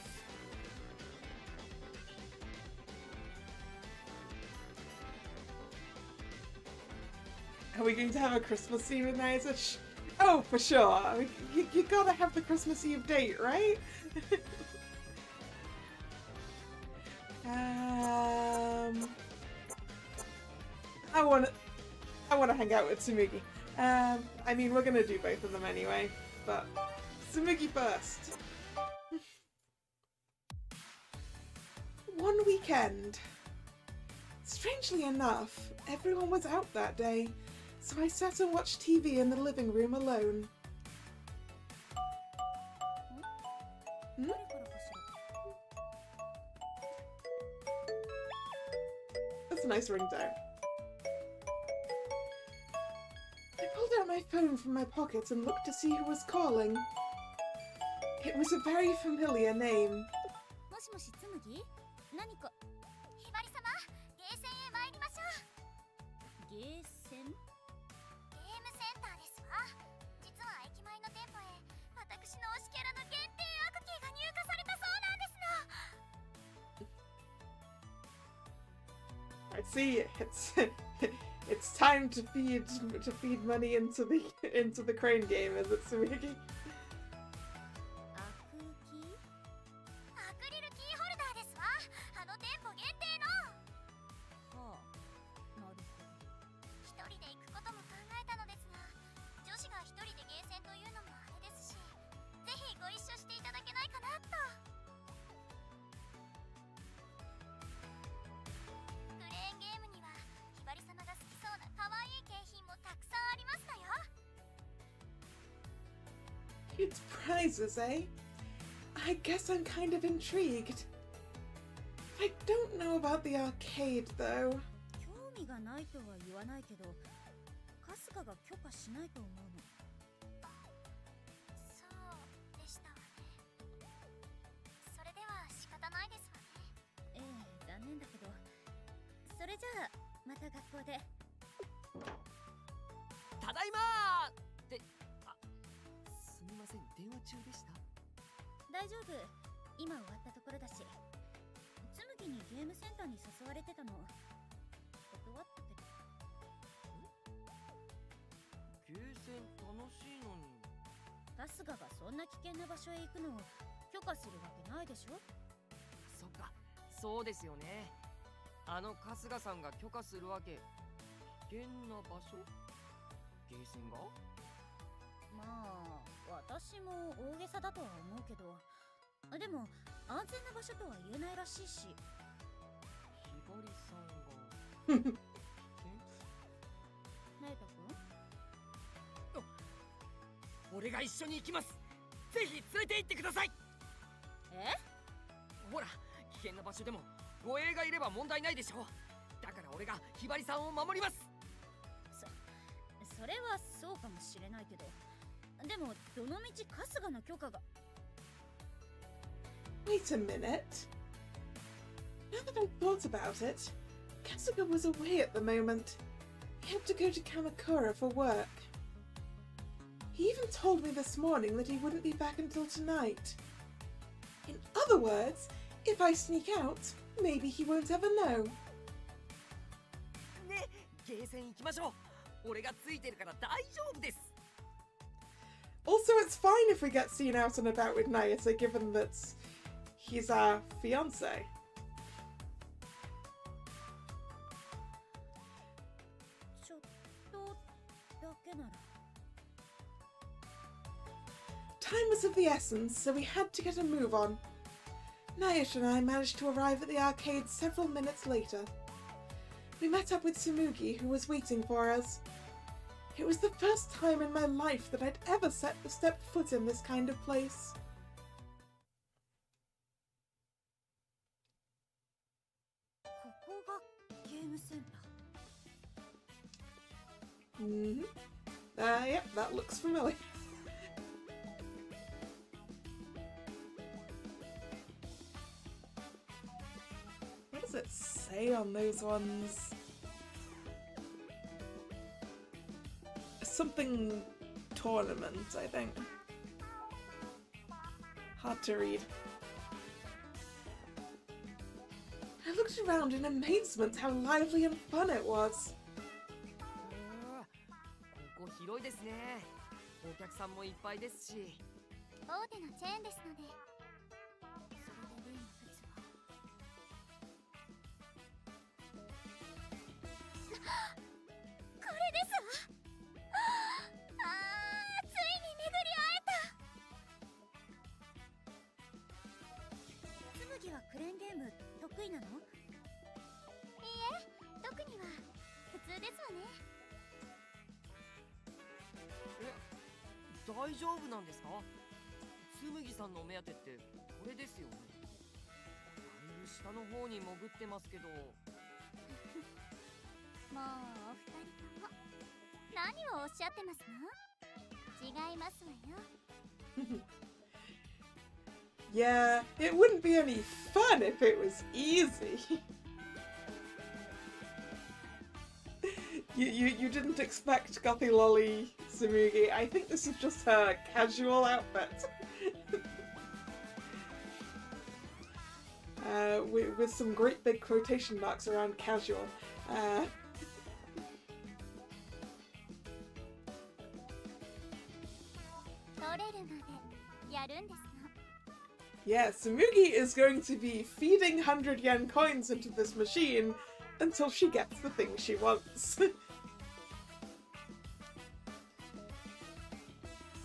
Are we going to have a Christmas Eve with Nayata? Oh, for sure. You gotta have the Christmas Eve date, right? I wanna hang out with Tsumugi. I mean, we're gonna do both of them anyway, but Tsumugi first. One weekend. Strangely enough, everyone was out that day, so I sat and watched TV in the living room alone. Hmm? That's a nice ringtone. I pulled out my phone from my pocket and looked to see who was calling. It was a very familiar name. もしもし、つむぎ？何か。ひばり様、ゲーセンへ参りましょう。ゲーセン？ゲームセンターですわ。実は駅前の店舗へ、私の推しキャラの限定アクキーが入荷されたそうなんですの。I See, it's time to feed money into the crane game, is it, Sumiki? アクリルキーホルダーですわ。あの店舗限定の。はあ、なるほど。一人で行くことも考えたのですが、女子が一人でゲーセンというのもあれですし、ぜひご一緒していただけないかなと。クレーンゲームにはひばり様が好きそうな可愛い景品もたくさんありましたよ。It's prizes, eh? I guess I'm kind of intrigued. I don't know about the arcade, though. 興味がないとは言わないけど、春日が許可しないと思うの。そうでしたわね。それでは仕方ないですわね。ええ、残念だけど。それじゃあまた学校で。ただいまーって、あ、すみません、電話中でした。大丈夫、今終わったところだし。つむぎにゲームセンターに誘われてたの。断ったけど。ゲーセン楽しいのに。春日がそんな危険な場所へ行くのを許可するわけないでしょ。そっか、そうですよね。あの春日さんが許可するわけ。危険な場所？ゲーセンが？まあ、私も大げさだとは思うけど、でも安全な場所とは言えないらしいし。ひばりさんが危険？なえたくん？俺が一緒に行きます。ぜひ連れて行ってください。え？ほら、危険な場所でも護衛がいれば問題ないでしょう。だから俺がひばりさんを守ります。それはそうかもしれないけど、でもどのみち春日の許可が。 Wait a minute. Now that I've thought about it, Kasuga was away at the moment. He had to go to Kamakura for work. He even told me this morning that he wouldn't be back until tonight. In other words, if I sneak out, maybe he won't ever know. ね、ゲーセン行きましょう。俺がついてるから大丈夫です。 Also, it's fine if we get seen out and about with Nayasa, given that he's our fiancé. ちょっとだけなら。Time was of the essence, so we had to get a move on. Nayasha and I managed to arrive at the arcade several minutes later. We met up with Tsumugi, who was waiting for us. It was the first time in my life that I'd ever stepped foot in this kind of place. ここがゲームセンター。Mm-hmm. Yep, that looks familiar. What does it say on those ones? Something tournament, I think. Hard to read. I looked around in amazement how lively and fun it was. ここ広いですね。お客さんもいっぱいですし。大手のチェーンですので。それでルイの靴は。これですわ。ついに巡り会えた。つむぎはクレーンゲーム得意なの？いいえ、特には普通ですわね。大丈夫なんですか？つむぎさんのお目当てってこれですよね。だいぶ下の方に潜ってますけど。もうお二人とも何をおっしゃってますの？違いますわよ。Yeah, it wouldn't be any fun if it was easy. You didn't expect Gothy Lolly Tsumugi. I think this is just her casual outfit. with some great big quotation marks around casual. Yeah, Tsumugi is going to be feeding 100 yen coins into this machine until she gets the thing she wants.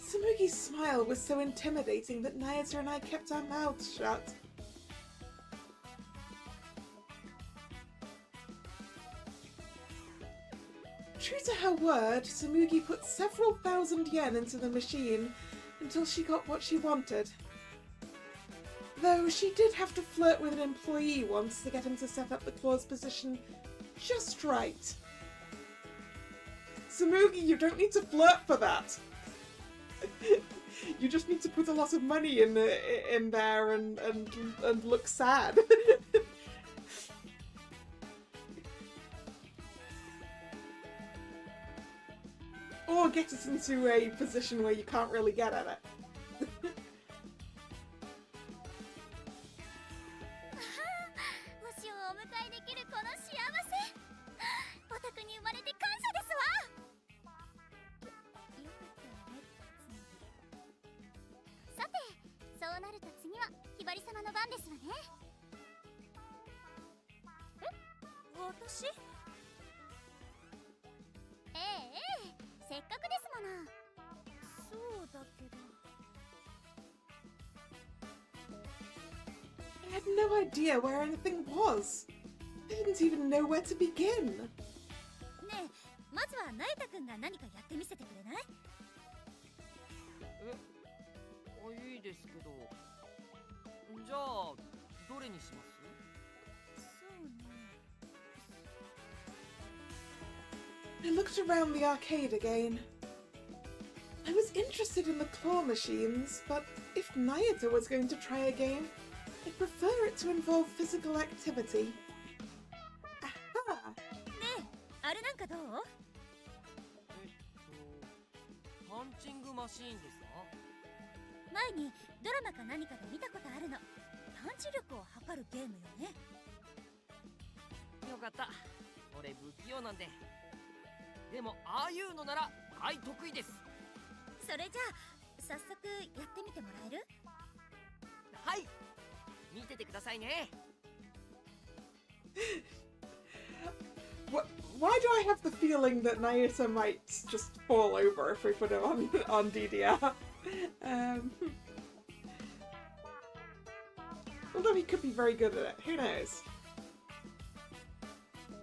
Tsumugi's smile was so intimidating that Nayata and I kept our mouths shut. True to her word, Tsumugi put several thousand yen into the machine until she got what she wanted. Though she did have to flirt with an employee once to get him to set up the claw's position just right. Tsumugi, you don't need to flirt for that. You just need to put a lot of money in there and look sad. Or get it into a position where you can't really get at it. I had no idea where anything was. I didn't even know where to begin. I looked around the arcade again. I was interested in the claw machines, but if Nayata was going to try a game, I'd prefer it to involve physical activity. Aha! Why do I have the feeling that Nayata might just fall over if we put it on DDR? Although he could be very good at it, who knows?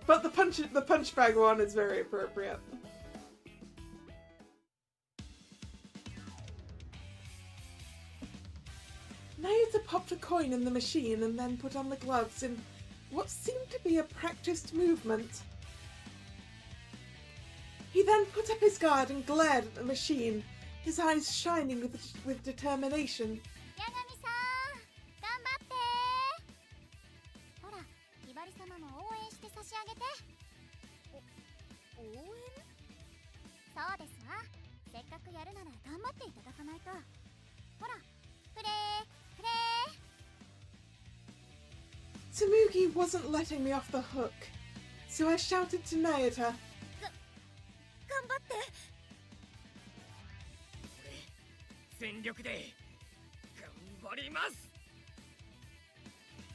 But the punch bag one is very appropriate. Nayata popped a coin in the machine and then put on the gloves in what seemed to be a practiced movement. He then put up his guard and glared at the machine, his eyes shining with determination. Tsumugi wasn't letting me off the hook, so I shouted to Nayata,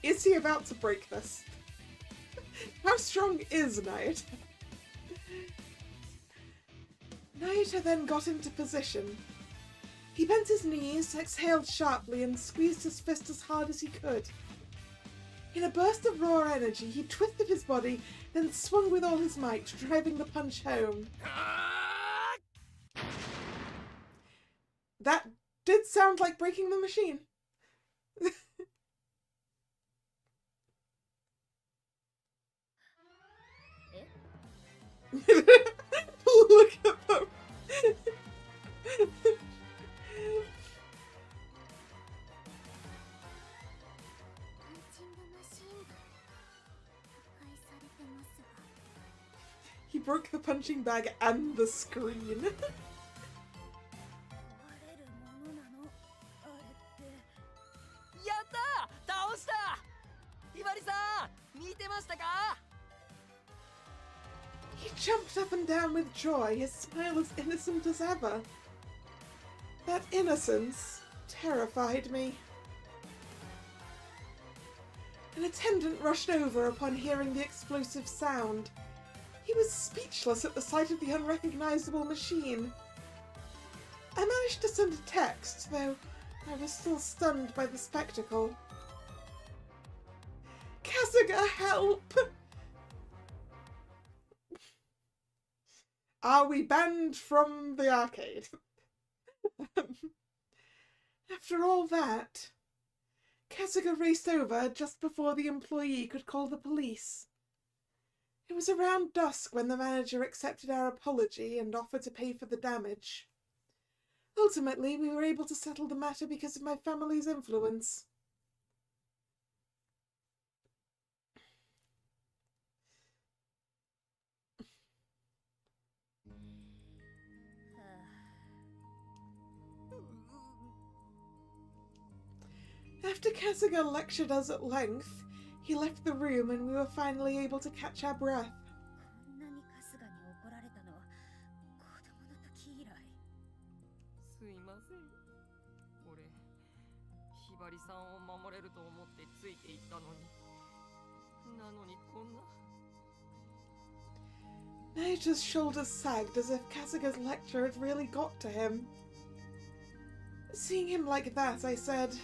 Is he about to break this? How strong is Nayata? Nayata then got into position. He bent his knees, exhaled sharply, and squeezed his fist as hard as he could. In a burst of raw energy, he twisted his body, then swung with all his might, driving the punch home. That did sound like breaking the machine. Look at them. He broke the punching bag and the screen. ましたか? He jumped up and down with joy, his smile as innocent as ever. That innocence terrified me. An attendant rushed over upon hearing the explosive sound. He was speechless at the sight of the unrecognizable machine. I managed to send a text, though I was still stunned by the spectacle. Kasuga, help! Are we banned from the arcade? After all that, Kasuga raced over just before the employee could call the police. It was around dusk when the manager accepted our apology and offered to pay for the damage. Ultimately, we were able to settle the matter because of my family's influence. After Kasuga lectured us at length, he left the room and we were finally able to catch our breath. こんなに春日に怒られたのは子供の時以来。すいません。俺、ひばりさんを守れると思ってついていったのに。なのにこんな。Nayuta's shoulders sagged as if Kasuga's lecture had really got to him. Seeing him like that, I said,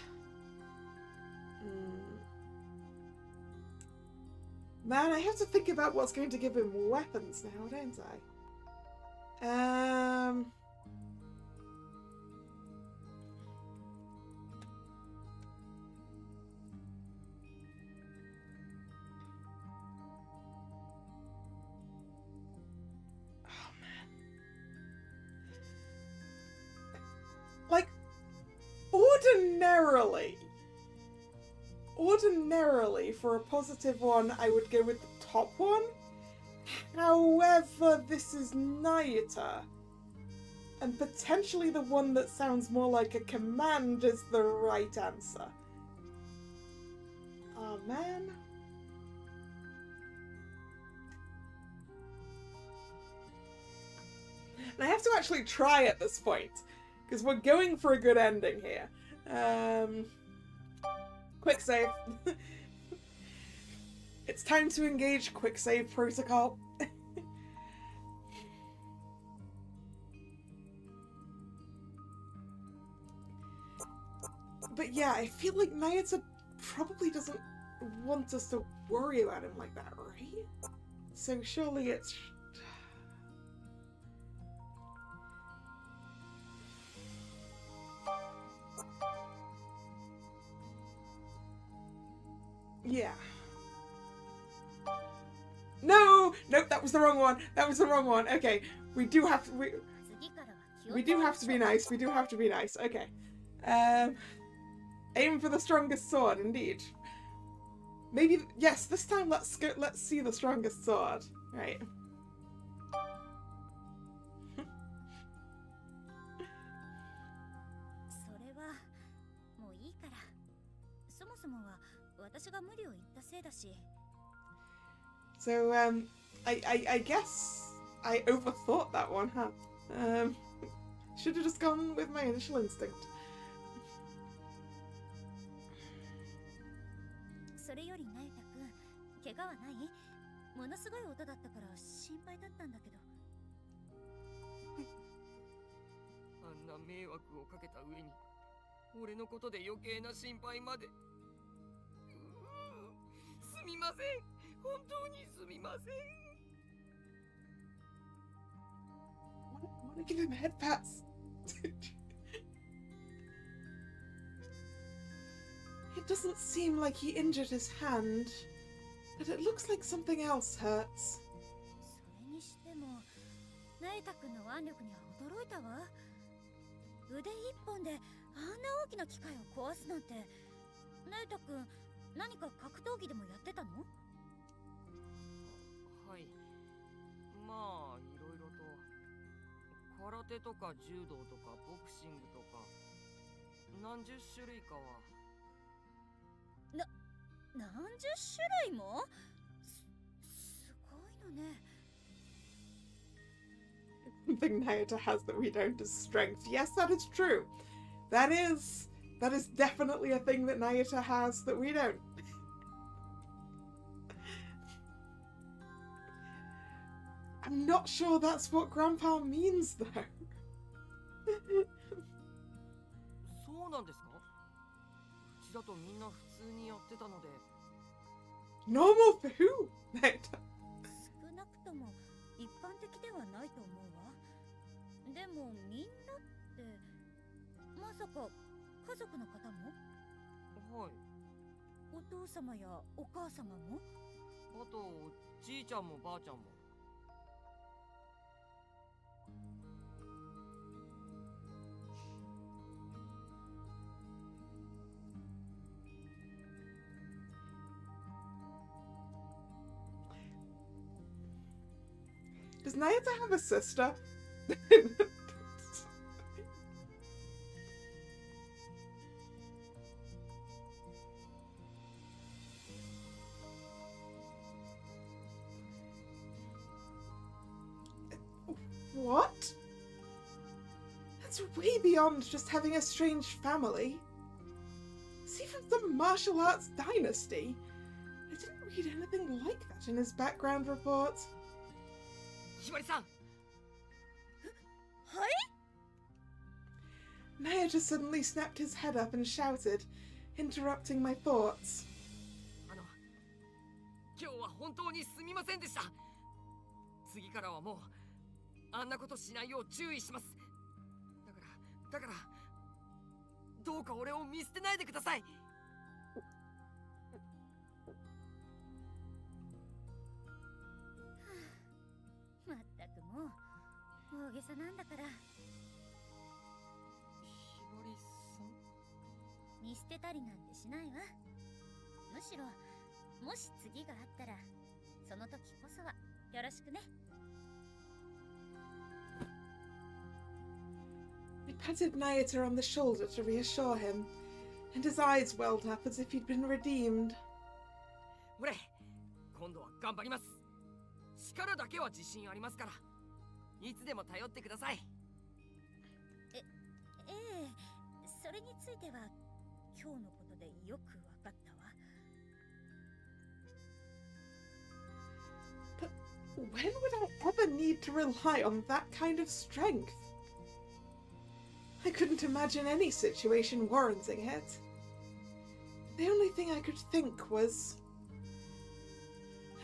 Man, I have to think about what's going to give him weapons now, don't I? Oh, man. Like, ordinarily, for a positive one, I would go with the top one. However, this is Nayuta. And potentially the one that sounds more like a command is the right answer. Oh, man. And I have to actually try at this point, because we're going for a good ending here. Quick save. It's time to engage quick save protocol. But yeah, I feel like Nayuta probably doesn't want us to worry about him like that, right? So surely it's... Yeah. No! Nope, that was the wrong one. That was the wrong one. Okay, we do have to... We do have to be nice. We do have to be nice. Okay. Aim for the strongest sword, indeed. Maybe... Yes, this time let's see the strongest sword. Right. 私が無理を言ったせいだし。 So, I guess I overthought that one, huh? Should have just gone with my initial instinct. それよりナユタ君、怪我はない？ものすごい音だったから心配だったんだけど。あんな迷惑をかけた上に、俺のことで余計な心配まで。すみません。本当にすみません。I wanna give him head pats. It doesn't seem like he injured his hand, but it looks like something else hurts. それにしても、ナユタ君の腕力には驚いたわ。腕一本であんな大きな機械を壊すなんて。ナユタ君、何か格闘技でもやってたの？はい。まあ、いろいろと。空手とか柔道とかボクシングとか、何十種類かは。何十種類も？ね。 Something Nayata has that we don't is strength. Yes, that is true. That is definitely a thing that Nayata has that we don't. I'm not sure that's what Grandpa means, though. そうなんですか？うちだとみんな普通にやってたので。 Normal for who? Nayata. 少なくとも一般的ではないと思うわ。でもみんなってまさか家族の方も？はい。お父様やお母様も？あとじいちゃんもばあちゃんも。 Does Nayata have a sister? What? That's way beyond just having a strange family. Is he from some martial arts dynasty? I didn't read anything like that in his background report. ひばりさん。はい？ Nayata suddenly snapped his head up and shouted, interrupting my thoughts. 今日は本当にすみませんでした。次からはもうあんなことしないよう注意します。だからどうか俺を見捨てないでください。まったくもう大げさなんだから。ひばりさん？見捨てたりなんてしないわ。むしろもし次があったらその時こそはよろしくね。 I patted Nayata on the shoulder to reassure him, and his eyes welled up as if he'd been redeemed. 俺、今度は頑張ります。力だけは自信ありますから、いつでも頼ってください。ええ、それについては今日のことでよくわかったわ。 But when would I ever need to rely on that kind of strength? I couldn't imagine any situation warranting it. The only thing I could think was,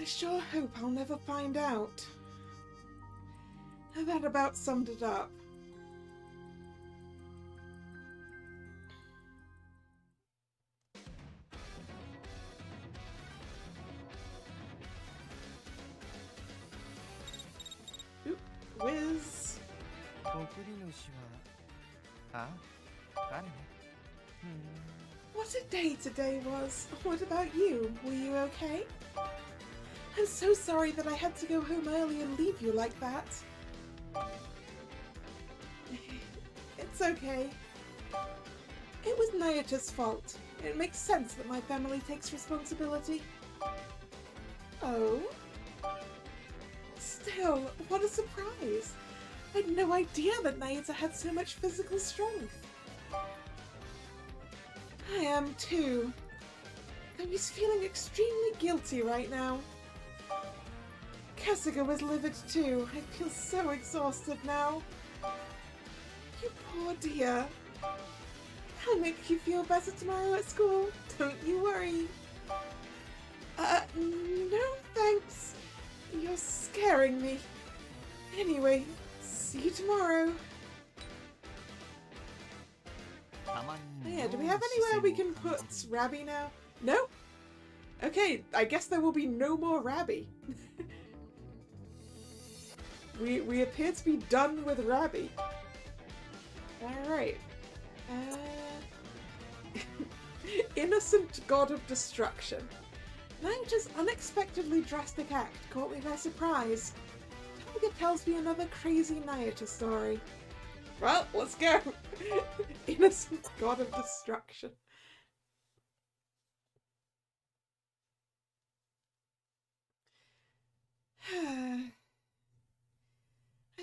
I sure hope I'll never find out. And that about summed it up. Oop, whiz. 送り主は、あ、彼ね。What a day today was. What about you? Were you okay? I'm so sorry that I had to go home early and leave you like that. It's okay. It was Nayata's fault. It makes sense that my family takes responsibility. Oh? Still, what a surprise. I had no idea that Nayata had so much physical strength. I am too. I was feeling extremely guilty right now. Kasuga was livid too. I feel so exhausted now. You poor dear. I'll make you feel better tomorrow at school. Don't you worry. No thanks. You're scaring me. Anyway, see you tomorrow. Yeah, do we have anywhere we can put Rabbi now? No? Okay, I guess there will be no more Rabbi. we appear to be done with Rabbi. Alright. Innocent god of destruction. Nayata's unexpectedly drastic act caught me by surprise. Tiger tells me another crazy Nayata story. Well, let's go! Innocent god of destruction.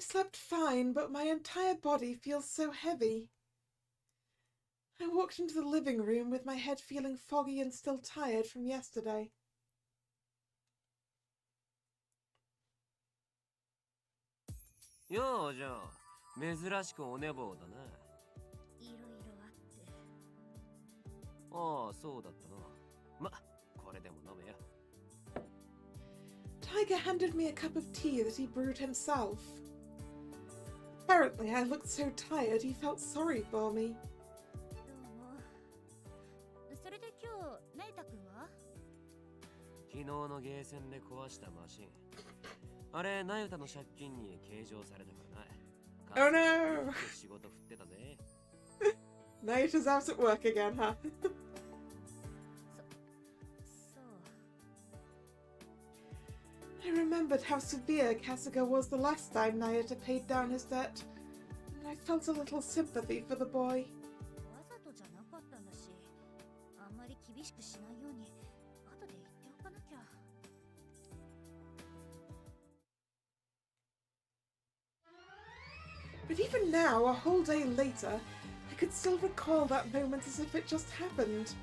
slept fine, but my entire body feels so heavy. I walked into the living room with my head feeling foggy and still tired from yesterday. Yo, じゃあ、珍しくお寝坊だな。いろいろあって。ああ、そうだったな。ま、これでも飲めよ。Tiger handed me a cup of tea that he brewed himself. Apparently, I looked so tired he felt sorry for me. どうも。それで今日、ナイタ君は？昨日のゲーセンで壊したマシン。あれ、ナユタの借金に計上されたからな。Oh no! 仕事振ってたぜ。Nayuta's out at work again, huh? I remembered how severe Kasuga was the last time Nayuta paid down his debt, and I felt a little sympathy for the boy. わざとじゃなかったんだし、あんまり厳しくしないように後で言っておかなきゃ。But even now, a whole day later, I could still recall that moment as if it just happened.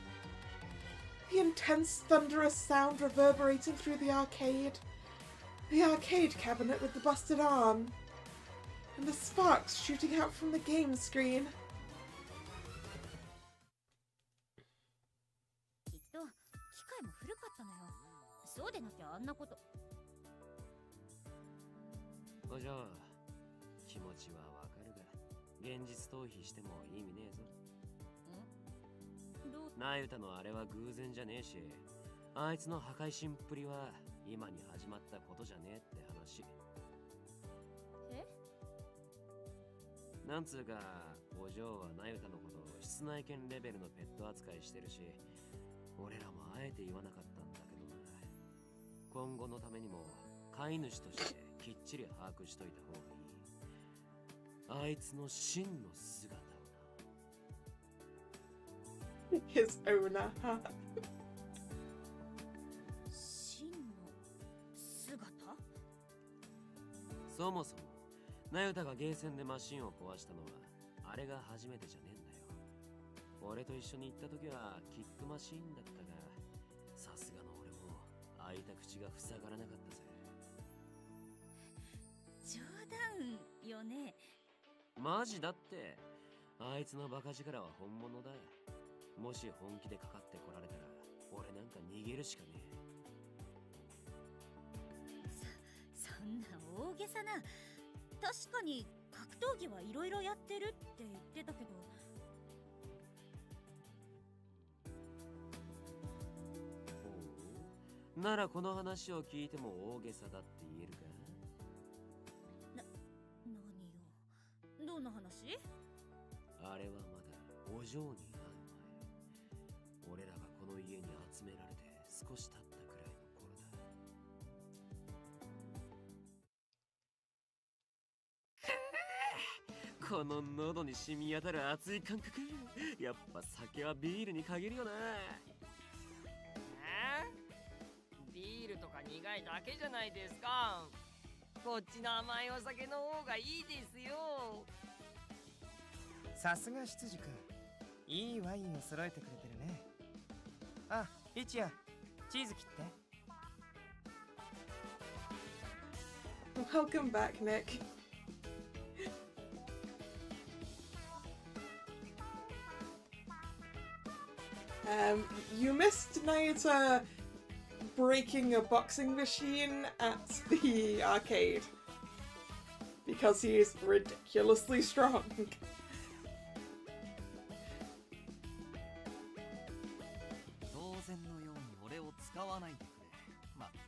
The intense, thunderous sound reverberating through the arcade cabinet with the busted arm, and the sparks shooting out from the game screen. きっと機械も古かったのよ。そうでなきゃあんなこと。じゃあ、気持ちはわかるが、現実逃避しても意味ねえぞ。ナユタのあれは偶然じゃねえし、あいつの破壊神っぷりは今に始まったことじゃねえって話。え？なんつうか、お嬢はナユタのことを室内犬レベルのペット扱いしてるし、俺らもあえて言わなかったんだけどな。今後のためにも飼い主としてきっちり把握しといた方がいい。あいつの真の姿をな。His owner. 真の姿？そもそもナユタがゲーセンでマシンを壊したのはあれが初めてじゃねえんだよ。俺と一緒に行った時はキックマシンだったが、さすがの俺も開いた口が塞がらなかったぜ。冗談よね。マジだって、あいつのバカ力は本物だ。もし本気でかかってこられたら俺なんか逃げるしかねえ。そんな大げさな。確かに格闘技はいろいろやってるって言ってたけど。おう、ならこの話を聞いても大げさだって言えるか？何よ、どんな話？あれはまだお嬢に会う前、俺らがこの家に集められて少し経ったくらいの頃だ。この喉に染み当たる熱い感覚、やっぱ酒はビールに限るよな。ビールとか苦いだけじゃないですか。こっちの甘いお酒の方がいいですよ。さすが執事君、いいワインを揃えてくれてるね。あ、一夜チーズ切って。Welcome back, Nick. You missed Nayuta breaking a boxing machine at the arcade because he is ridiculously strong. 当然のように俺を使わないでくれ。まった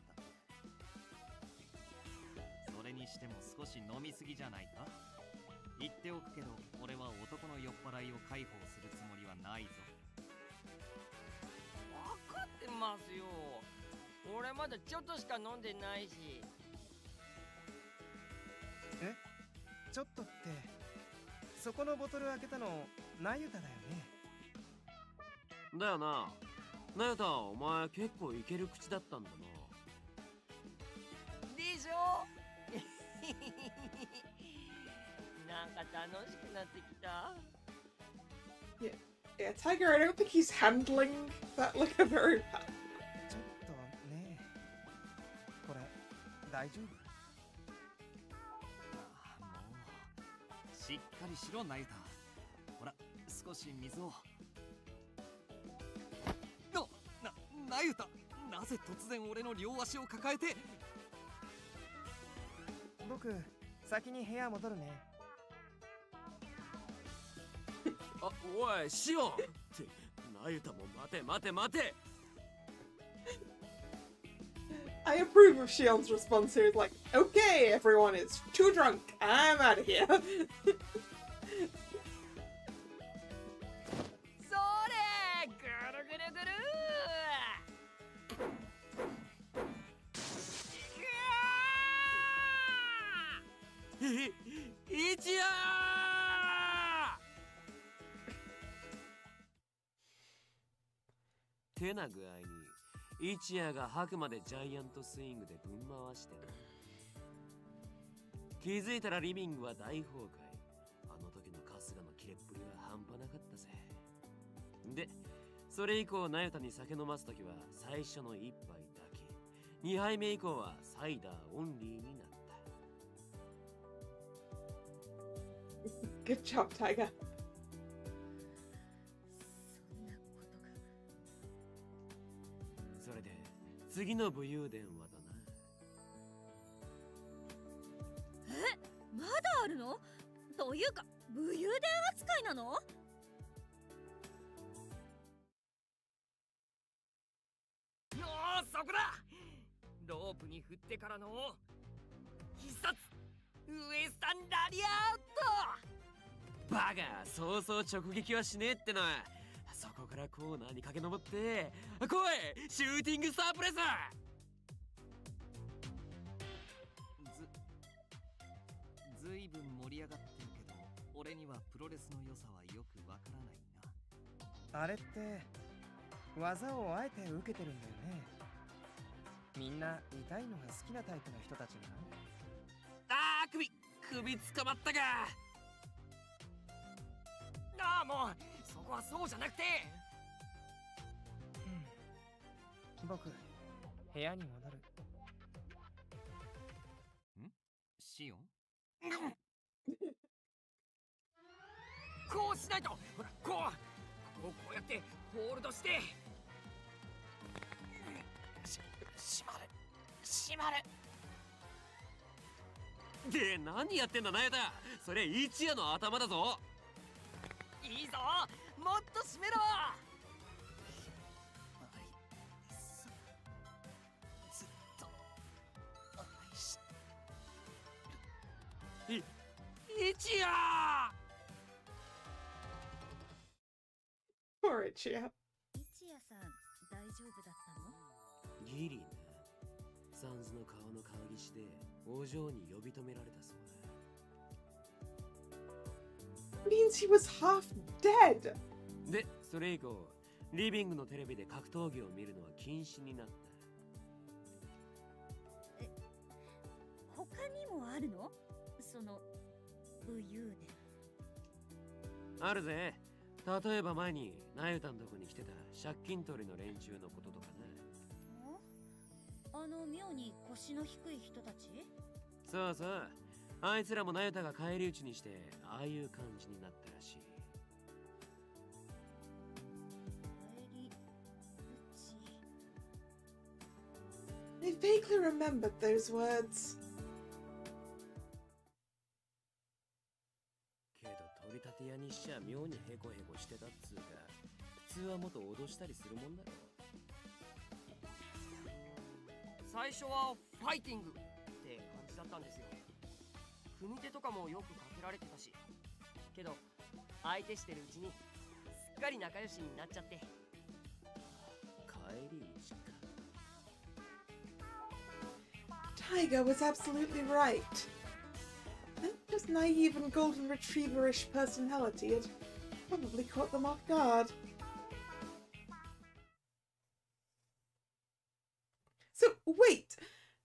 く。それにしても少し飲みすぎじゃないか？言っておくけど、俺は男の酔っ払いを解放するつもりはないぞ。分かってますよ。俺まだちょっとしか飲んでないし。え？ちょっとって、そこのボトル開けたのナユタだよね。だよな。ナユタ、お前結構いける口だったんだな。でしょなんか楽しくなってきた。 Yeah, Tiger, I don't think he's handling that liquor very well. ちょっとね、これ大丈夫？もうしっかりしろナユタ。ほら少し水を。ナユタ、なぜ突然俺の両足を抱えて。僕先に部屋戻るね。あ、おいシオンってナユタも待て待て待て。 I approve of Shion's response here. It's like, okay, everyone is too drunk. I'm out of here. それぐるぐるぐる。一夜。てな具合に一夜が吐くまでジャイアントスイングでぶん回してる。気づいたらリビングは大崩壊。あの時の春日のキレっぷりは半端なかったぜ。でそれ以降ナユタに酒飲ます時は最初の一杯だけ。2杯目以降はサイダーオンリーになった。 Good job, Tiger. それで次の武勇伝はだな。まだあるの？というか武勇伝扱いなの？そこだ。ロープに振ってからの必殺ウエスタンラリアート。バカ、そうそう直撃はしねえっての。そこからコーナーに駆け上って来い、シューティングスタープレス。ずいぶん盛り上がってるけど、俺にはプロレスの良さはよくわからないな。あれって技をあえて受けてるんだよね。みんな痛いのが好きなタイプの人たちが。あー、首捕まったか。ああ、もうそこはそうじゃなくて。僕部屋に戻る。シオン？こうしないと。ほら、こうやってホールドして。閉まる。で、何やってんだナユタ。それ一夜の頭だぞ。いいぞ、もっと締めろ。ずっと愛し一夜。 Poor Ichiya. 一夜さん大丈夫だったの？ギリね。サンズの顔の川岸でお嬢に呼び止められたそうだ。 Means he was half dead. で、それ以降リビングのテレビで格闘技を見るのは禁止になった。他にもあるの？その武勇伝。あるぜ。例えば前にナユタのとこに来てた借金取りの連中のこととかね。あの妙に腰の低い人たち？そうそう。あいつらもナユタが返り討ちにしてああいう感じになったらしい。I vaguely remembered those words. けど取り立て屋にしちゃ妙にヘコヘコしてたっつうか、普通はもっと脅したりするもんだろ。最初はファイティングって感じだったんですよ。組手とかもよくかけられてたし。けど相手してるうちにすっかり仲良しになっちゃって。帰り討ちか。 Tiger was absolutely right. His naive and golden retrieverish personality had probably caught them off guard. So, wait!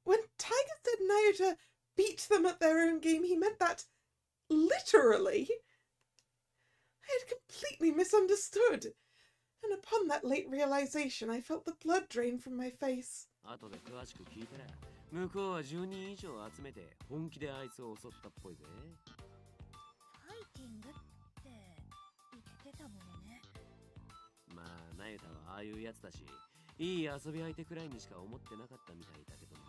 When Tiger said Naruto beat them at their own game, he meant that literally? I had completely misunderstood, and upon that late realization, I felt the blood drain from my face. 後で詳しく聞いたら、向こうは10人以上集めて本気であいつを襲ったっぽいぜ。ファイティングって言ってたものね。まあ、ナユタはああいうやつだし、いい遊び相手くらいにしか思ってなかったみたいだけどな。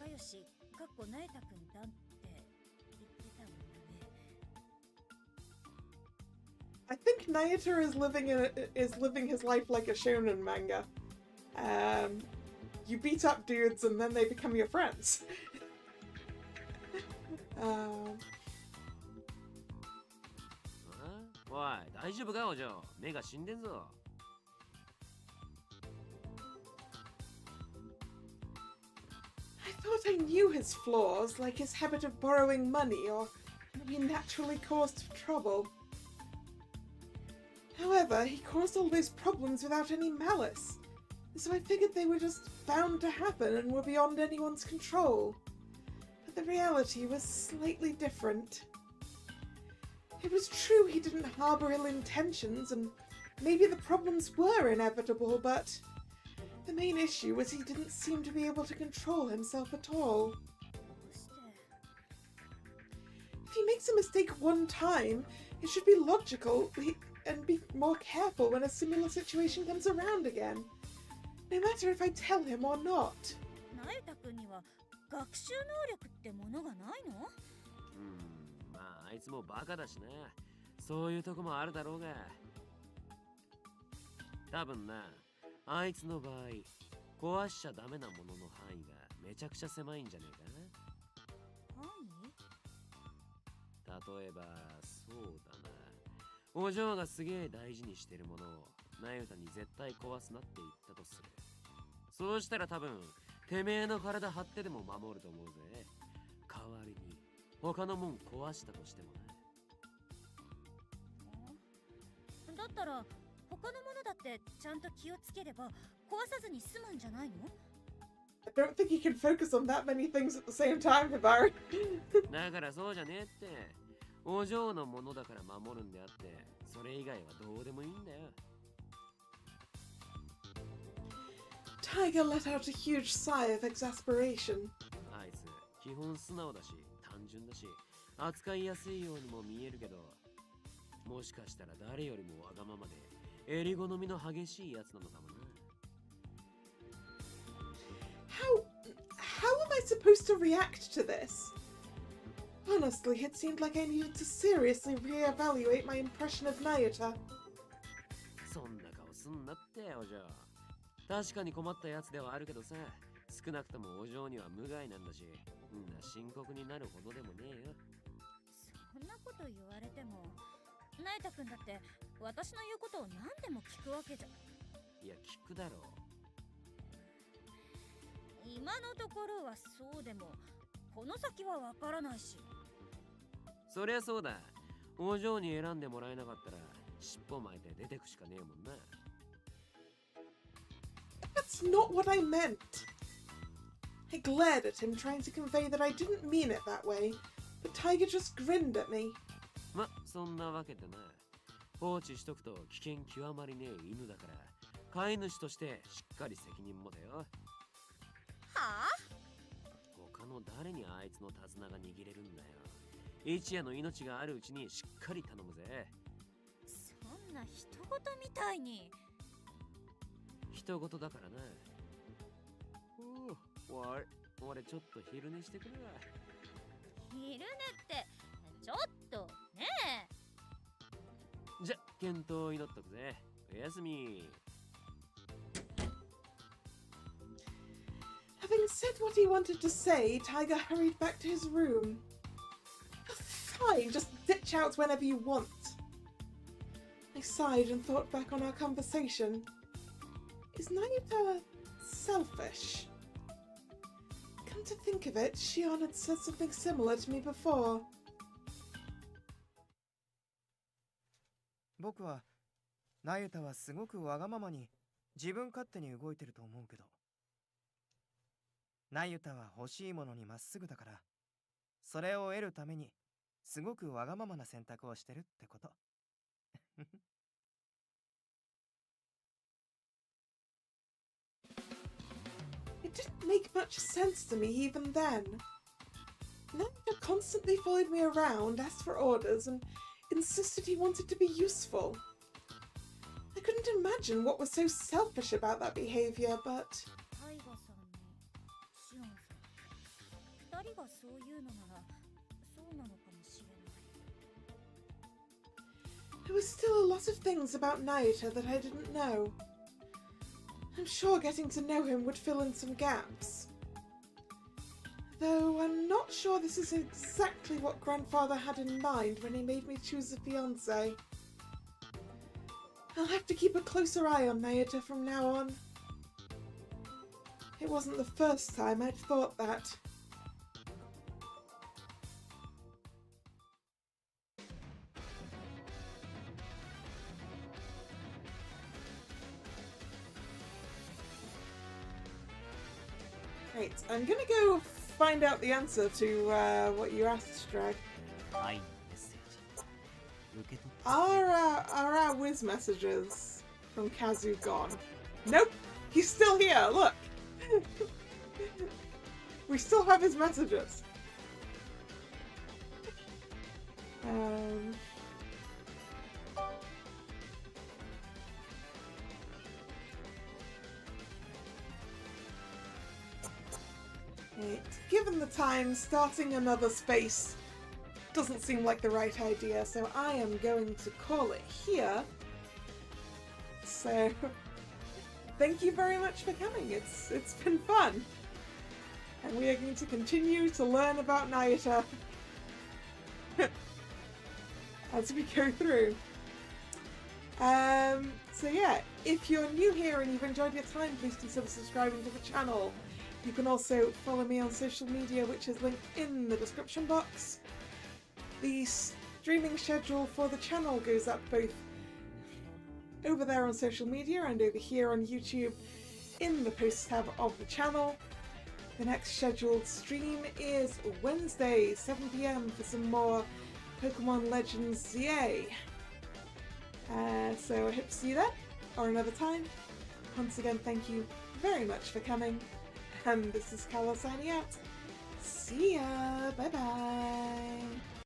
仲良し、かっこなえたくんだって言ってたものね。I think Nayata is living his life like a shonen manga. You beat up dudes and then they become your friends. おい、大丈夫かお嬢、目が死んでんぞ。I thought I knew his flaws, like his habit of borrowing money or maybe naturally caused trouble. However, he caused all those problems without any malice, so I figured they were just bound to happen and were beyond anyone's control. But the reality was slightly different. It was true he didn't harbor ill intentions, and maybe the problems were inevitable, but the main issue was he didn't seem to be able to control himself at all. If he makes a mistake one time, it should be logical and be more careful when a similar situation comes around again, no matter if I tell him or not. なえたくんには学習能力ってものがないの？まあ、あいつもバカだしな。そういうとこもあるだろうが。多分な、あいつの場合、壊しちゃダメなものの範囲がめちゃくちゃ狭いんじゃねえか。範囲？例えば、そうだな。お嬢がすげえ大事にしてるものをナユタに絶対壊すなって言ったとする。そうしたら多分、てめえの体張ってでも守ると思うぜ。代わりに他のもん壊したとしてもね。だったら他のものだってちゃんと気をつければ壊さずに済むんじゃないの？ I don't think he can focus on that many things at the same time, Hibari. だからそうじゃねえって。お嬢のものだから守るんであって、それ以外はどうでもいいんだよ。Tiger let out a huge sigh of exasperation. あいつ、基本素直だし、単純だし、扱いやすいようにも見えるけど、もしかしたら誰よりもわがままで、襟好みの激しいやつなのかもな。How am I supposed to react to this? Honestly, it seemed like I needed to seriously reevaluate my impression of Nayata. そんな顔すんなってお嬢。確かに困ったやつではあるけどさ、少なくともお嬢には無害なんだし、深刻になるほどでもねえよ。そんなこと言われても、なえたくんだって私の言うことを何でも聞くわけじゃ。いや、聞くだろう。今のところはそうでも、この先はわからないし。そりゃそうだ。お嬢に選んでもらえなかったら尻尾巻いて出てくしかねえもんな。That's not what I meant. I glared at him, trying to convey that I didn't mean it that way, but Tiger just grinned at me. ま、そんなわけでな。放置しとくと危険極まりねえ犬だから、飼い主としてしっかり責任もだよ。はあ？他の誰にあいつの手綱が握れるんだよ。一夜の命があるうちにしっかり頼むぜ。そんな人事みたいに。人事だからな。俺ちょっと昼寝してくるわ。昼寝ってちょっとねえ。じゃ、健闘を祈っとくぜ。おやすみ。Having said what he wanted to say, Tiger hurried back to his room. Fine, just ditch out whenever you want. I sighed and thought back on our conversation. Is Nayuta selfish? Come to think of it, Shion had said something similar to me before. 僕はナユタはすごくわがままに自分勝手に動いてると思うけど、ナユタは欲しいものにまっすぐだからそれを得るためにすごくわがままな選択をしてるってこと。It didn't make much sense to me even then. Nanda constantly followed me around, asked for orders, and insisted he wanted to be useful. I couldn't imagine what was so selfish about that behavior, but... タイガさんにシオンさん、二人がそういうのならそうなのかもしれない。 There was still a lot of things about Naita that I didn't know. I'm sure getting to know him would fill in some gaps. Though I'm not sure this is exactly what Grandfather had in mind when he made me choose a fiancé. I'll have to keep a closer eye on Naita from now on. It wasn't the first time I'd thought that. Right, I'm gonna go find out the answer to what you asked, Strag. Are our whiz messages from Kazu gone? Nope, he's still here, look! We still have his messages. Right. Given the time, starting another space doesn't seem like the right idea, so I am going to call it here. So, thank you very much for coming. It's been fun. And we are going to continue to learn about Naita as we go through. So yeah, if you're new here and you've enjoyed your time, please consider subscribing to the channel. You can also follow me on social media, which is linked in the description box. The streaming schedule for the channel goes up both over there on social media and over here on YouTube in the post tab of the channel. The next scheduled stream is Wednesday, 7 PM for some more Pokemon Legends ZA. So I hope to see you there, or another time. Once again, thank you very much for coming. And this is Kalla signing out. See ya! Bye bye!